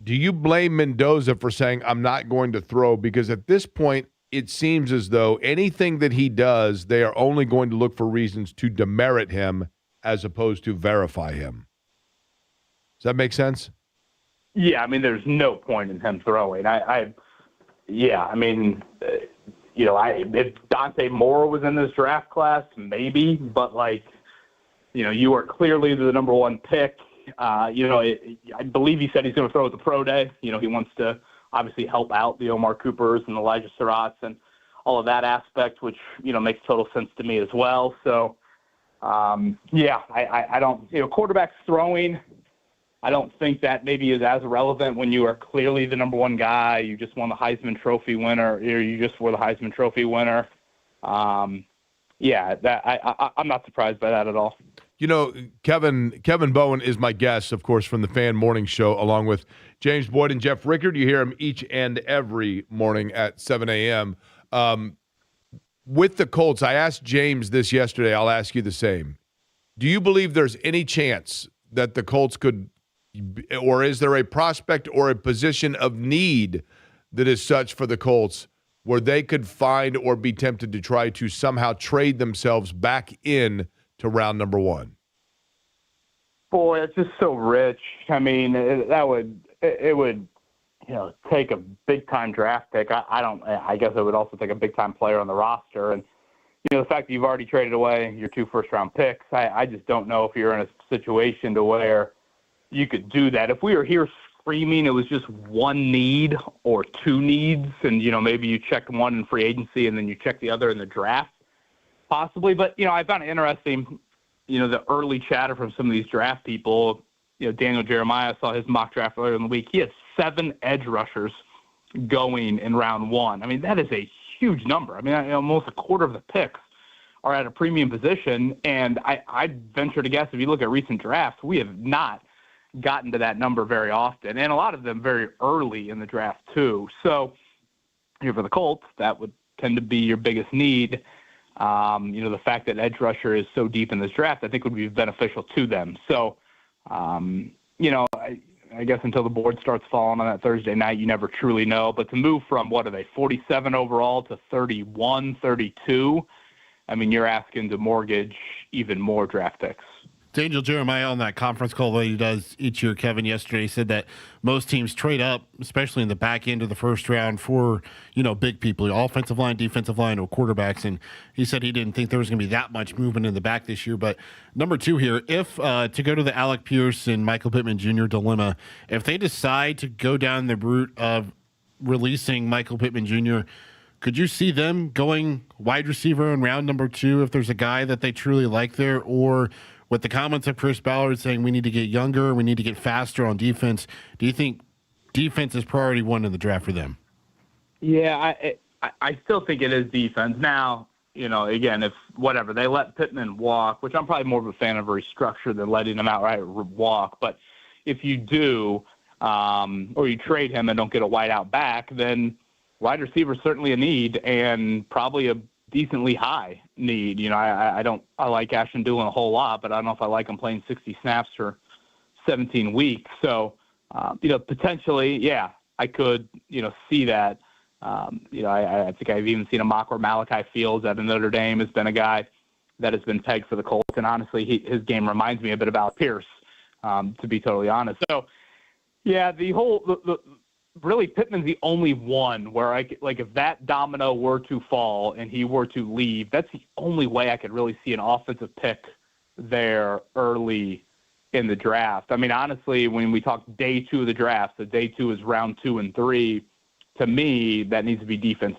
do you blame Mendoza for saying, I'm not going to throw? Because at this point, it seems as though anything that he does, they are only going to look for reasons to demerit him as opposed to verify him. Does that make sense? Yeah, I mean, there's no point in him throwing. If Dante Moore was in this draft class, maybe, but you are clearly the number one pick. I believe he said he's going to throw at the pro day. He wants to obviously help out the Omar Coopers and Elijah Surratt's and all of that aspect, which, makes total sense to me as well. So, I don't, quarterbacks throwing, I don't think that maybe is as relevant when you are clearly the number one guy. You just won the Heisman Trophy winner, or you just were the Heisman Trophy winner. I'm not surprised by that at all. Kevin Bowen is my guest, of course, from the Fan Morning Show, along with James Boyd and Jeff Rickard. You hear him each and every morning at 7 a.m. With the Colts, I asked James this yesterday. I'll ask you the same. Do you believe there's any chance that the Colts could, or is there a prospect or a position of need that is such for the Colts where they could find or be tempted to try to somehow trade themselves back in to round number one? Boy, it's just so rich. I mean, it would take a big time draft pick. I guess it would also take a big time player on the roster. And, the fact that you've already traded away your 2 first-round picks, I just don't know if you're in a situation to where you could do that. If we were here screaming it was just one need or 2 needs, and, maybe you checked one in free agency and then you checked the other in the draft, possibly. But, I found it interesting, the early chatter from some of these draft people. Daniel Jeremiah, saw his mock draft earlier in the week. He has 7 edge rushers going in round 1. I mean, that is a huge number. I mean, almost a quarter of the picks are at a premium position. And I'd venture to guess, if you look at recent drafts, we have not gotten to that number very often, and a lot of them very early in the draft too. So, for the Colts, that would tend to be your biggest need. The fact that edge rusher is so deep in this draft, I think would be beneficial to them. So, I guess until the board starts falling on that Thursday night, you never truly know. But to move from, what are they, 47 overall to 31, 32, I mean, you're asking to mortgage even more draft picks. Daniel Jeremiah on that conference call that he does each year, Kevin, yesterday said that most teams trade up, especially in the back end of the first round for, big people, offensive line, defensive line, or quarterbacks. And he said he didn't think there was going to be that much movement in the back this year. But number 2 here, if to go to the Alec Pierce and Michael Pittman Jr. dilemma, if they decide to go down the route of releasing Michael Pittman Jr., could you see them going wide receiver in round number 2 if there's a guy that they truly like there? Or with the comments of Chris Ballard saying we need to get younger, we need to get faster on defense, do you think defense is priority 1 in the draft for them? Yeah, I still think it is defense. Now, again, if whatever, they let Pittman walk, which I'm probably more of a fan of a restructure than letting him outright walk. But if you do, or you trade him and don't get a wideout back, then wide receiver is certainly a need, and probably a decently high need. I like Ashton Doolin a whole lot, but I don't know if I like him playing 60 snaps for 17 weeks. So, potentially, yeah, I could, see that. I think I've even seen a mock where Malachi Fields out of Notre Dame has been a guy that has been pegged for the Colts. And honestly, his game reminds me a bit about Pierce, to be totally honest. So, yeah, really, Pittman's the only one where if that domino were to fall and he were to leave, that's the only way I could really see an offensive pick there early in the draft. I mean, honestly, when we talk day 2 of the draft, so day 2 is round 2 and 3, to me, that needs to be defense.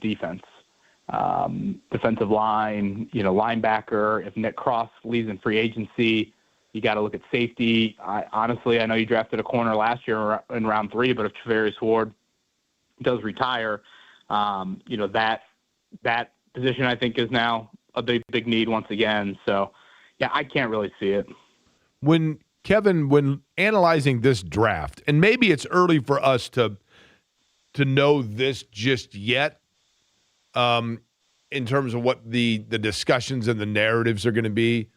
Defensive line, linebacker. If Nick Cross leaves in free agency, you got to look at safety. Honestly, I know you drafted a corner last year in round 3, but if Travarius Ward does retire, that position I think is now a big need once again. So, yeah, I can't really see it. When analyzing this draft, and maybe it's early for us to know this just yet, in terms of what the discussions and the narratives are going to be.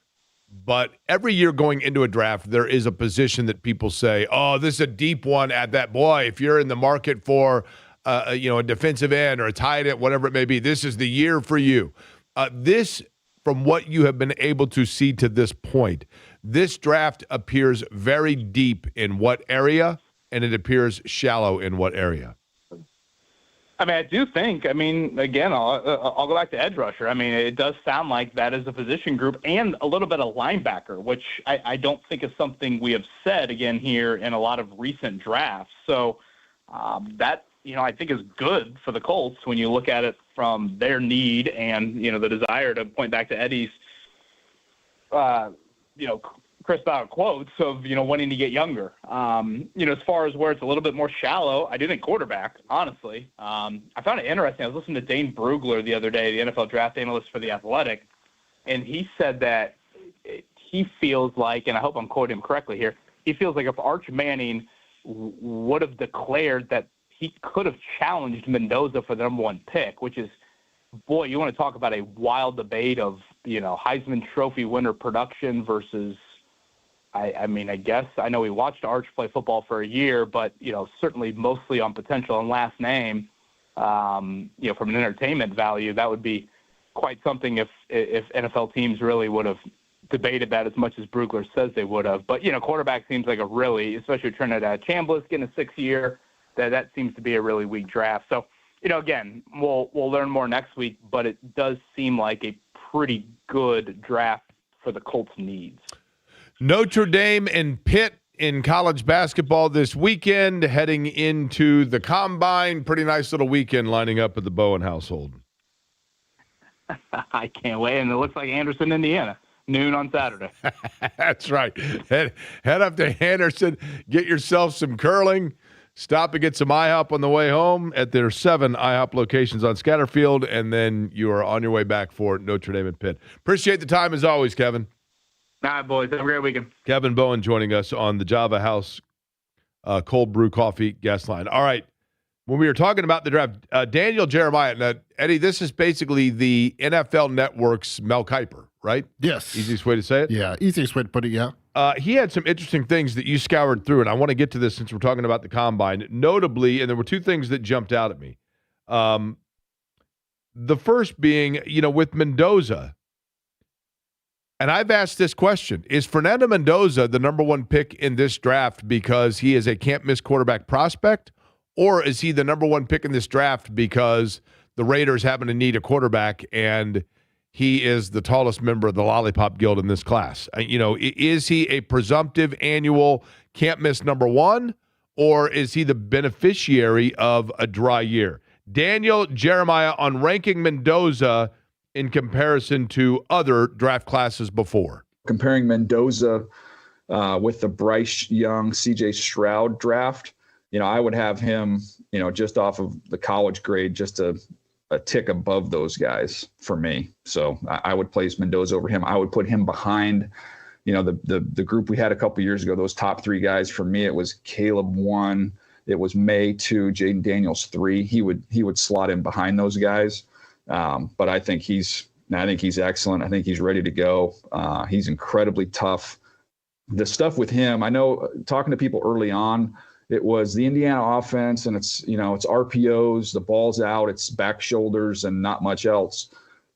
But every year going into a draft, there is a position that people say, oh, this is a deep one at that. Boy, if you're in the market for a defensive end or a tight end, whatever it may be, this is the year for you. This, from what you have been able to see to this point, this draft appears very deep in what area, and it appears shallow in what area? I mean, I do think, again, I'll go back to edge rusher. I mean, it does sound like that is a position group and a little bit of linebacker, which I don't think is something we have said, again, here in a lot of recent drafts. So that, I think is good for the Colts when you look at it from their need and, the desire to point back to Eddie's, Chris Ballard quotes of, wanting to get younger. As far as where it's a little bit more shallow, I do think quarterback, honestly. I found it interesting. I was listening to Dane Brugler the other day, the NFL draft analyst for The Athletic, and he said that he feels like, and I hope I'm quoting him correctly here, he feels like if Arch Manning would have declared that he could have challenged Mendoza for the number one pick, which is, boy, you want to talk about a wild debate of, Heisman Trophy winner production versus – I guess I know we watched Arch play football for a year, but, certainly mostly on potential and last name, from an entertainment value, that would be quite something if NFL teams really would have debated that as much as Brugler says they would have. But, quarterback seems like a really, especially Trinidad Chambliss getting a 6th year, that seems to be a really weak draft. So, again, we'll learn more next week, but it does seem like a pretty good draft for the Colts' needs. Notre Dame and Pitt in college basketball this weekend, heading into the Combine. Pretty nice little weekend lining up at the Bowen household. I can't wait. And it looks like Anderson, Indiana, noon on Saturday. That's right. Head up to Anderson, get yourself some curling. Stop and get some IHOP on the way home at their 7 IHOP locations on Scatterfield, and then you are on your way back for Notre Dame and Pitt. Appreciate the time as always, Kevin. All right, boys. Have a great weekend. Kevin Bowen joining us on the Java House cold brew coffee guest line. All right. When we were talking about the draft, Daniel Jeremiah, now, Eddie, this is basically the NFL Network's Mel Kiper, right? Yes. Easiest way to say it? Yeah, easiest way to put it, yeah. He had some interesting things that you scoured through, and I want to get to this since we're talking about the Combine. Notably, and there were 2 things that jumped out at me. The first being, with Mendoza, and I've asked this question, is Fernando Mendoza the number 1 pick in this draft because he is a can't-miss quarterback prospect, or is he the number 1 pick in this draft because the Raiders happen to need a quarterback and he is the tallest member of the Lollipop Guild in this class? Is he a presumptive annual can't-miss number 1, or is he the beneficiary of a dry year? Daniel Jeremiah on ranking Mendoza in comparison to other draft classes before. Comparing Mendoza with the Bryce Young, C.J. Stroud draft, I would have him, just off of the college grade, just a tick above those guys for me. So I would place Mendoza over him. I would put him behind, the group we had a couple years ago, those top 3 guys. For me, it was Caleb 1, it was May 2, Jaden Daniels 3. He would slot in behind those guys. But I think he's excellent. I think he's ready to go. He's incredibly tough. The stuff with him, I know talking to people early on, it was the Indiana offense and it's RPOs, the ball's out, it's back shoulders and not much else.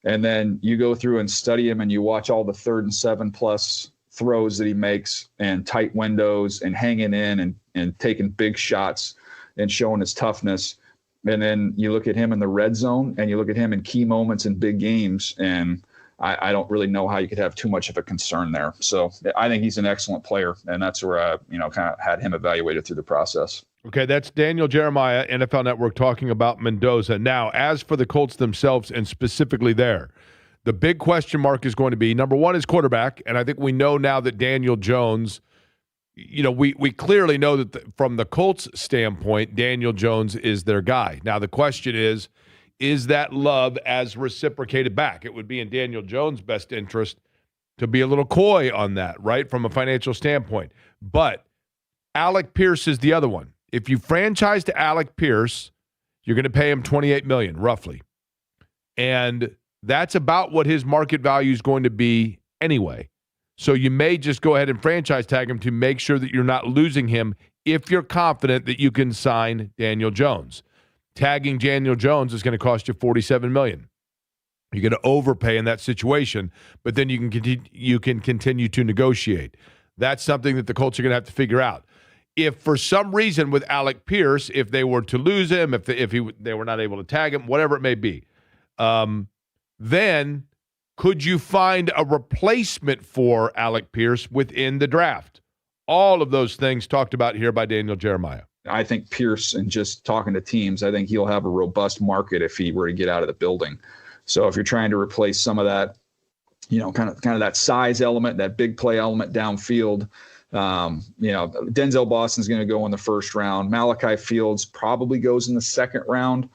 And then you go through and study him and you watch all the 3rd and 7+ throws that he makes and tight windows and hanging in and taking big shots and showing his toughness. And then you look at him in the red zone and you look at him in key moments in big games, and I don't really know how you could have too much of a concern there. So I think he's an excellent player, and that's where I, kind of had him evaluated through the process. Okay, that's Daniel Jeremiah, NFL Network, talking about Mendoza. Now, as for the Colts themselves and specifically there, the big question mark is going to be, number 1 is quarterback, and I think we know now that Daniel Jones – we clearly know that from the Colts standpoint, Daniel Jones is their guy. Now, the question is that love as reciprocated back? It would be in Daniel Jones' best interest to be a little coy on that, right, from a financial standpoint. But Alec Pierce is the other one. If you franchise to Alec Pierce, you're going to pay him $28 million, roughly. And that's about what his market value is going to be anyway. So you may just go ahead and franchise tag him to make sure that you're not losing him if you're confident that you can sign Daniel Jones. Tagging Daniel Jones is going to cost you $47 million. You're going to overpay in that situation, but then you can continue to negotiate. That's something that the Colts are going to have to figure out. if for some reason with Alec Pierce, if they were to lose him, if they were not able to tag him, whatever it may be, then could you find a replacement for Alec Pierce within the draft? All of those things talked about here by Daniel Jeremiah. I think Pierce, and just talking to teams, I think he'll have a robust market if he were to get out of the building. So if you're trying to replace some of that, kind of that size element, that big play element downfield, Denzel Boston's going to go in the first round. Malachi Fields probably goes in the second round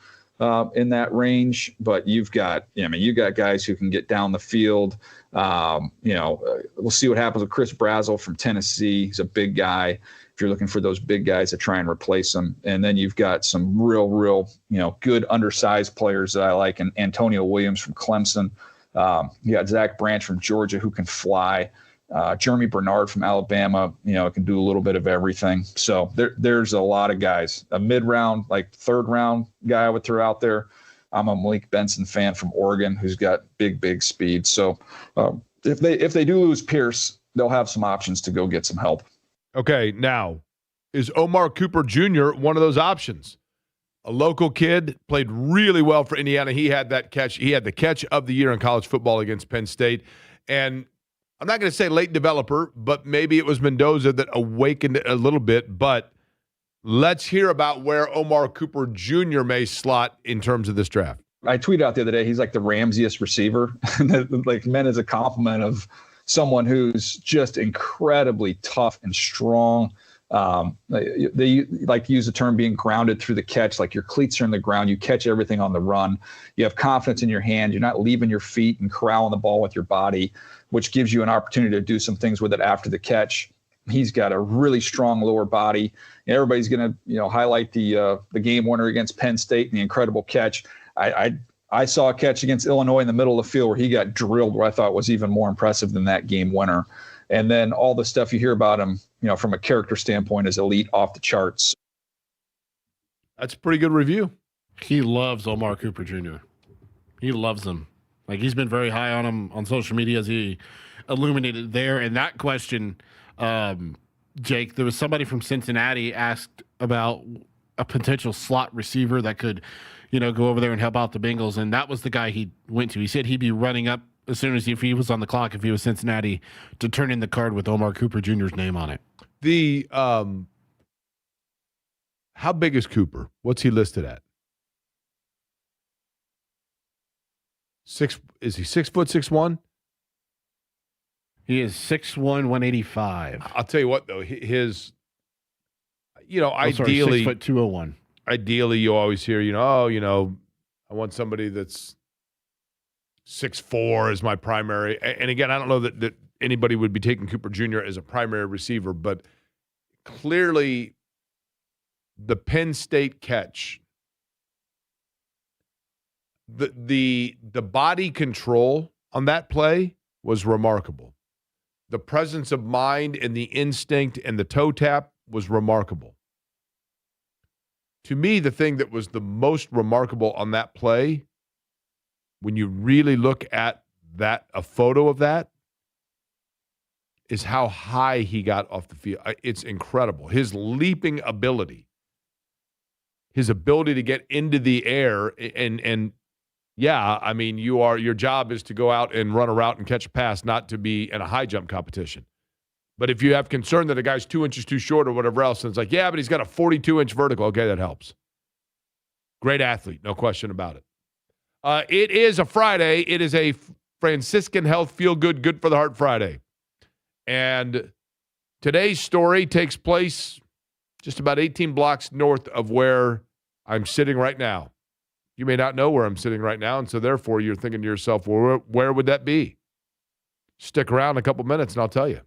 in that range. But you've got guys who can get down the field. We'll see what happens with Chris Brazzell from Tennessee. He's a big guy. If you're looking for those big guys to try and replace them. And then you've got some real, good undersized players that I like. And Antonio Williams from Clemson. You got Zach Branch from Georgia who can fly. Jeremy Bernard from Alabama, can do a little bit of everything. So there's a lot of guys. A mid-round, like third-round guy I would throw out there. I'm a Malik Benson fan from Oregon who's got big speed. So if they do lose Pierce, they'll have some options to go get some help. Okay, now, is Omar Cooper Jr. one of those options? A local kid, played really well for Indiana. He had that catch. He had the catch of the year in college football against Penn State. And I'm not going to say late developer, but maybe it was Mendoza that awakened it a little bit. But let's hear about where Omar Cooper Jr. may slot in terms of this draft. I tweeted out the other day, he's like the Ramsiest receiver, like meant as a compliment of someone who's just incredibly tough and strong. They like to use the term being grounded through the catch, like your cleats are in the ground. You catch everything on the run. You have confidence in your hand. You're not leaving your feet and corralling the ball with your body, which gives you an opportunity to do some things with it after the catch. He's got a really strong lower body. And everybody's going to, highlight the game winner against Penn State and the incredible catch. I saw a catch against Illinois in the middle of the field where he got drilled, where I thought was even more impressive than that game winner. And then all the stuff you hear about him, from a character standpoint, is elite, off the charts. That's a pretty good review. He loves Omar Cooper Jr. He loves him. Like, he's been very high on him on social media, as he illuminated there. And that question, Jake, there was somebody from Cincinnati asked about a potential slot receiver that could, go over there and help out the Bengals. And that was the guy he went to. He said he'd be running up as soon as if he was on the clock, if he was Cincinnati, to turn in the card with Omar Cooper Jr.'s name on it. The how big is Cooper? What's he listed at? Is he 6 foot 6'1"? He is 6'1", 185. I'll tell you what, though, his, ideally 6 foot 201. Ideally, you always hear, I want somebody that's 6'4" as my primary. And again, I don't know that anybody would be taking Cooper Jr. as a primary receiver, but clearly the Penn State catch, the body control on that play was remarkable. The presence of mind and the instinct and the toe tap was remarkable. To me, the thing that was the most remarkable on that play, when you really look at a photo of that, is how high he got off the field. It's incredible. His leaping ability, his ability to get into the air, and yeah, I mean, your job is to go out and run a route and catch a pass, not to be in a high jump competition. But if you have concern that a guy's 2 inches too short or whatever else, and it's like, yeah, but he's got a 42-inch vertical. Okay, that helps. Great athlete, no question about it. It is a Friday. It is a Franciscan Health Feel Good, Good for the Heart Friday. And today's story takes place just about 18 blocks north of where I'm sitting right now. You may not know where I'm sitting right now, and so therefore you're thinking to yourself, well, where would that be? Stick around a couple minutes and I'll tell you.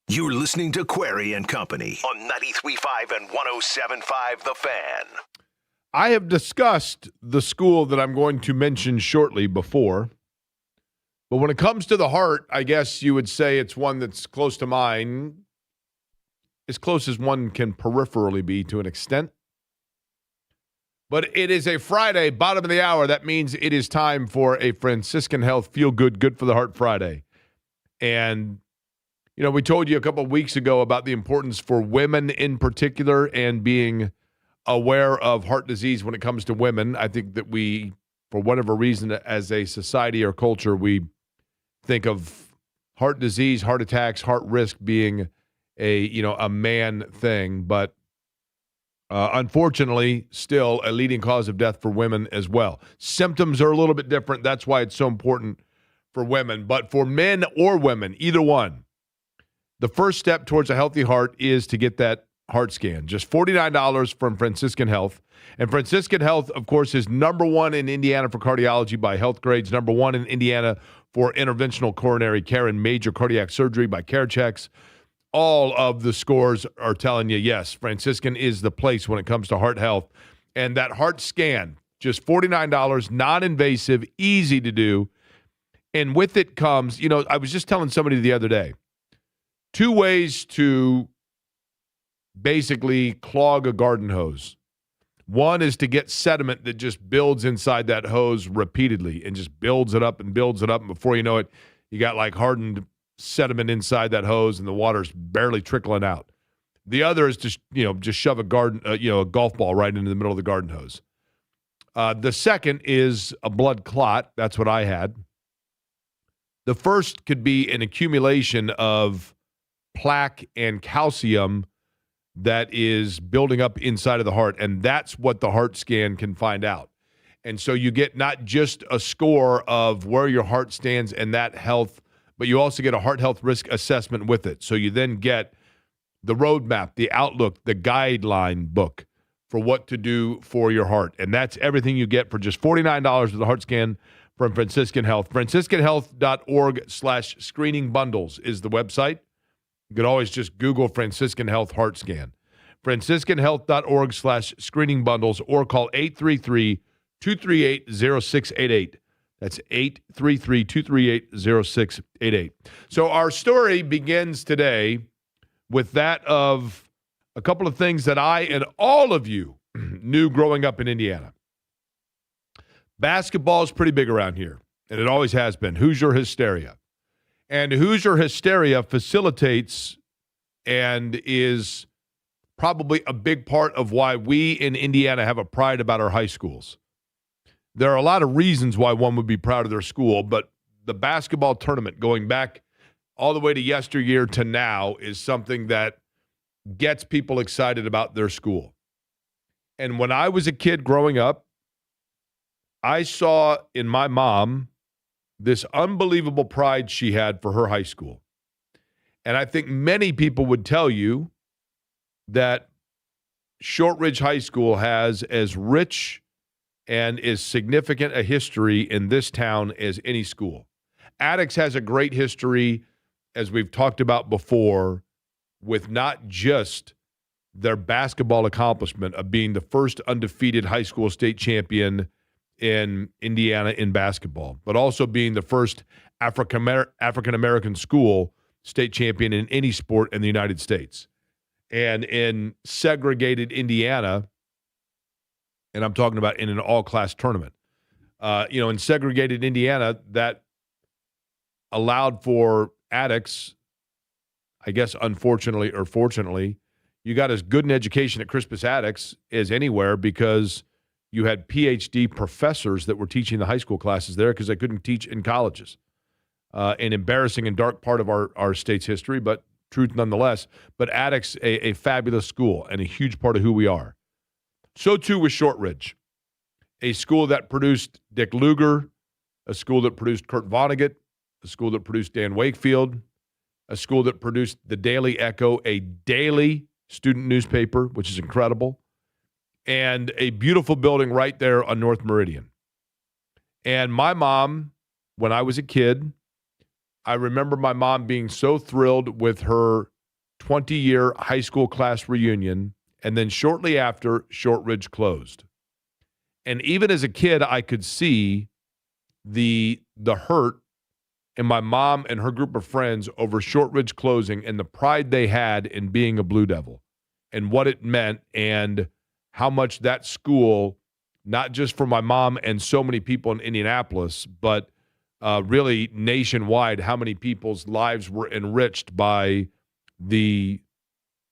You're listening to Query and Company on 93.5 and 107.5 The Fan. I have discussed the school that I'm going to mention shortly before, but when it comes to the heart, I guess you would say it's one that's close to mine, as close as one can peripherally be to an extent. But it is a Friday, bottom of the hour. That means it is time for a Franciscan Health Feel Good, Good for the Heart Friday. And, you know, we told you a couple of weeks ago about the importance for women in particular and being aware of heart disease when it comes to women. I think that we, for whatever reason, as a society or culture, we think of heart disease, heart attacks, heart risk being a man thing. But unfortunately, still a leading cause of death for women as well. Symptoms are a little bit different. That's why it's so important for women. But for men or women, either one, the first step towards a healthy heart is to get that heart scan. Just $49 from Franciscan Health. And Franciscan Health, of course, is number one in Indiana for cardiology by Health Grades, number one in Indiana for interventional coronary care and major cardiac surgery by CareChecks. All of the scores are telling you, yes, Franciscan is the place when it comes to heart health. And that heart scan, just $49, non-invasive, easy to do. And with it comes, I was just telling somebody the other day, 2 ways to basically clog a garden hose. One is to get sediment that just builds inside that hose repeatedly and just builds it up. And before you know it, you got like hardened sediment inside that hose and the water's barely trickling out. The other is to, shove a golf ball right into the middle of the garden hose. The second is a blood clot. That's what I had. The first could be an accumulation of plaque and calcium that is building up inside of the heart, and that's what the heart scan can find out. And so you get not just a score of where your heart stands and that health, but you also get a heart health risk assessment with it. So you then get the roadmap, the outlook, the guideline book for what to do for your heart. And that's everything you get for just $49 with the heart scan from Franciscan Health. FranciscanHealth.org/screening bundles is the website. You can always just Google Franciscan Health Heart Scan. FranciscanHealth.org/screening bundles or call 833-238-0688. That's 833-238-0688. So our story begins today with that of a couple of things that I and all of you knew growing up in Indiana. Basketball is pretty big around here, and it always has been. Hoosier hysteria. And Hoosier hysteria facilitates and is probably a big part of why we in Indiana have a pride about our high schools. There are a lot of reasons why one would be proud of their school, but the basketball tournament going back all the way to yesteryear to now is something that gets people excited about their school. And when I was a kid growing up, I saw in my mom this unbelievable pride she had for her high school. And I think many people would tell you that Shortridge High School has as rich and as significant a history in this town as any school. Attucks has a great history, as we've talked about before, with not just their basketball accomplishment of being the first undefeated high school state champion in Indiana in basketball, but also being the first African-American school state champion in any sport in the United States. And in segregated Indiana, and I'm talking about in an all-class tournament, in segregated Indiana, that allowed for Attucks, I guess unfortunately or fortunately, you got as good an education at Crispus Attucks as anywhere because you had PhD professors that were teaching the high school classes there because they couldn't teach in colleges. An embarrassing and dark part of our state's history, but truth nonetheless. But Attucks, a fabulous school and a huge part of who we are. So too was Shortridge, a school that produced Dick Lugar, a school that produced Kurt Vonnegut, a school that produced Dan Wakefield, a school that produced the Daily Echo, a daily student newspaper, which is incredible, and a beautiful building right there on North Meridian. And my mom, when I was a kid, I remember my mom being so thrilled with her 20-year high school class reunion, and then shortly after, Shortridge closed. And even as a kid, I could see the hurt in my mom and her group of friends over Shortridge closing and the pride they had in being a Blue Devil and what it meant and how much that school, not just for my mom and so many people in Indianapolis, but really nationwide, how many people's lives were enriched by the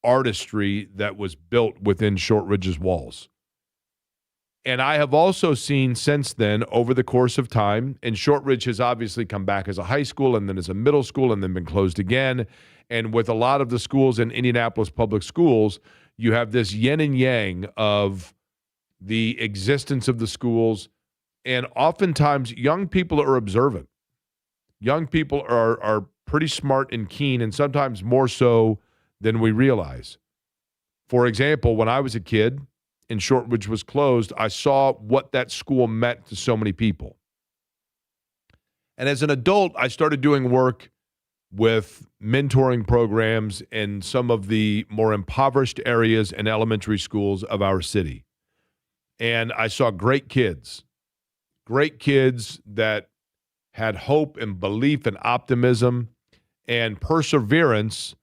artistry that was built within Shortridge's walls. And I have also seen since then, over the course of time, and Shortridge has obviously come back as a high school and then as a middle school and then been closed again. And with a lot of the schools in Indianapolis public schools, you have this yin and yang of the existence of the schools. And oftentimes, young people are observant. Young people are pretty smart and keen, and sometimes more so than we realize. For example, when I was a kid, and Shortridge was closed, I saw what that school meant to so many people. And as an adult, I started doing work with mentoring programs in some of the more impoverished areas and elementary schools of our city. And I saw great kids that had hope and belief and optimism and perseverance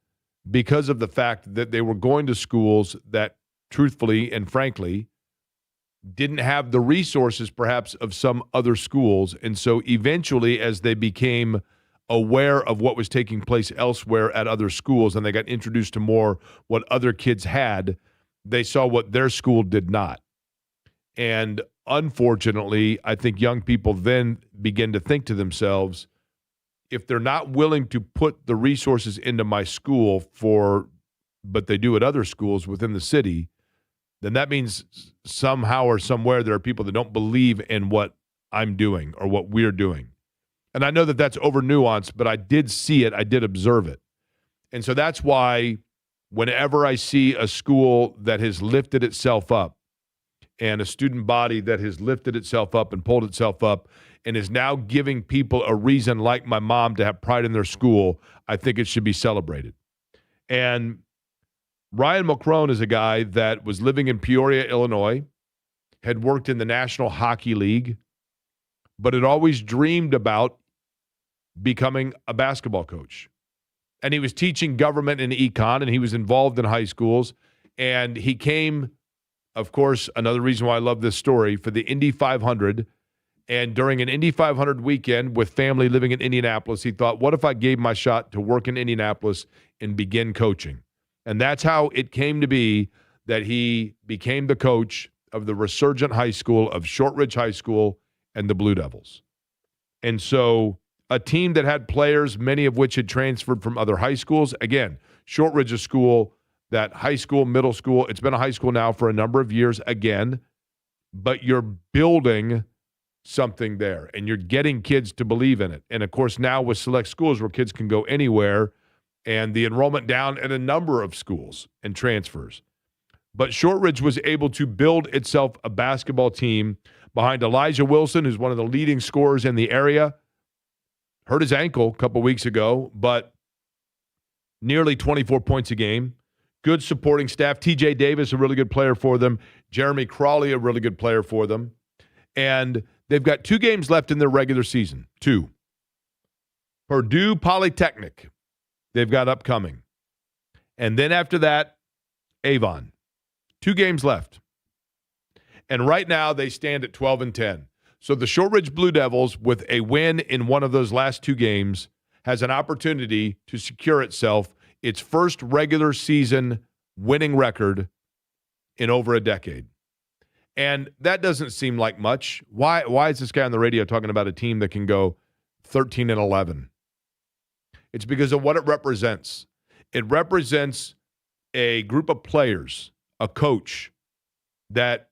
because of the fact that they were going to schools that truthfully and frankly, didn't have the resources perhaps of some other schools. And so eventually, as they became aware of what was taking place elsewhere at other schools and they got introduced to more what other kids had, they saw what their school did not. And unfortunately, I think young people then begin to think to themselves, if they're not willing to put the resources into my school but they do at other schools within the city, then that means somehow or somewhere there are people that don't believe in what I'm doing or what we're doing. And I know that that's over nuanced, but I did see it. I did observe it. And so that's why whenever I see a school that has lifted itself up and a student body that has lifted itself up and pulled itself up and is now giving people a reason like my mom to have pride in their school, I think it should be celebrated. And Ryan Mulcrone is a guy that was living in Peoria, Illinois, had worked in the National Hockey League, but had always dreamed about becoming a basketball coach. And he was teaching government and econ, and he was involved in high schools. And he came, of course, another reason why I love this story, for the Indy 500. And during an Indy 500 weekend with family living in Indianapolis, he thought, what if I gave my shot to work in Indianapolis and begin coaching? And that's how it came to be that he became the coach of the resurgent high school of Shortridge High School and the Blue Devils. And so a team that had players, many of which had transferred from other high schools. Again, Shortridge, a school that high school, middle school, it's been a high school now for a number of years again, but you're building something there and you're getting kids to believe in it. And of course, now with select schools where kids can go anywhere, and the enrollment down at a number of schools and transfers. But Shortridge was able to build itself a basketball team behind Elijah Wilson, who's one of the leading scorers in the area. Hurt his ankle a couple weeks ago, but nearly 24 points a game. Good supporting staff. TJ Davis, a really good player for them. Jeremy Crawley, a really good player for them. And they've got 2 games left in their regular season. 2. Purdue Polytechnic, they've got upcoming. And then after that, Avon. 2 games left. And right now they stand at 12-10. So the Shortridge Blue Devils, with a win in one of those last 2 games, has an opportunity to secure itself its first regular season winning record in over a decade. And that doesn't seem like much. Why is this guy on the radio talking about a team that can go 13-11? It's because of what it represents. It represents a group of players, a coach that,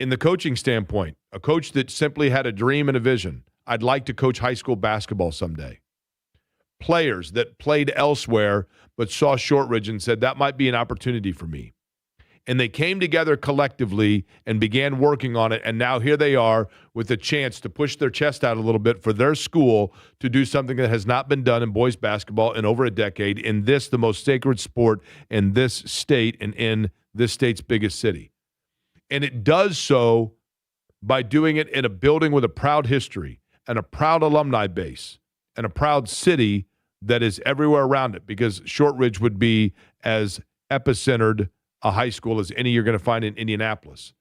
in the coaching standpoint, a coach that simply had a dream and a vision. I'd like to coach high school basketball someday. Players that played elsewhere but saw Shortridge and said, that might be an opportunity for me. And they came together collectively and began working on it. And now here they are with a chance to push their chest out a little bit for their school to do something that has not been done in boys basketball in over a decade, in this, the most sacred sport in this state and in this state's biggest city. And it does so by doing it in a building with a proud history and a proud alumni base and a proud city that is everywhere around it, because Shortridge would be as epicentered a high school as any you're going to find in Indianapolis.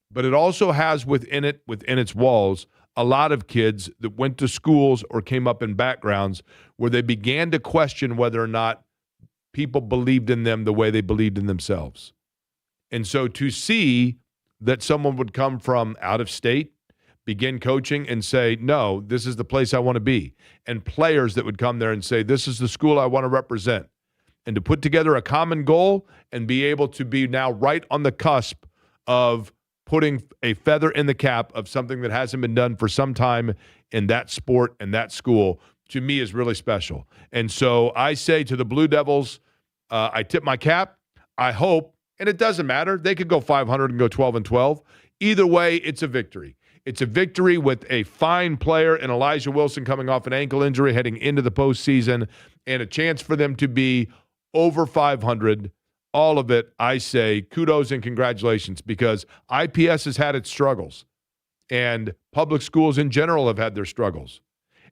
But it also has within its walls, a lot of kids that went to schools or came up in backgrounds where they began to question whether or not people believed in them the way they believed in themselves. And so to see that someone would come from out of state, begin coaching and say, no, this is the place I want to be. And players that would come there and say, this is the school I want to represent. And to put together a common goal and be able to be now right on the cusp of putting a feather in the cap of something that hasn't been done for some time in that sport and that school, to me is really special. And so I say to the Blue Devils, I tip my cap. I hope, and it doesn't matter, they could go 500 and go 12-12. Either way, it's a victory. It's a victory with a fine player in Elijah Wilson coming off an ankle injury heading into the postseason, and a chance for them to be over 500. All of it, I say, kudos and congratulations, because IPS has had its struggles, and public schools in general have had their struggles.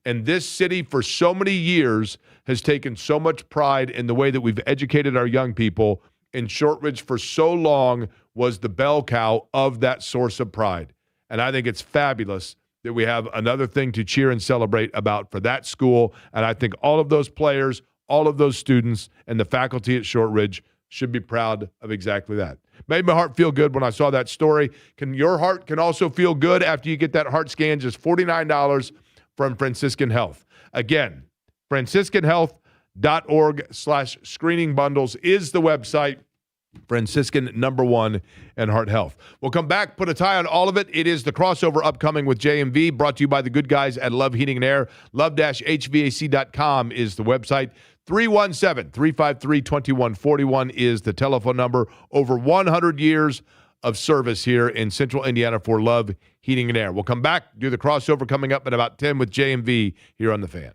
And this city for so many years has taken so much pride in the way that we've educated our young people, and Shortridge for so long was the bell cow of that source of pride. And I think it's fabulous that we have another thing to cheer and celebrate about for that school. And I think all of those players, all of those students, and the faculty at Shortridge should be proud of exactly that. Made my heart feel good when I saw that story. Your heart can also feel good after you get that heart scan, just $49 from Franciscan Health. Again, franciscanhealth.org/screening bundles is the website. Franciscan #1 and Heart Health. We'll come back, put a tie on all of it. It is the crossover upcoming with JMV, brought to you by the good guys at Love Heating and Air. Love-HVAC.com is the website. 317-353-2141 is the telephone number. Over 100 years of service here in Central Indiana for Love Heating and Air. We'll come back, do the crossover coming up at about 10 with JMV here on The Fan.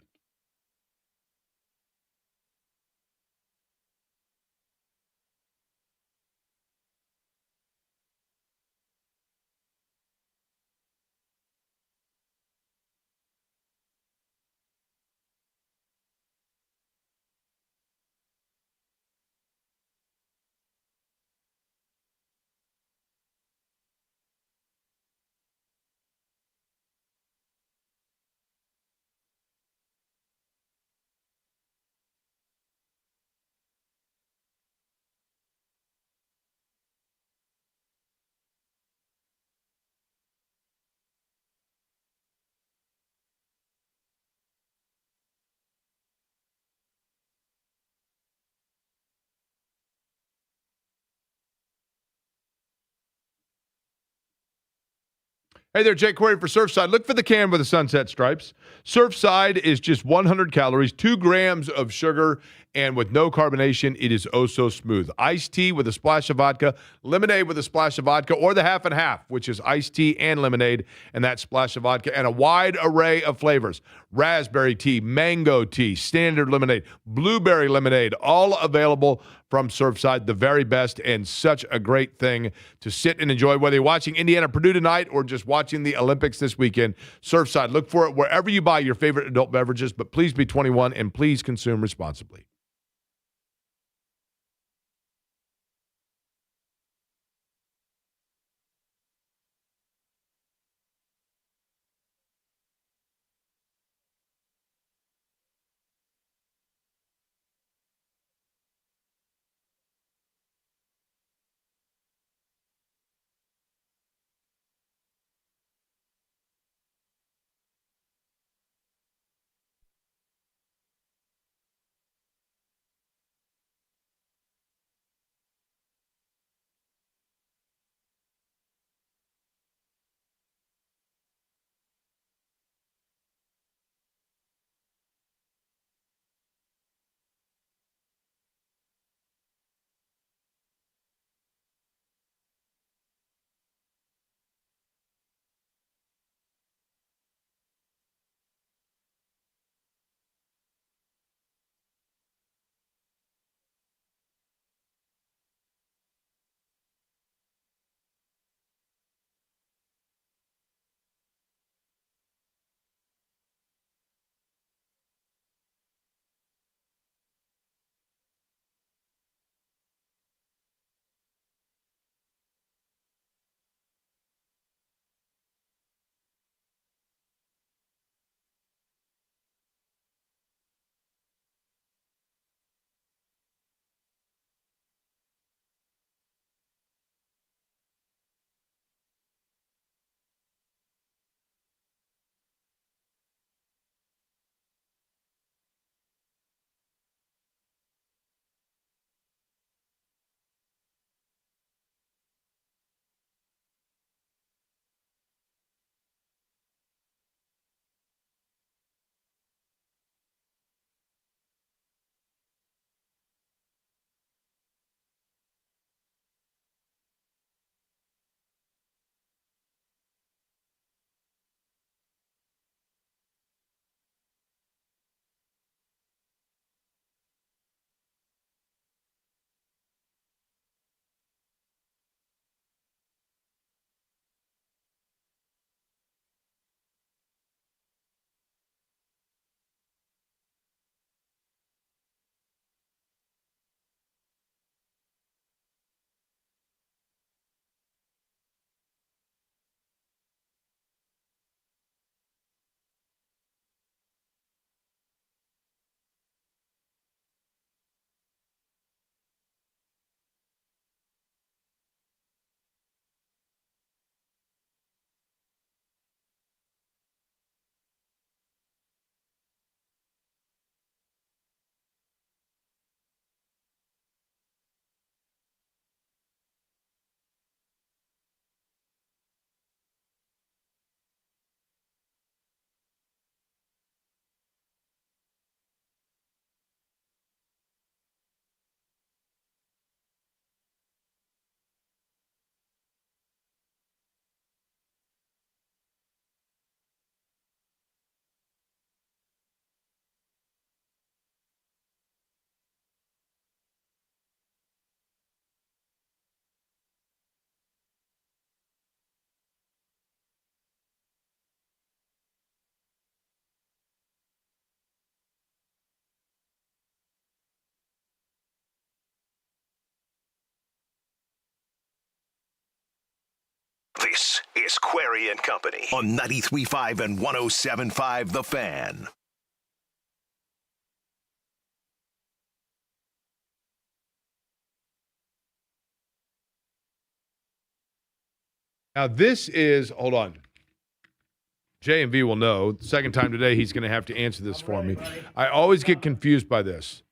Hey there, Jake Corey for Surfside. Look for the can with the sunset stripes. Surfside is just 100 calories, 2 grams of sugar, and with no carbonation, it is oh so smooth. Iced tea with a splash of vodka, lemonade with a splash of vodka, or the half and half, which is iced tea and lemonade, and that splash of vodka, and a wide array of flavors. Raspberry tea, mango tea, standard lemonade, blueberry lemonade, all available from Surfside, the very best, and such a great thing to sit and enjoy, whether you're watching Indiana Purdue tonight or just watching the Olympics this weekend. Surfside, look for it wherever you buy your favorite adult beverages, but please be 21 and please consume responsibly. is Query and Company on 93.5 and 107.5 The Fan. Now, this is, hold on. J&V will know. Second time today, he's going to have to answer this for me. I always get confused by this.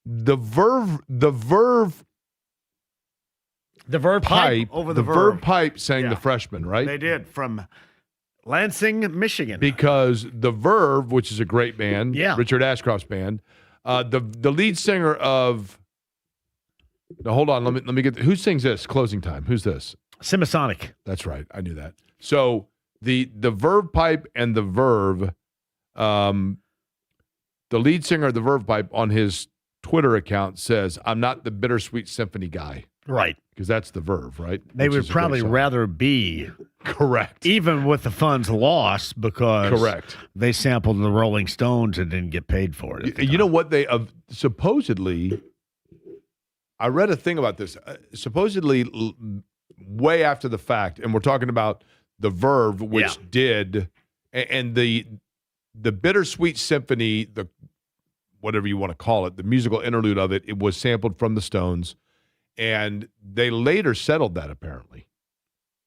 The verve pipe over the verve pipe sang the freshman, right? They did, from Lansing, Michigan. Because the Verve, which is a great band, Yeah. Richard Ashcroft's band, the lead singer of. Now hold on, let me get. Who sings this? Closing Time. Who's this? Semisonic. That's right. I knew that. So the Verve pipe and the Verve, the lead singer of the Verve pipe on his Twitter account says, "I'm not the Bittersweet Symphony guy." Right. Because that's the Verve, right? They Which would is a probably great song. rather be Correct. even with the funds lost because Correct. they sampled the Rolling Stones and didn't get paid for it. You know what they supposedly? I read a thing about this. Supposedly, way after the fact, and we're talking about the Verve, which did, and the Bittersweet Symphony, the whatever you want to call it, the musical interlude of it, it was sampled from the Stones, and they later settled that apparently,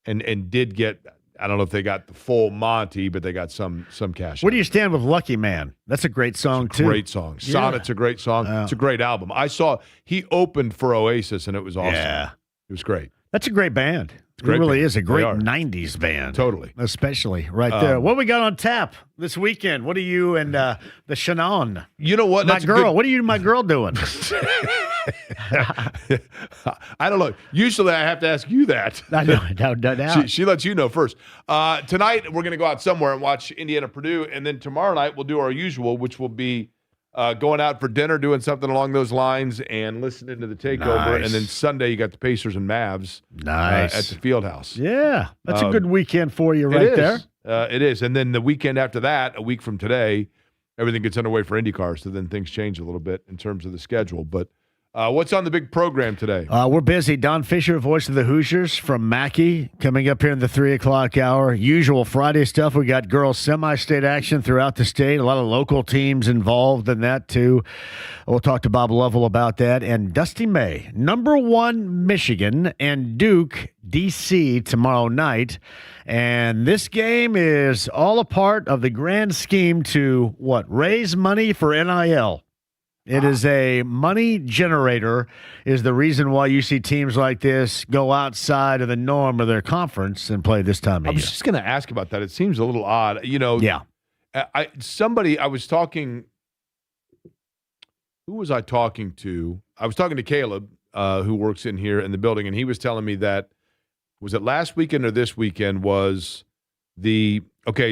and did get. I don't know if they got the full Monty, but they got some cash. Where do you stand with Lucky Man? That's a great song, too. Great song. Yeah. Sonnet's a great song. It's a great album. I saw he opened for Oasis, and it was awesome. Yeah. It was great. That's a great band. a great It really band. is a They great are. 90s band. Totally. Especially right there. What we got on tap this weekend? What are you and the Shannon? You know what? My That's a girl. good- What are you and my girl doing? I don't know. Usually I have to ask you that. I know. No doubt. She lets you know first. Tonight, we're going to go out somewhere and watch Indiana Purdue. And then tomorrow night, we'll do our usual, which will be going out for dinner, doing something along those lines, and listening to the takeover. Nice. And then Sunday, you got the Pacers and Mavs Nice. at the Fieldhouse. Yeah. That's a good weekend for you right It there. is. It is. And then the weekend after that, a week from today, everything gets underway for IndyCar. So then things change a little bit in terms of the schedule. But what's on the big program today? We're busy. Don Fisher, voice of the Hoosiers from Mackey, coming up here in the 3 o'clock hour. Usual Friday stuff. We got girls semi-state action throughout the state. A lot of local teams involved in that, too. We'll talk to Bob Lovell about that. And Dusty May, number 1 Michigan and Duke, D.C. tomorrow night. And this game is all a part of the grand scheme to, raise money for NIL. It is a money generator, is the reason why you see teams like this go outside of the norm of their conference and play this time I of was year. just going to ask about that. It seems a little odd. Yeah. I was talking. Who was I talking to? I was talking to Caleb, who works in here in the building, and he was telling me that, was it last weekend or this weekend was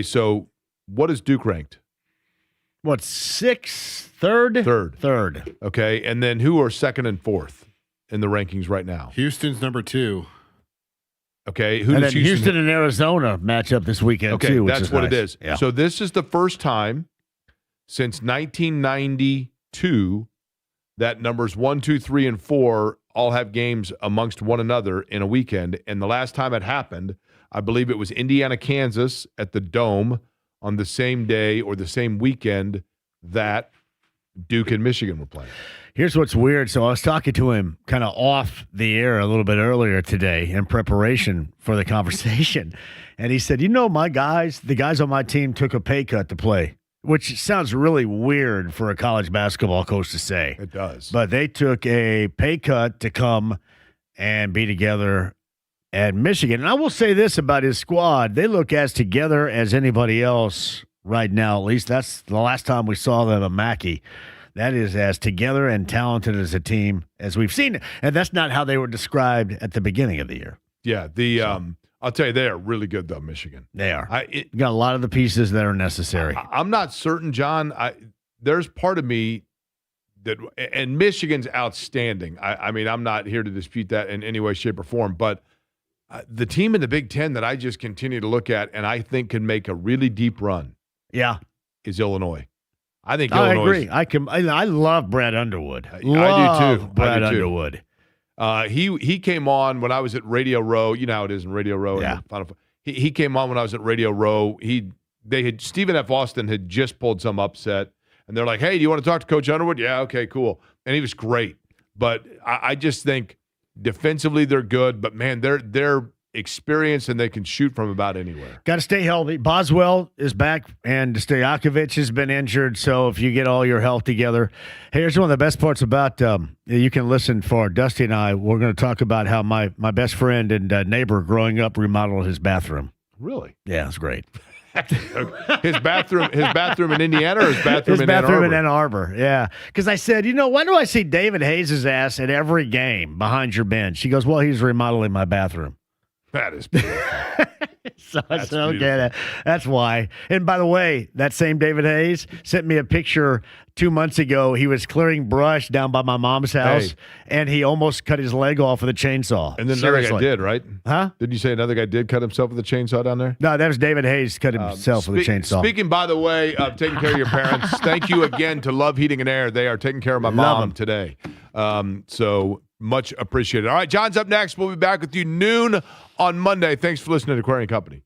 so what is Duke ranked? What, sixth, third? Third. Okay, and then who are second and fourth in the rankings right now? Houston's number 2. Okay, who And does then Houston and Arizona match up this weekend, Okay, too, which that's is what nice. it is. Yeah. So this is the first time since 1992 that numbers 1, 2, 3, and 4 all have games amongst one another in a weekend. And the last time it happened, I believe it was Indiana, Kansas at the Dome on the same day or the same weekend that Duke and Michigan were playing. Here's what's weird. So I was talking to him kind of off the air a little bit earlier today in preparation for the conversation. And he said, my guys, the guys on my team took a pay cut to play, which sounds really weird for a college basketball coach to say. It does. But they took a pay cut to come and be together at Michigan. And I will say this about his squad. They look as together as anybody else right now. At least that's the last time we saw them at Mackey. That is as together and talented as a team as we've seen. And that's not how they were described at the beginning of the year. Yeah, I'll tell you, they are really good, though, Michigan. They are. You got a lot of the pieces that are necessary. I'm not certain, John. There's part of me that, and Michigan's outstanding. I mean, I'm not here to dispute that in any way, shape, or form, but the team in the Big Ten that I just continue to look at and I think can make a really deep run is Illinois. I think Illinois. I agree. I love Brad Underwood. I do too. Brad I do too. Underwood. He came on when I was at Radio Row. You know how it is in Radio Row. Yeah. He came on when I was at Radio Row. Stephen F. Austin had just pulled some upset, and they're like, "Hey, do you want to talk to Coach Underwood?" Yeah, okay, cool. And he was great. But I just think defensively they're good. But man, they're experienced and they can shoot from about anywhere. Got to stay healthy. Boswell is back, and Stojakovic has been injured. So if you get all your health together, here's one of the best parts about you can listen for Dusty and I. We're going to talk about how my best friend and neighbor growing up remodeled his bathroom. Really? Yeah, it's great. His bathroom in Indiana, or his bathroom in Ann Arbor? In Ann Arbor, yeah. Because I said, why do I see David Hayes' ass at every game behind your bench? She goes, well, he's remodeling my bathroom. That is beautiful. So I said, okay, that's why. And by the way, that same David Hayes sent me a picture 2 months ago. He was clearing brush down by my mom's house, and he almost cut his leg off with a chainsaw. And then another guy did, right? Huh? Did you say another guy did cut himself with a chainsaw down there? No, that was David Hayes cut himself with a chainsaw. Speaking, by the way, of taking care of your parents, thank you again to Love Heating and Air. They are taking care of my mom today. So much appreciated. All right, John's up next. We'll be back with you noon on Monday. Thanks for listening to Aquarian Company.